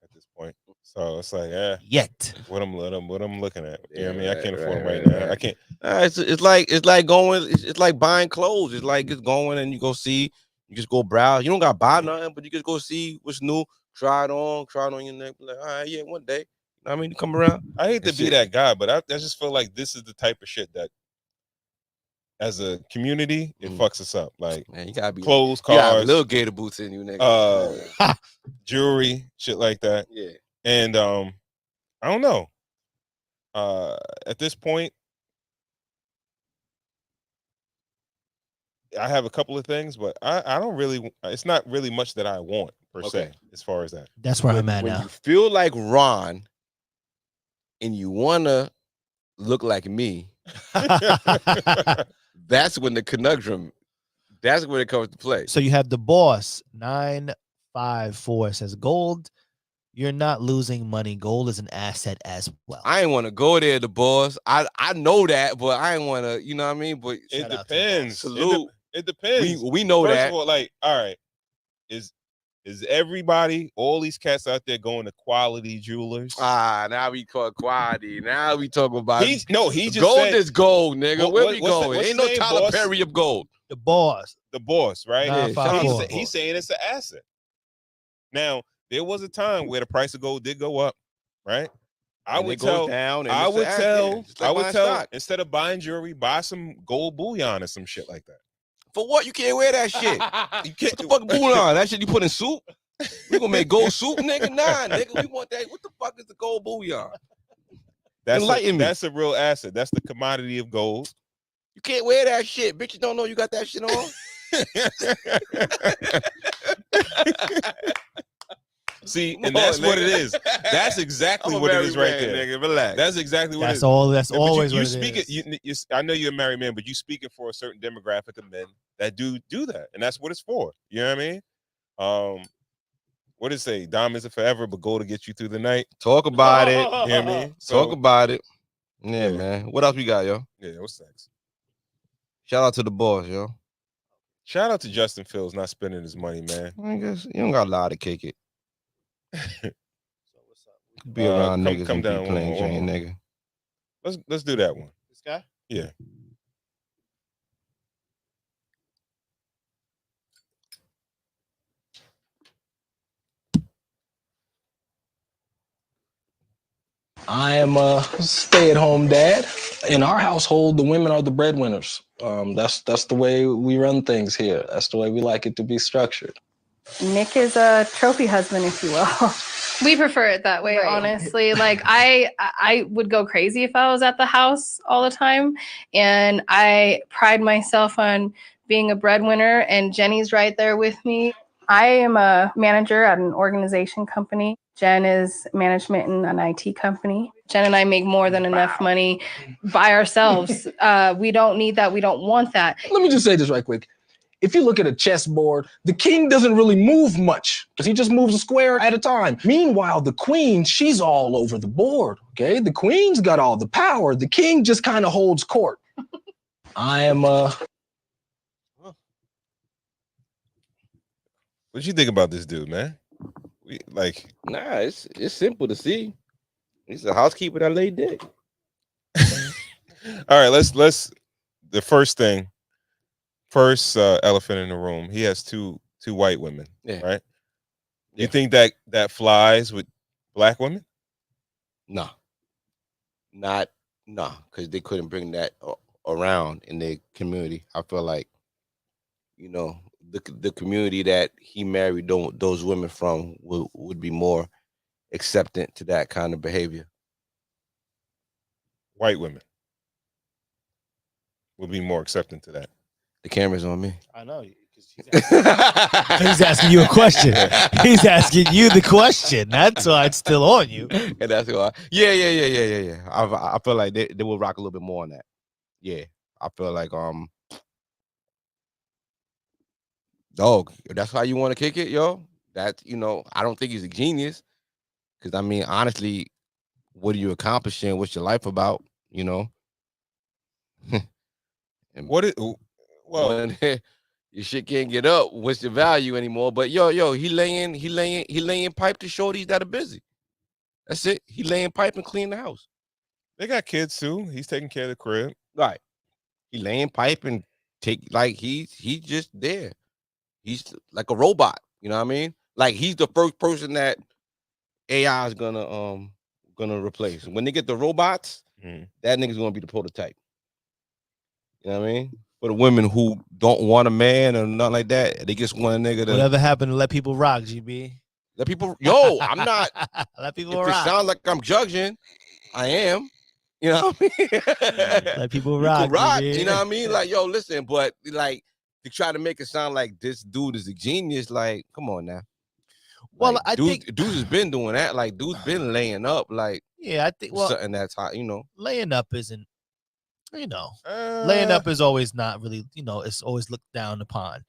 Speaker 1: at this point. So it's like,
Speaker 3: yet.
Speaker 1: What I'm looking at. You know what I mean? I can't afford them
Speaker 2: right
Speaker 1: now. I can't.
Speaker 2: It's like going. It's like buying clothes. It's like just going and you go see. You just go browse. You don't got to buy nothing, but you just go see what's new. Try it on your neck. Be like, all right, yeah, one day. You know what I mean? You come around.
Speaker 1: I hate to be that guy, but I just feel like this is the type of shit that, as a community, it fucks us up. Like,
Speaker 2: man, you gotta be
Speaker 1: clothes,
Speaker 2: cars,
Speaker 1: cars,
Speaker 2: little gator boots in you, nigga.
Speaker 1: Jewelry, shit like that.
Speaker 2: Yeah.
Speaker 1: And I don't know. At this point, I have a couple of things, but I don't really. It's not really much that I want per se, as far as that.
Speaker 3: That's where I'm at
Speaker 2: when
Speaker 3: now.
Speaker 2: You feel like Ron, and you wanna look like me. That's when the conundrum. That's when it comes to play.
Speaker 3: So you have the boss 954 says gold. You're not losing money. Gold is an asset as well.
Speaker 2: I ain't want to go there, the boss. I know that, but I ain't want to. You know what I mean? But
Speaker 1: it depends.
Speaker 2: Salute.
Speaker 1: It depends.
Speaker 2: We know
Speaker 1: First
Speaker 2: that.
Speaker 1: of all, like, all right, is everybody, all these cats out there going to quality jewelers?
Speaker 2: Now we call quality. Now we talk about
Speaker 1: he just
Speaker 2: gold
Speaker 1: said,
Speaker 2: is gold, nigga. Where we going? Ain't no
Speaker 1: name,
Speaker 2: Tyler
Speaker 1: boss?
Speaker 2: Perry of gold.
Speaker 3: The boss,
Speaker 1: right?
Speaker 3: Yeah,
Speaker 1: he's saying it's an asset. Now, there was a time where the price of gold did go up, right? I would tell instead of buying jewelry, buy some gold bullion or some shit like that.
Speaker 2: For what? You can't wear that shit. You can't. What the fuck bullion? That shit you put in soup? We gonna make gold soup, nigga? Nah, nigga. We want that. What the fuck is the gold bullion? Enlighten me.
Speaker 1: That's a real asset. That's the commodity of gold.
Speaker 2: You can't wear that shit. Bitches don't know you got that shit on.
Speaker 1: See,
Speaker 2: Come
Speaker 1: and that's
Speaker 2: on,
Speaker 1: what
Speaker 2: nigga.
Speaker 1: it is. That's exactly
Speaker 2: I'm a
Speaker 1: what it
Speaker 2: married
Speaker 1: is right
Speaker 2: man,
Speaker 1: there.
Speaker 2: nigga. Relax.
Speaker 1: That's exactly what it
Speaker 3: That's
Speaker 1: is.
Speaker 3: all. That's
Speaker 1: Yeah, but
Speaker 3: always
Speaker 1: you
Speaker 3: what
Speaker 1: speak
Speaker 3: it
Speaker 1: it.
Speaker 3: is.
Speaker 1: I know you're a married man, but you speaking for a certain demographic of men that do that, and that's what it's for. You know what I mean? What did it say? Diamonds are forever, but gold to get you through the night.
Speaker 2: Talk about it.
Speaker 1: You know what I mean?
Speaker 2: Talk about it. Yeah,
Speaker 1: Yeah.
Speaker 2: man. What else we got, yo?
Speaker 1: Yeah, what's next?
Speaker 2: Shout out to the boss, yo.
Speaker 1: Shout out to Justin Fields not spending his money, man.
Speaker 2: I guess you don't got a lot to kick it. Be around niggas
Speaker 1: come
Speaker 2: and
Speaker 1: down
Speaker 2: be playing
Speaker 1: one
Speaker 2: Jane,
Speaker 1: more.
Speaker 2: nigga.
Speaker 1: Let's do that one.
Speaker 3: This guy?
Speaker 1: Yeah.
Speaker 7: I am a stay-at-home dad. In our household, the women are the breadwinners. That's the way we run things here. That's the way we like it to be structured.
Speaker 8: Nick is a trophy husband, if you will.
Speaker 9: We prefer it that way,
Speaker 8: Right.
Speaker 9: honestly. Like I would go crazy if I was at the house all the time. And I pride myself on being a breadwinner, and Jenny's right there with me. I am a manager at an organization company. Jen is management in an IT company. Jen and I make more than enough money by ourselves. We don't need that. We don't want that.
Speaker 7: Let me just say this right quick. If you look at a chessboard, the king doesn't really move much because he just moves a square at a time. Meanwhile, the queen, she's all over the board, okay? The queen's got all the power. The king just kind of holds court. I am
Speaker 1: What you think about this dude, man?
Speaker 2: Nah, it's simple to see. He's a housekeeper that laid dick.
Speaker 1: All right, let's the first elephant in the room. He has two white women,
Speaker 2: Yeah.
Speaker 1: right? You
Speaker 2: Yeah.
Speaker 1: think that flies with black women?
Speaker 2: Nah. Because they couldn't bring that around in their community. I feel like, the community that he married those women from would be more acceptant to that kind of behavior.
Speaker 1: White women will be more accepting to that.
Speaker 2: The camera's on me.
Speaker 3: I know. He's asking you a question. He's asking you the question. That's why it's still on you.
Speaker 2: And that's why. Yeah. I feel like they will rock a little bit more on that. Yeah. I feel like dog, if that's how you want to kick it, yo. That I don't think he's a genius. Because I mean, honestly, what are you accomplishing? What's your life about? And when your shit can't get up, what's your value anymore? But yo, he laying pipe to shorties that are busy. That's it. He laying pipe and clean the house.
Speaker 1: They got kids too. He's taking care of the crib.
Speaker 2: Right. He laying pipe and he's just there. He's like a robot. You know what I mean? Like he's the first person that AI is gonna replace. When they get the robots, that nigga's gonna be the prototype. You know what I mean? For the women who don't want a man or nothing like that, they just want a nigga to
Speaker 3: Whatever happened to let people rock, GB?
Speaker 2: let people. Yo, I'm not.
Speaker 3: Let people
Speaker 2: If it
Speaker 3: rock.
Speaker 2: sounds like I'm judging, I am. You know what I mean?
Speaker 3: Let people
Speaker 2: You
Speaker 3: rock.
Speaker 2: can rock.
Speaker 3: GB.
Speaker 2: You know what I mean? Like, yo, listen, but like to try to make it sound like this dude is a genius, like, come on now.
Speaker 3: Well,
Speaker 2: Like,
Speaker 3: I think
Speaker 2: dudes has been doing that. Like, dude's been laying up, like,
Speaker 3: yeah, I think
Speaker 2: something that's hot,
Speaker 3: laying up isn't, laying up is always not really, it's always looked down upon.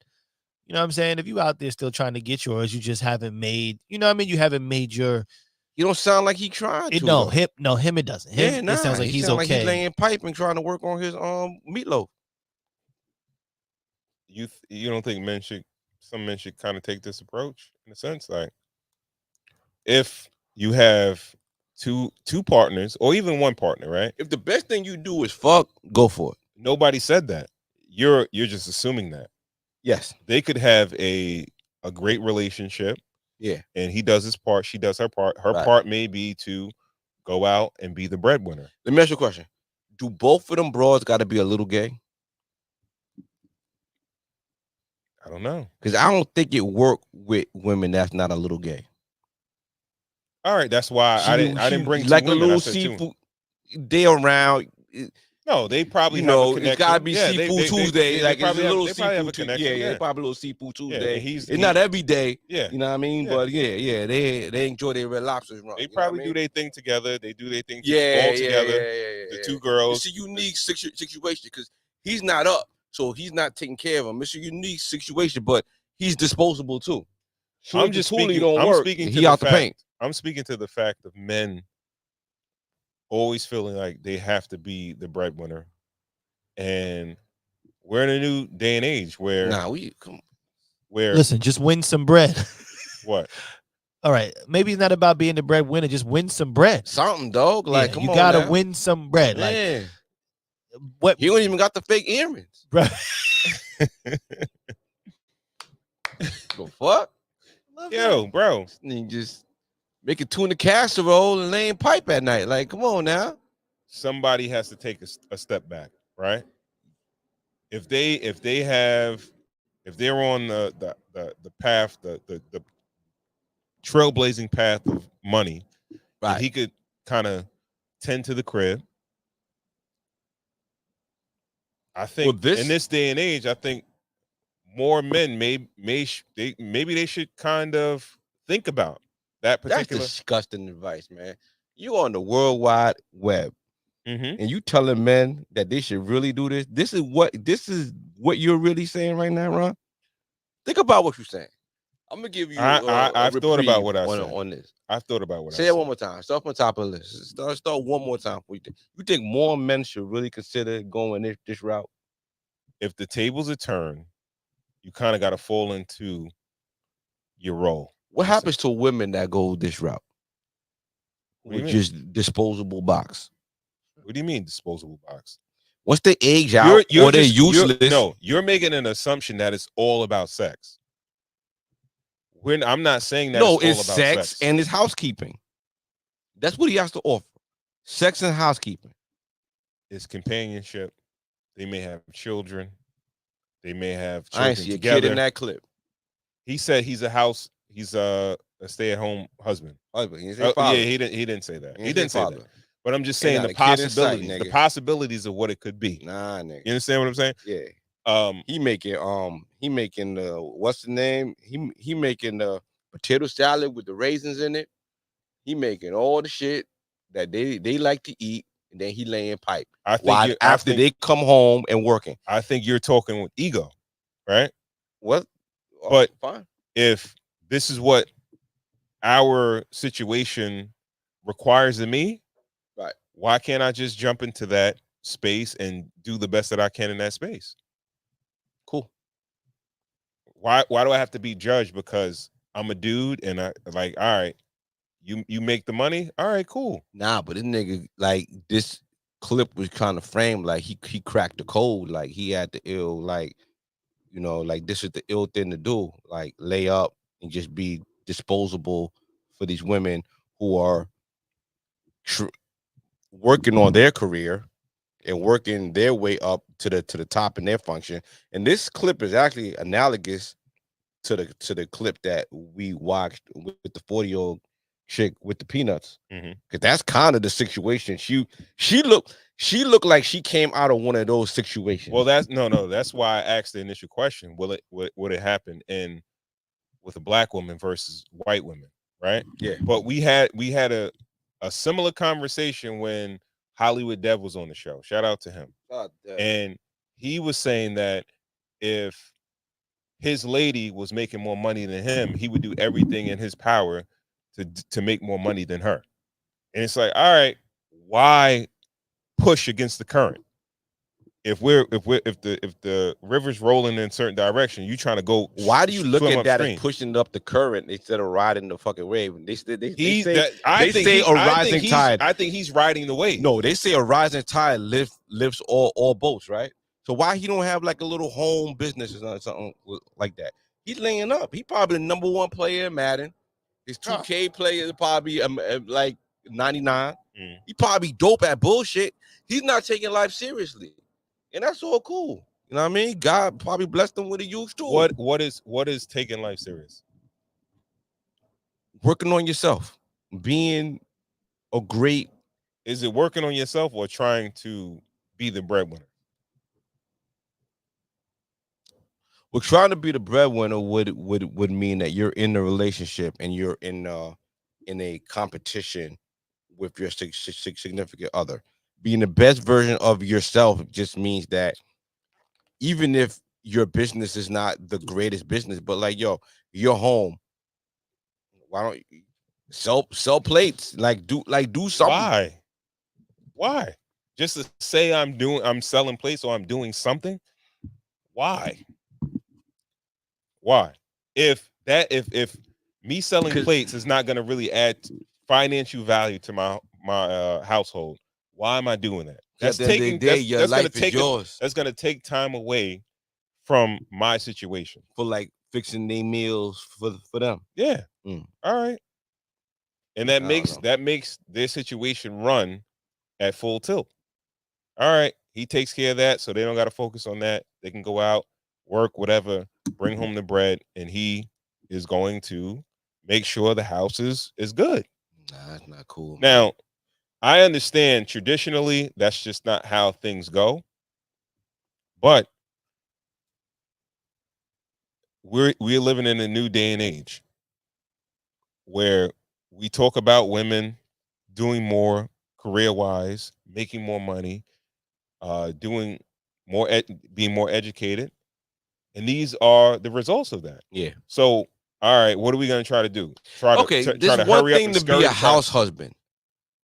Speaker 3: You know what I'm saying? If you out there still trying to get yours, you just haven't made, you haven't made your.
Speaker 2: You don't sound like he trying to.
Speaker 3: Him it doesn't. Him, it sounds like he's
Speaker 2: sound
Speaker 3: okay.
Speaker 2: Like he's laying pipe and trying to work on his meatloaf.
Speaker 1: You don't think some men should kind of take this approach in a sense, like if you have two partners or even one partner, right?
Speaker 2: If the best thing you do is fuck, go for it.
Speaker 1: Nobody said that. You're just assuming that.
Speaker 2: Yes.
Speaker 1: They could have a great relationship.
Speaker 2: Yeah.
Speaker 1: And he does his part, she does her part. Her part may be to go out and be the breadwinner.
Speaker 2: Let me ask you a question. Do both of them broads got to be a little gay?
Speaker 1: I don't know.
Speaker 2: Because I don't think it worked with women that's not a little gay.
Speaker 1: All right, that's why I didn't bring
Speaker 2: like
Speaker 1: two
Speaker 2: a
Speaker 1: women.
Speaker 2: little
Speaker 1: I said
Speaker 2: seafood. they around.
Speaker 1: No, they probably
Speaker 2: You
Speaker 1: have a
Speaker 2: know,
Speaker 1: connection.
Speaker 2: it's gotta be
Speaker 1: Yeah,
Speaker 2: seafood Tuesday.
Speaker 1: they
Speaker 2: Like it's
Speaker 1: probably
Speaker 2: a little
Speaker 1: they probably have a
Speaker 2: seafood.
Speaker 1: connection.
Speaker 2: Yeah, probably a little seafood
Speaker 1: Yeah,
Speaker 2: Tuesday.
Speaker 1: and
Speaker 2: It's not every day.
Speaker 1: Yeah,
Speaker 2: you know what I mean.
Speaker 1: Yeah.
Speaker 2: But yeah, they enjoy their Red Lobsters run.
Speaker 1: They
Speaker 2: you know what
Speaker 1: probably
Speaker 2: I
Speaker 1: do
Speaker 2: mean?
Speaker 1: their thing together. They do their thing
Speaker 2: Yeah,
Speaker 1: all together.
Speaker 2: yeah.
Speaker 1: The two girls.
Speaker 2: It's a unique situation because he's not up, so he's not taking care of him. It's a unique situation, but he's disposable too. So
Speaker 1: I'm just speaking.
Speaker 2: don't
Speaker 1: I'm
Speaker 2: work,
Speaker 1: speaking to
Speaker 2: he
Speaker 1: the
Speaker 2: out
Speaker 1: fact.
Speaker 2: the paint.
Speaker 1: I'm speaking to the fact of men always feeling like they have to be the breadwinner, and we're in a new day and age where
Speaker 3: Listen, just win some bread.
Speaker 1: What?
Speaker 3: All right, maybe it's not about being the breadwinner. Just win some bread.
Speaker 2: Something, dog. Like,
Speaker 3: yeah,
Speaker 2: come
Speaker 3: you
Speaker 2: on,
Speaker 3: gotta
Speaker 2: now.
Speaker 3: win some bread.
Speaker 2: Yeah.
Speaker 3: Like, what?
Speaker 2: He don't even got the fake earrings.
Speaker 3: Bro.
Speaker 2: The fuck?
Speaker 1: Yo, bro.
Speaker 2: And just make a tuna casserole and laying pipe at night. Like, come on now.
Speaker 1: Somebody has to take a step back, right? If they're on the path, the trailblazing path of money,
Speaker 2: right?
Speaker 1: He could kind of tend to the crib. I think in this day and age, I think more men maybe they should kind of think about that particular.
Speaker 2: That's disgusting advice, man. You on the World Wide Web,
Speaker 1: mm-hmm.
Speaker 2: and you telling men that they should really do this. This is what you're really saying right now, Ron. Think about what you're saying. I'm gonna give you.
Speaker 1: I've thought about what I said
Speaker 2: on this.
Speaker 1: I've thought about what I
Speaker 2: said. Say it one more time. Start from the top of the list. Start one more time. You think more men should really consider going this route?
Speaker 1: If the tables are turned, you kind of got to fall into your role.
Speaker 2: What happens to women that go this route? With just disposable box.
Speaker 1: What do you mean disposable box?
Speaker 2: Once they age out or they're useless.
Speaker 1: You're making an assumption that it's all about sex. I'm not saying that.
Speaker 2: No,
Speaker 1: it's
Speaker 2: it's
Speaker 1: all about
Speaker 2: sex and it's housekeeping. That's what he has to offer. Sex and housekeeping.
Speaker 1: It's companionship. They may have children. They may have children
Speaker 2: I ain't see
Speaker 1: together.
Speaker 2: a kid in that clip.
Speaker 1: He said he's a stay-at-home husband.
Speaker 2: He didn't say father.
Speaker 1: Yeah, he didn't say that. He didn't say that. But I'm just saying the possibilities of what it could be.
Speaker 2: Nah, nigga.
Speaker 1: You understand what I'm saying?
Speaker 2: Yeah. He making the what's the name? He making the potato salad with the raisins in it. He making all the shit that they like to eat, and then he laying pipe. After they come home and working.
Speaker 1: I think you're talking with ego, right?
Speaker 2: What?
Speaker 1: Oh, but
Speaker 2: fine.
Speaker 1: If this is what our situation requires of me,
Speaker 2: right?
Speaker 1: Why can't I just jump into that space and do the best that I can in that space?
Speaker 2: Cool.
Speaker 1: Why do I have to be judged because I'm a dude and I like, all right, you make the money? All right, cool.
Speaker 2: Nah, but this nigga, like, this clip was kind of framed like he cracked the code, like he had the ill, like, you know, like this is the ill thing to do, like lay up and just be disposable for these women who are working on their career and working their way up to the top in their function. And this clip is actually analogous to the clip that we watched with the 40-year-old chick with the peanuts, because that's kind of the situation. She looked like she came out of one of those situations.
Speaker 1: Well, that's why I asked the initial question: would it happen with a black woman versus white women, right?
Speaker 2: Yeah.
Speaker 1: But we had a similar conversation when Hollywood Dev was on the show. Shout out to him. And he was saying that if his lady was making more money than him, he would do everything in his power to make more money than her. And it's like, all right, why push against the current? If the river's rolling in a certain direction, you trying to go.
Speaker 2: Why do you look at that
Speaker 1: upstream
Speaker 2: as pushing up the current instead of riding the fucking wave? They say
Speaker 1: a
Speaker 2: rising tide.
Speaker 1: I think he's riding the wave.
Speaker 2: No, they say a rising tide lifts all boats, right? So why he don't have like a little home business or something like that? He's laying up. He probably the number one player in Madden. His 2K player is probably like 99. He probably dope at bullshit. He's not taking life seriously. And that's all cool. You know what I mean? God probably blessed him with a huge tool.
Speaker 1: What is taking life serious?
Speaker 2: Working on yourself, being a great
Speaker 1: Is it working on yourself or trying to be the breadwinner?
Speaker 2: Well, trying to be the breadwinner would mean that you're in a relationship and you're in a competition with your significant other. Being the best version of yourself just means that even if your business is not the greatest business, but like yo, your home, why don't you sell plates? Do something.
Speaker 1: Why? Why? Just to say I'm selling plates or I'm doing something? Why? Why? If me selling
Speaker 2: Because
Speaker 1: plates is not going to really add financial value to my household, why am I doing that?
Speaker 2: at the end of the day, your
Speaker 1: That's going to
Speaker 2: life is
Speaker 1: take it.
Speaker 2: yours
Speaker 1: That's going to take time away from my situation.
Speaker 2: for like fixing their meals for them.
Speaker 1: Yeah.
Speaker 2: Mm.
Speaker 1: All right. And
Speaker 2: I don't know.
Speaker 1: that makes their situation run at full tilt. All right, he takes care of that, so they don't got to focus on that. They can go out, work, whatever, bring home the bread, and he is going to make sure the house is good.
Speaker 2: Nah, that's not cool.
Speaker 1: Now, I understand traditionally that's just not how things go, but we're living in a new day and age where we talk about women doing more career wise, making more money, doing more, being more educated, and these are the results of that.
Speaker 2: Yeah.
Speaker 1: So, all right, what are we going to try to do? Try
Speaker 2: Okay,
Speaker 1: to try
Speaker 2: there's
Speaker 1: to
Speaker 2: one
Speaker 1: hurry up
Speaker 2: thing
Speaker 1: and
Speaker 2: to be
Speaker 1: scurry
Speaker 2: a
Speaker 1: to try to.
Speaker 2: house husband,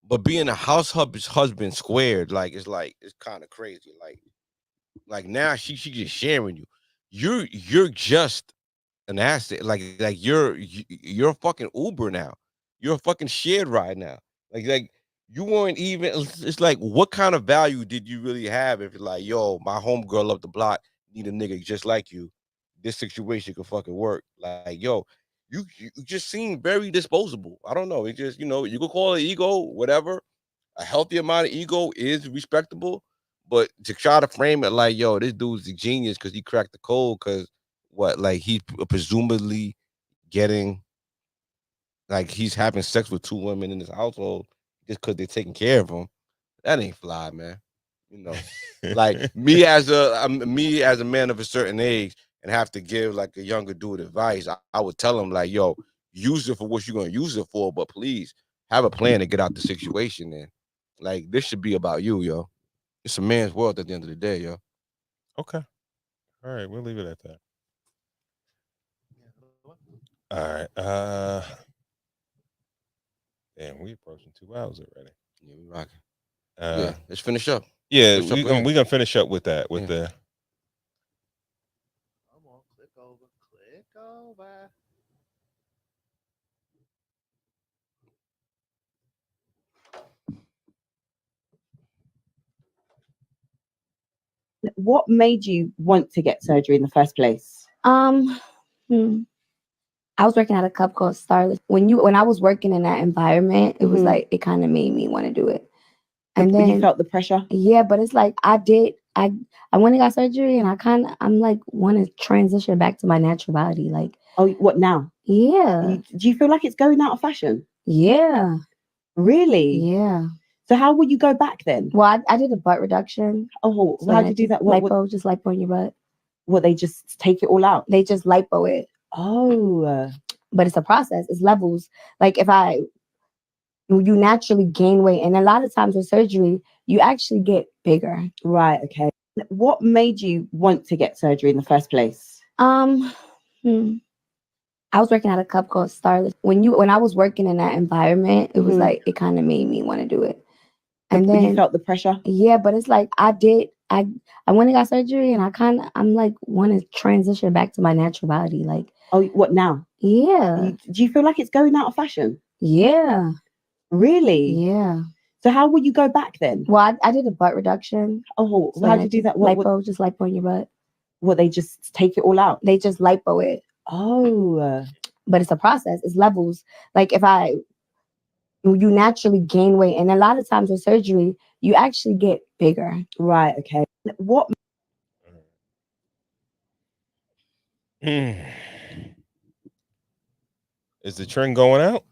Speaker 2: but being a house husband squared, it's kind of crazy. Like now she just sharing you. You're just an asset. Like you're a fucking Uber now. You're a fucking shared ride now. Like you weren't even. It's like what kind of value did you really have if you're like, yo, my homegirl up the block need a nigga just like you. This situation could fucking work. Like yo, you just seem very disposable. I don't know. It just you could call it ego, whatever. A healthy amount of ego is respectable, but to try to frame it like, yo, this dude's a genius because he cracked the code, because what, like he's presumably getting, like he's having sex with two women in his household just because they're taking care of him. That ain't fly, man. You know, like me as a man of a certain age and have to give like a younger dude advice, I would tell him like, yo, use it for what you're gonna use it for, but please have a plan to get out the situation. And like this should be about you, yo. It's a man's world at the end of the day, yo.
Speaker 1: Okay, all right, we'll leave it at that. All right, damn, we approaching 2 hours already.
Speaker 2: Yeah, we rocking.
Speaker 1: Uh,
Speaker 2: Yeah, let's finish up.
Speaker 1: yeah,
Speaker 2: Finish up
Speaker 1: we gonna finish up with that with
Speaker 2: Yeah.
Speaker 1: the.
Speaker 3: Come on, click over, click over.
Speaker 10: What made you want to get surgery in the first place?
Speaker 11: Hmm. I was working at a club called Starless. When I was working in that environment, it was like it kind of made me want to do it. And then
Speaker 10: you felt the pressure?
Speaker 11: Yeah, but it's like I went and got surgery, and I'm like want to transition back to my natural body. Like,
Speaker 10: oh, what now?
Speaker 11: Yeah.
Speaker 10: Do you feel like it's going out of fashion?
Speaker 11: Yeah.
Speaker 10: Really?
Speaker 11: Yeah.
Speaker 10: So how would you go back then?
Speaker 11: Well, I did a butt reduction.
Speaker 10: Oh,
Speaker 11: So
Speaker 10: how'd you do that?
Speaker 11: Lipo, just lipo in your butt.
Speaker 10: What, they just take it all out?
Speaker 11: They just lipo it.
Speaker 10: Oh.
Speaker 11: But it's a process. It's levels. Like you naturally gain weight, and a lot of times with surgery, you actually get bigger.
Speaker 10: Right. Okay. What made you want to get surgery in the first place?
Speaker 11: I was working at a club called Starless. When I was working in that environment, it was like it kind of made me want to do it. And then
Speaker 10: you felt the pressure?
Speaker 11: Yeah, but it's like I went and got surgery, and I'm like want to transition back to my natural body. Like,
Speaker 10: oh, what now?
Speaker 11: Yeah.
Speaker 10: Do you feel like it's going out of fashion?
Speaker 11: Yeah.
Speaker 10: Really?
Speaker 11: Yeah.
Speaker 10: So how would you go back then?
Speaker 11: Well, I did a butt reduction.
Speaker 10: Oh,
Speaker 11: So
Speaker 10: how'd you do that?
Speaker 11: Lipo, just lipo in your butt.
Speaker 10: What, they just take it all out?
Speaker 11: They just lipo it.
Speaker 10: Oh.
Speaker 11: But it's a process. It's levels. Like you naturally gain weight, and a lot of times with surgery, you actually get bigger.
Speaker 10: Right. Okay. What?
Speaker 1: Is the trend going out?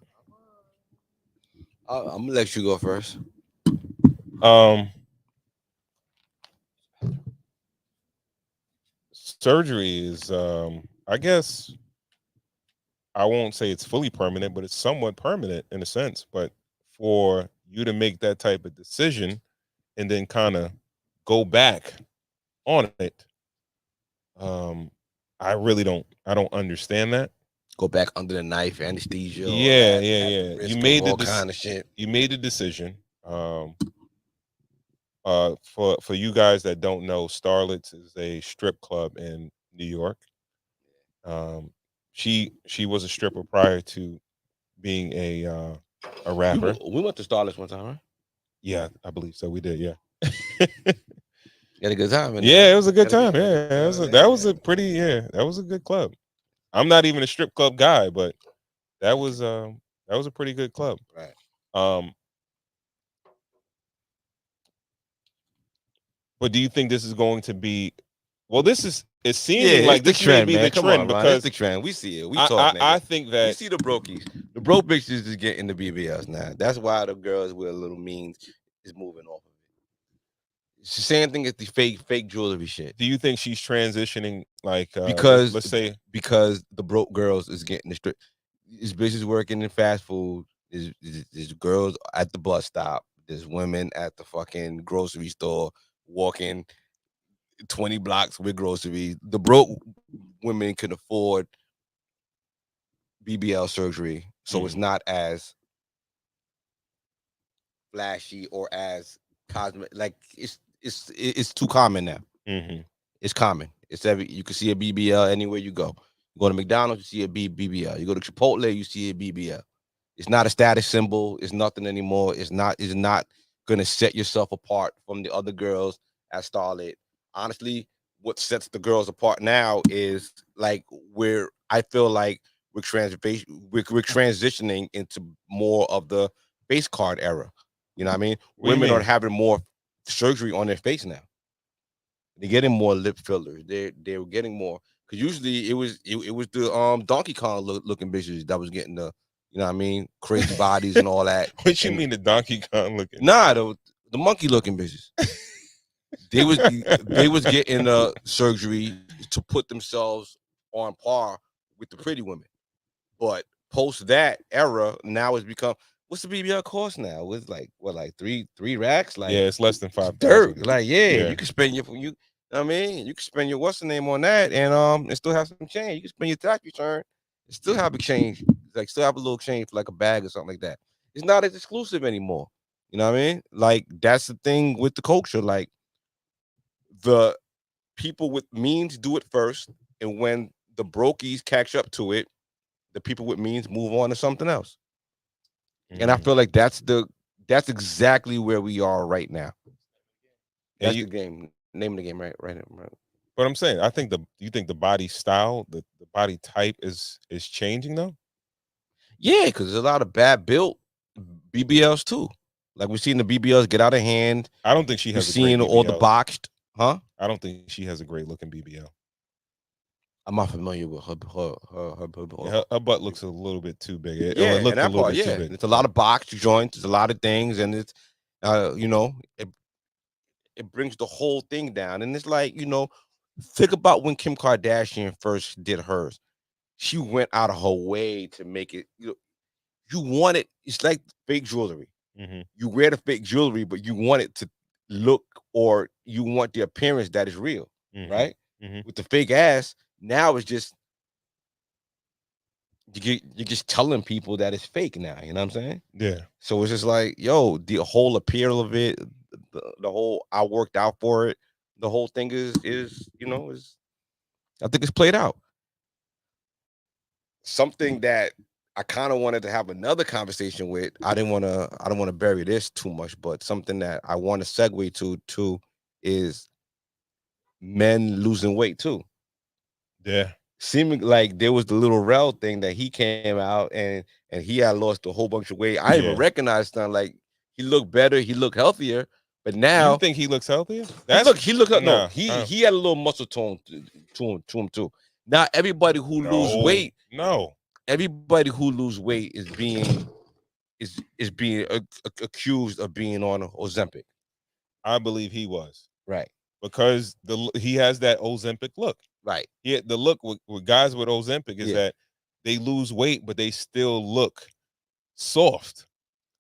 Speaker 2: I'm gonna let you go first.
Speaker 1: Surgery is, I guess, I won't say it's fully permanent, but it's somewhat permanent in a sense. But for you to make that type of decision and then kind of go back on it, um, I don't understand that.
Speaker 2: Go back under the knife, anesthesia, or
Speaker 1: Yeah,
Speaker 2: have
Speaker 1: yeah.
Speaker 2: the
Speaker 1: You
Speaker 2: risk
Speaker 1: made
Speaker 2: of
Speaker 1: the
Speaker 2: all kind of shit.
Speaker 1: you made the decision. For you guys that don't know, Starlets is a strip club in New York. Um, she was a stripper prior to being a rapper.
Speaker 2: We went to Starlets one time, right?
Speaker 1: Yeah, I believe so. We did. Yeah.
Speaker 2: You had a good time in there.
Speaker 1: Yeah, it was a good
Speaker 2: Had a
Speaker 1: time. Yeah, that was a pretty. Yeah, that was a good club. I'm not even a strip club guy, but that was a pretty good club.
Speaker 2: Right.
Speaker 1: Um, but do you think this is going to be? Well, this is it's seeming
Speaker 2: Yeah,
Speaker 1: like
Speaker 2: it's the
Speaker 1: this may
Speaker 2: trend,
Speaker 1: be
Speaker 2: man.
Speaker 1: the
Speaker 2: Come
Speaker 1: trend
Speaker 2: on, man. It's
Speaker 1: because
Speaker 2: the trend. We see it. We talk, nigga.
Speaker 1: I think
Speaker 2: We
Speaker 1: that
Speaker 2: see the brokies. The broke bitches is getting the BBLs now. That's why the girls with a little means is moving off of it. It's the same thing as the fake jewelry shit.
Speaker 1: do you think she's transitioning like
Speaker 2: Because
Speaker 1: let's say
Speaker 2: because the broke girls is getting the strip. Is bitches working in fast food. Is girls at the bus stop. There's women at the fucking grocery store walking 20 blocks with groceries. The broke women can afford BBL surgery, so it's not as flashy or as cosmetic. Like it's too common now.
Speaker 1: mm-hmm.
Speaker 2: It's common. It's you can see a BBL anywhere you go. You go to McDonald's, you see a BBL. You go to Chipotle, you see a BBL. It's not a status symbol. It's nothing anymore. It's not gonna set yourself apart from the other girls at Starlet. Honestly, what sets the girls apart now is like where I feel like we're transitioning into more of the face card era. You know what I mean?
Speaker 1: What do you
Speaker 2: Women are
Speaker 1: mean?
Speaker 2: having more surgery on their face now. They're getting more lip fillers. They were getting more because usually it was the Donkey Kong looking bitches that was getting the, you know what I mean, crazy bodies and all that.
Speaker 1: What you
Speaker 2: And
Speaker 1: mean the Donkey Kong looking?
Speaker 2: nah, the monkey looking bitches. They was getting surgery to put themselves on par with the pretty women. But post that era, now it's become, what's the BBL cost now? It's like what, like three racks? Like,
Speaker 1: Yeah, it's less than
Speaker 2: it's
Speaker 1: 5,000.
Speaker 2: dirt. Like, yeah,
Speaker 1: Yeah.
Speaker 2: you can spend you know what I mean, you can spend your what's the name on that and still have some change. You can spend your tax return and still have a change, like still have a little change for like a bag or something like that. It's not as exclusive anymore. You know what I mean? Like that's the thing with the culture. Like the people with means do it first, and when the brokies catch up to it, the people with means move on to something else. And I feel like that's exactly where we are right now. That's the game. Name of the game, right?
Speaker 1: But I'm saying, do you think the body style, the body type is changing though?
Speaker 2: Yeah, because there's a lot of bad built BBLs too. Like we're seeing the BBLs get out of hand.
Speaker 1: I don't think she has
Speaker 2: We're seeing all the boxed, huh?
Speaker 1: I don't think she has a great looking BBL.
Speaker 2: I'm not familiar with her
Speaker 1: Her butt looks a little bit too big. It
Speaker 2: looked
Speaker 1: a little bit too big.
Speaker 2: It's a lot of boxed joints. There's a lot of things, and it's you know, it brings the whole thing down. And it's like, you know, think about when Kim Kardashian first did hers. She went out of her way to make it, you know, you want it. It's like fake jewelry.
Speaker 1: Mm-hmm.
Speaker 2: You wear the fake jewelry, but you want it to look, or you want the appearance that is real, right?
Speaker 1: Mm-hmm.
Speaker 2: With the fake ass, now it's just you're just telling people that it's fake now. You know what I'm saying?
Speaker 1: Yeah.
Speaker 2: So it's just like, yo, the whole appeal of it, the whole I worked out for it, the whole thing is you know is I think it's played out. Something that I kind of wanted to have another conversation with. I don't want to bury this too much, but something that I want to segue to is men losing weight too.
Speaker 1: Yeah.
Speaker 2: Seeming like there was the little Rel thing that he came out and he had lost a whole bunch of weight. I even recognized something like he looked better, he looked healthier, but now
Speaker 1: you think he looks healthier?
Speaker 2: He looked no, he had a little muscle tone to him too. Now everybody who lose weight, everybody who lose weight is being accused of being on Ozempic.
Speaker 1: I believe he was.
Speaker 2: Right.
Speaker 1: Because he has that Ozempic look.
Speaker 2: Right.
Speaker 1: The look with guys with Ozempic is
Speaker 2: Yeah.
Speaker 1: that they lose weight, but they still look soft.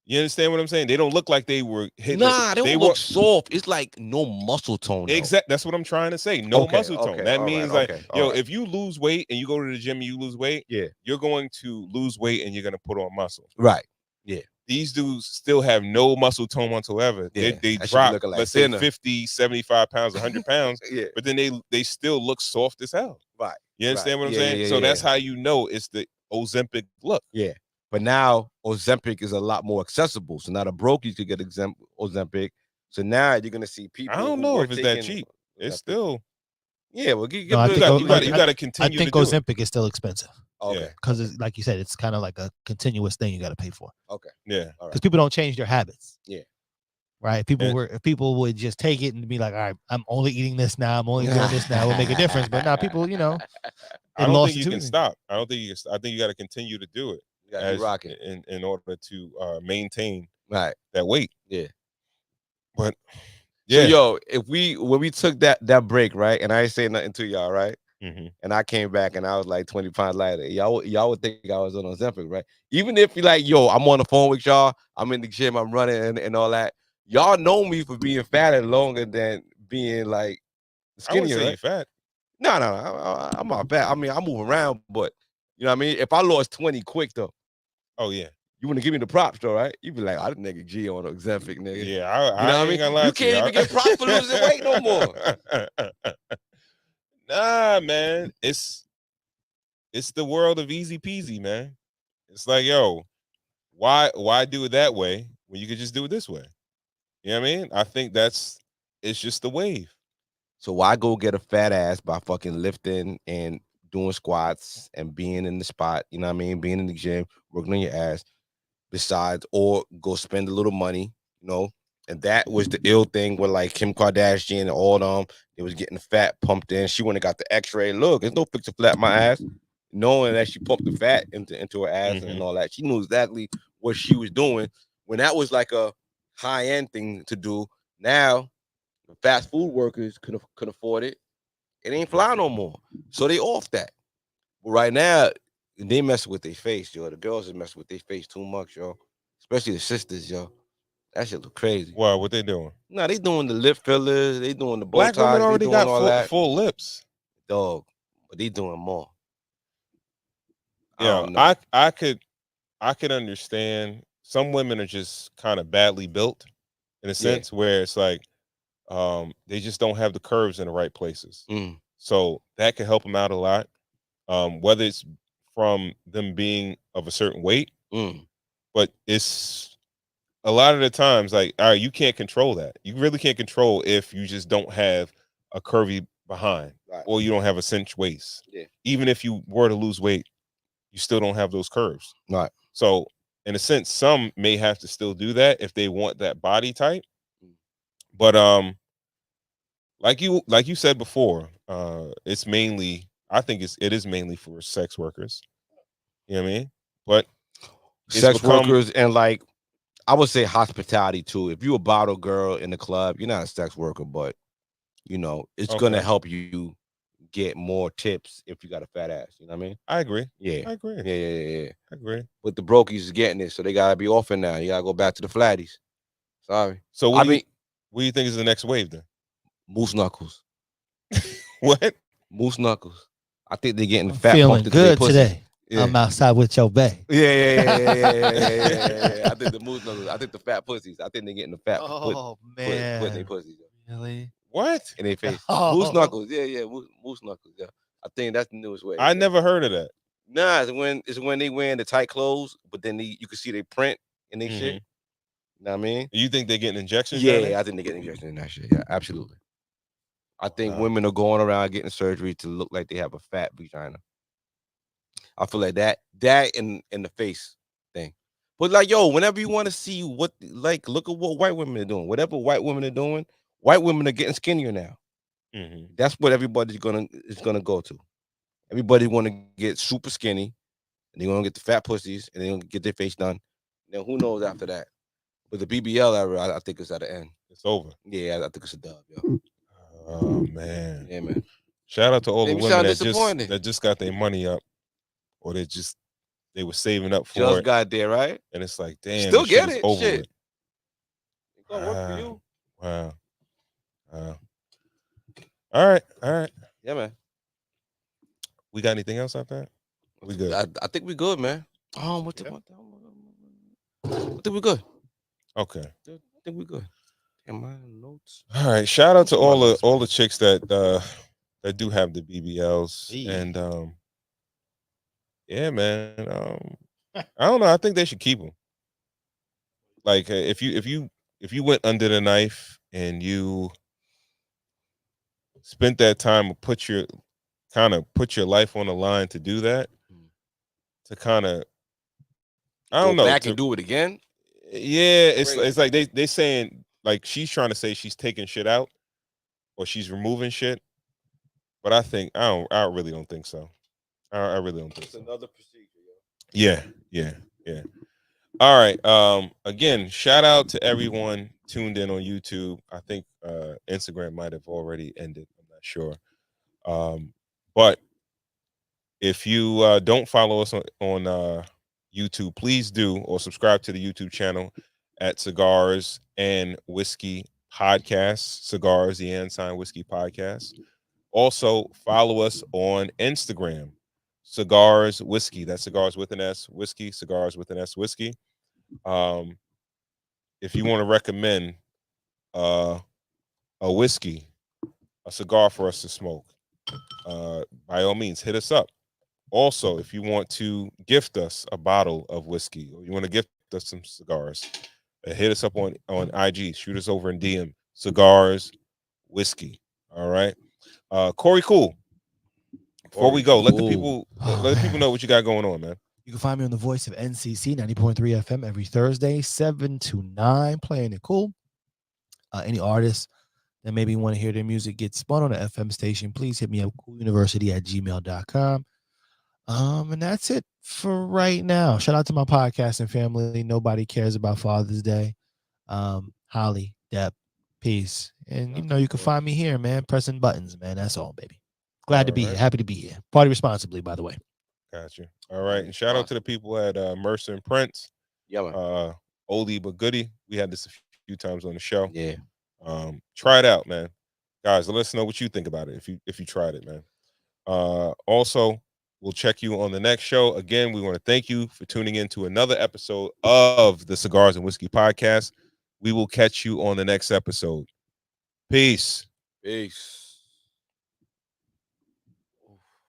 Speaker 1: You understand what I'm saying? They don't look like they were hitting.
Speaker 2: Nah, they don't look soft. It's like no muscle tone.
Speaker 1: Exactly. That's what I'm trying to say. No
Speaker 2: Okay,
Speaker 1: muscle tone.
Speaker 2: okay,
Speaker 1: That
Speaker 2: all
Speaker 1: means
Speaker 2: right,
Speaker 1: like,
Speaker 2: okay,
Speaker 1: yo,
Speaker 2: all right.
Speaker 1: if you lose weight and you go to the gym and you lose weight,
Speaker 2: Yeah.
Speaker 1: you're going to lose weight and you're going to put on muscle.
Speaker 2: Right. Yeah.
Speaker 1: These dudes still have no muscle tone whatsoever.
Speaker 2: Yeah,
Speaker 1: They
Speaker 2: that shit
Speaker 1: drop,
Speaker 2: looking like
Speaker 1: let's say
Speaker 2: thinner.
Speaker 1: 50, 75 pounds, 100 pounds,
Speaker 2: Yeah.
Speaker 1: but then they still look soft as hell.
Speaker 2: Right.
Speaker 1: You understand
Speaker 2: right.
Speaker 1: what I'm
Speaker 2: Yeah,
Speaker 1: saying?
Speaker 2: yeah,
Speaker 1: So
Speaker 2: yeah,
Speaker 1: that's
Speaker 2: yeah.
Speaker 1: how you know it's the Ozempic look.
Speaker 2: Yeah. But now Ozempic is a lot more accessible. So now the brokies could get Ozempic. So now you're gonna see people.
Speaker 1: I don't
Speaker 2: who
Speaker 1: know
Speaker 2: were
Speaker 1: if it's that
Speaker 2: taking
Speaker 1: cheap. It's
Speaker 2: Ozempic.
Speaker 1: still.
Speaker 2: Yeah, well, give
Speaker 3: No, I
Speaker 2: it
Speaker 3: think
Speaker 2: a-
Speaker 1: you got to continue.
Speaker 3: I think
Speaker 1: to do it.
Speaker 3: Ozempic is still expensive
Speaker 2: Okay.
Speaker 3: because, like you said, it's kind of like a continuous thing you got to pay for.
Speaker 2: Okay.
Speaker 1: Yeah.
Speaker 2: All
Speaker 3: Because
Speaker 2: right.
Speaker 3: people don't change their habits.
Speaker 2: Yeah.
Speaker 3: Right. If people would just take it and be like, all right, I'm only eating this now. I'm only doing this now. It will make a difference. But now people, you know,
Speaker 1: I don't think you can stop. I don't think you can. I think you got to continue to do it
Speaker 2: You gotta keep rocking.
Speaker 1: in order to maintain
Speaker 2: Right.
Speaker 1: that weight.
Speaker 2: Yeah.
Speaker 1: But yeah,
Speaker 2: So yo, when we took that break, right, and I ain't saying nothing to y'all, right,
Speaker 1: Mhm.
Speaker 2: and I came back and I was like 20 pounds lighter, y'all would think I was on Ozempic, right? Even if you like, yo, I'm on the phone with y'all, I'm in the gym, I'm running and all that. Y'all know me for being fatter longer than being like
Speaker 1: I wouldn't
Speaker 2: skinnier,
Speaker 1: say
Speaker 2: right?
Speaker 1: you fat.
Speaker 2: No, I'm not fat. I mean, I move around, but you know what I mean? If I lost 20 quick though,
Speaker 1: Oh yeah,
Speaker 2: you wouldn't give me the props though, right? You'd be like, I nigga G on Ozempic, nigga.
Speaker 1: yeah. I
Speaker 2: You know what I
Speaker 1: ain't
Speaker 2: mean?
Speaker 1: gonna lie
Speaker 2: You
Speaker 1: to
Speaker 2: can't even get props for losing weight no more.
Speaker 1: Nah, man. It's the world of easy peasy, man. It's like, yo, why do it that way when you could just do it this way? You know what I mean? I think it's just the wave.
Speaker 2: So why go get a fat ass by fucking lifting and doing squats and being in the spot, you know what I mean? Being in the gym, working on your ass, besides, or go spend a little money, you know? And that was the ill thing with like Kim Kardashian and all them. They was getting fat pumped in. She went and got the x-ray. Look, there's no fix to flat my ass. Knowing that she pumped the fat into her ass and all that. She knew exactly what she was doing. When that was like a high-end thing to do, now fast food workers could afford it. It ain't fly no more. So they off that. But right now, they messing with their face, yo. The girls are messing with their face too much, yo. Especially the sisters, yo. That shit look crazy.
Speaker 1: Wow, what they doing?
Speaker 2: No, they doing the lip fillers, they doing the bow
Speaker 1: Black women
Speaker 2: ties, they
Speaker 1: already
Speaker 2: doing
Speaker 1: got
Speaker 2: all that.
Speaker 1: full lips.
Speaker 2: Dog, but they doing more. I
Speaker 1: Yeah,
Speaker 2: don't know.
Speaker 1: I could understand. Some women are just kind of badly built in a sense where it's like they just don't have the curves in the right places.
Speaker 2: Mm.
Speaker 1: So that can help them out a lot. Whether it's from them being of a certain weight, but it's a lot of the times like, all right, you can't control that. You really can't control if you just don't have a curvy behind or you don't have a cinch waist.
Speaker 2: Yeah.
Speaker 1: Even if you were to lose weight, you still don't have those curves.
Speaker 2: Right.
Speaker 1: So in a sense, some may have to still do that if they want that body type. But like you said before, it's mainly, I think it is mainly for sex workers. You know what I mean? But
Speaker 2: Sex workers and like I would say hospitality too. If you a bottle girl in the club, you're not a sex worker, but you know, it's gonna help you get more tips if you got a fat ass. You know what I mean?
Speaker 1: I agree.
Speaker 2: Yeah.
Speaker 1: I agree.
Speaker 2: Yeah.
Speaker 1: I agree.
Speaker 2: But the brokies is getting it, so they gotta be offing now. You gotta go back to the flatties. Sorry.
Speaker 1: So what do you think is the next wave then?
Speaker 2: Moose knuckles.
Speaker 1: What?
Speaker 2: Moose knuckles. I think they're getting
Speaker 3: I'm
Speaker 2: fat
Speaker 3: feeling
Speaker 2: pumped into their
Speaker 3: good
Speaker 2: pussy.
Speaker 3: today.
Speaker 2: Yeah.
Speaker 3: I'm outside with your bae.
Speaker 2: Yeah. I think the moose knuckles. I think the fat pussies. I think they're getting the fat
Speaker 3: Oh
Speaker 2: put in
Speaker 3: man,
Speaker 2: their pussies.
Speaker 3: really?
Speaker 1: What?
Speaker 2: In their face.
Speaker 3: Oh.
Speaker 2: Moose knuckles. Yeah. Moose knuckles. Yeah. I think that's the newest way.
Speaker 1: I never heard of that.
Speaker 2: Nah, it's when they wearing the tight clothes, but then you can see they print in their shit. You know what I mean?
Speaker 1: You think they're getting injections?
Speaker 2: Yeah, I think they're getting injections in that shit. Yeah, absolutely. I think women are going around getting surgery to look like they have a fat vagina. I feel like that in the face thing. But like, yo, whenever you want to see what, like, look at what white women are doing. Whatever white women are doing, white women are getting skinnier now. That's what everybody's gonna go to. Everybody want to get super skinny, and they want to get the fat pussies, and they want to get their face done. Now, who knows after that? But the BBL era, I think is at the end.
Speaker 1: It's over.
Speaker 2: Yeah, I think it's a dub. Yo.
Speaker 1: Oh man.
Speaker 2: Yeah, man.
Speaker 1: Shout out to all the
Speaker 2: Made me
Speaker 1: women
Speaker 2: sound
Speaker 1: that
Speaker 2: disappointed.
Speaker 1: just got their money up, or they were saving up for
Speaker 2: Just
Speaker 1: it,
Speaker 2: got there, right?
Speaker 1: and it's like, damn,
Speaker 2: Still
Speaker 1: this shit
Speaker 2: get
Speaker 1: is
Speaker 2: it.
Speaker 1: over
Speaker 2: Shit.
Speaker 1: with.
Speaker 2: It gonna work for you.
Speaker 1: Wow. All right.
Speaker 2: Yeah, man.
Speaker 1: We got anything else out there? We good.
Speaker 2: I think we good, man. I think we good.
Speaker 1: Okay.
Speaker 2: I think we good. Damn, my notes.
Speaker 1: All right. Shout out to all the chicks that do have the BBLs.
Speaker 3: Hey.
Speaker 1: And yeah, man. I don't know. I think they should keep them. Like if you went under the knife and you spent that time to put your life on the line to do that, to kind of, I don't
Speaker 2: Go
Speaker 1: know,
Speaker 2: back and do it again.
Speaker 1: Yeah, it's
Speaker 2: Crazy.
Speaker 1: like they saying, like, she's trying to say she's taking shit out or she's removing shit, but I really don't think so. I really don't think
Speaker 2: It's
Speaker 1: so.
Speaker 2: another procedure, yo.
Speaker 1: Yeah. All right. Again, shout out to everyone tuned in on YouTube. I think Instagram might have already ended. I'm not sure. But if you don't follow us on YouTube, please do, or subscribe to the YouTube channel at Cigars and Whiskey Podcast. Cigars, the Ensign Whiskey Podcast. Also, follow us on Instagram, Cigars Whiskey. That's Cigars with an S, Whiskey, Cigars with an S, Whiskey. If you want to recommend a whiskey, a cigar for us to smoke, by all means, hit us up. Also, if you want to gift us a bottle of whiskey, or you want to gift us some cigars, hit us up on IG. Shoot us over in DM. Cigars Whiskey. All right. Corey Cool. Before we go, let the people know what you got going on, man.
Speaker 3: You can find me on the voice of NCC 90.3 FM every Thursday, 7 to 9, playing it cool. Any artists that maybe want to hear their music get spun on the FM station, please hit me up, cooluniversity@gmail.com. And that's it for right now. Shout out to my podcasting family. Nobody cares about Father's Day. Holly, Depp, peace. And you can find me here, man, pressing buttons, man. That's all, baby. Glad to be here. Happy to be here. Party responsibly, by the way.
Speaker 1: Got you. All right. And shout out to the people at Mercer and Prince.
Speaker 2: Yeah, man.
Speaker 1: Oldie but goodie. We had this a few times on the show.
Speaker 2: Yeah.
Speaker 1: Try it out, man. Guys, let us know what you think about it if you tried it, man. Also, we'll check you on the next show. Again, we want to thank you for tuning in to another episode of the Cigars and Whiskey Podcast. We will catch you on the next episode. Peace.
Speaker 2: Peace.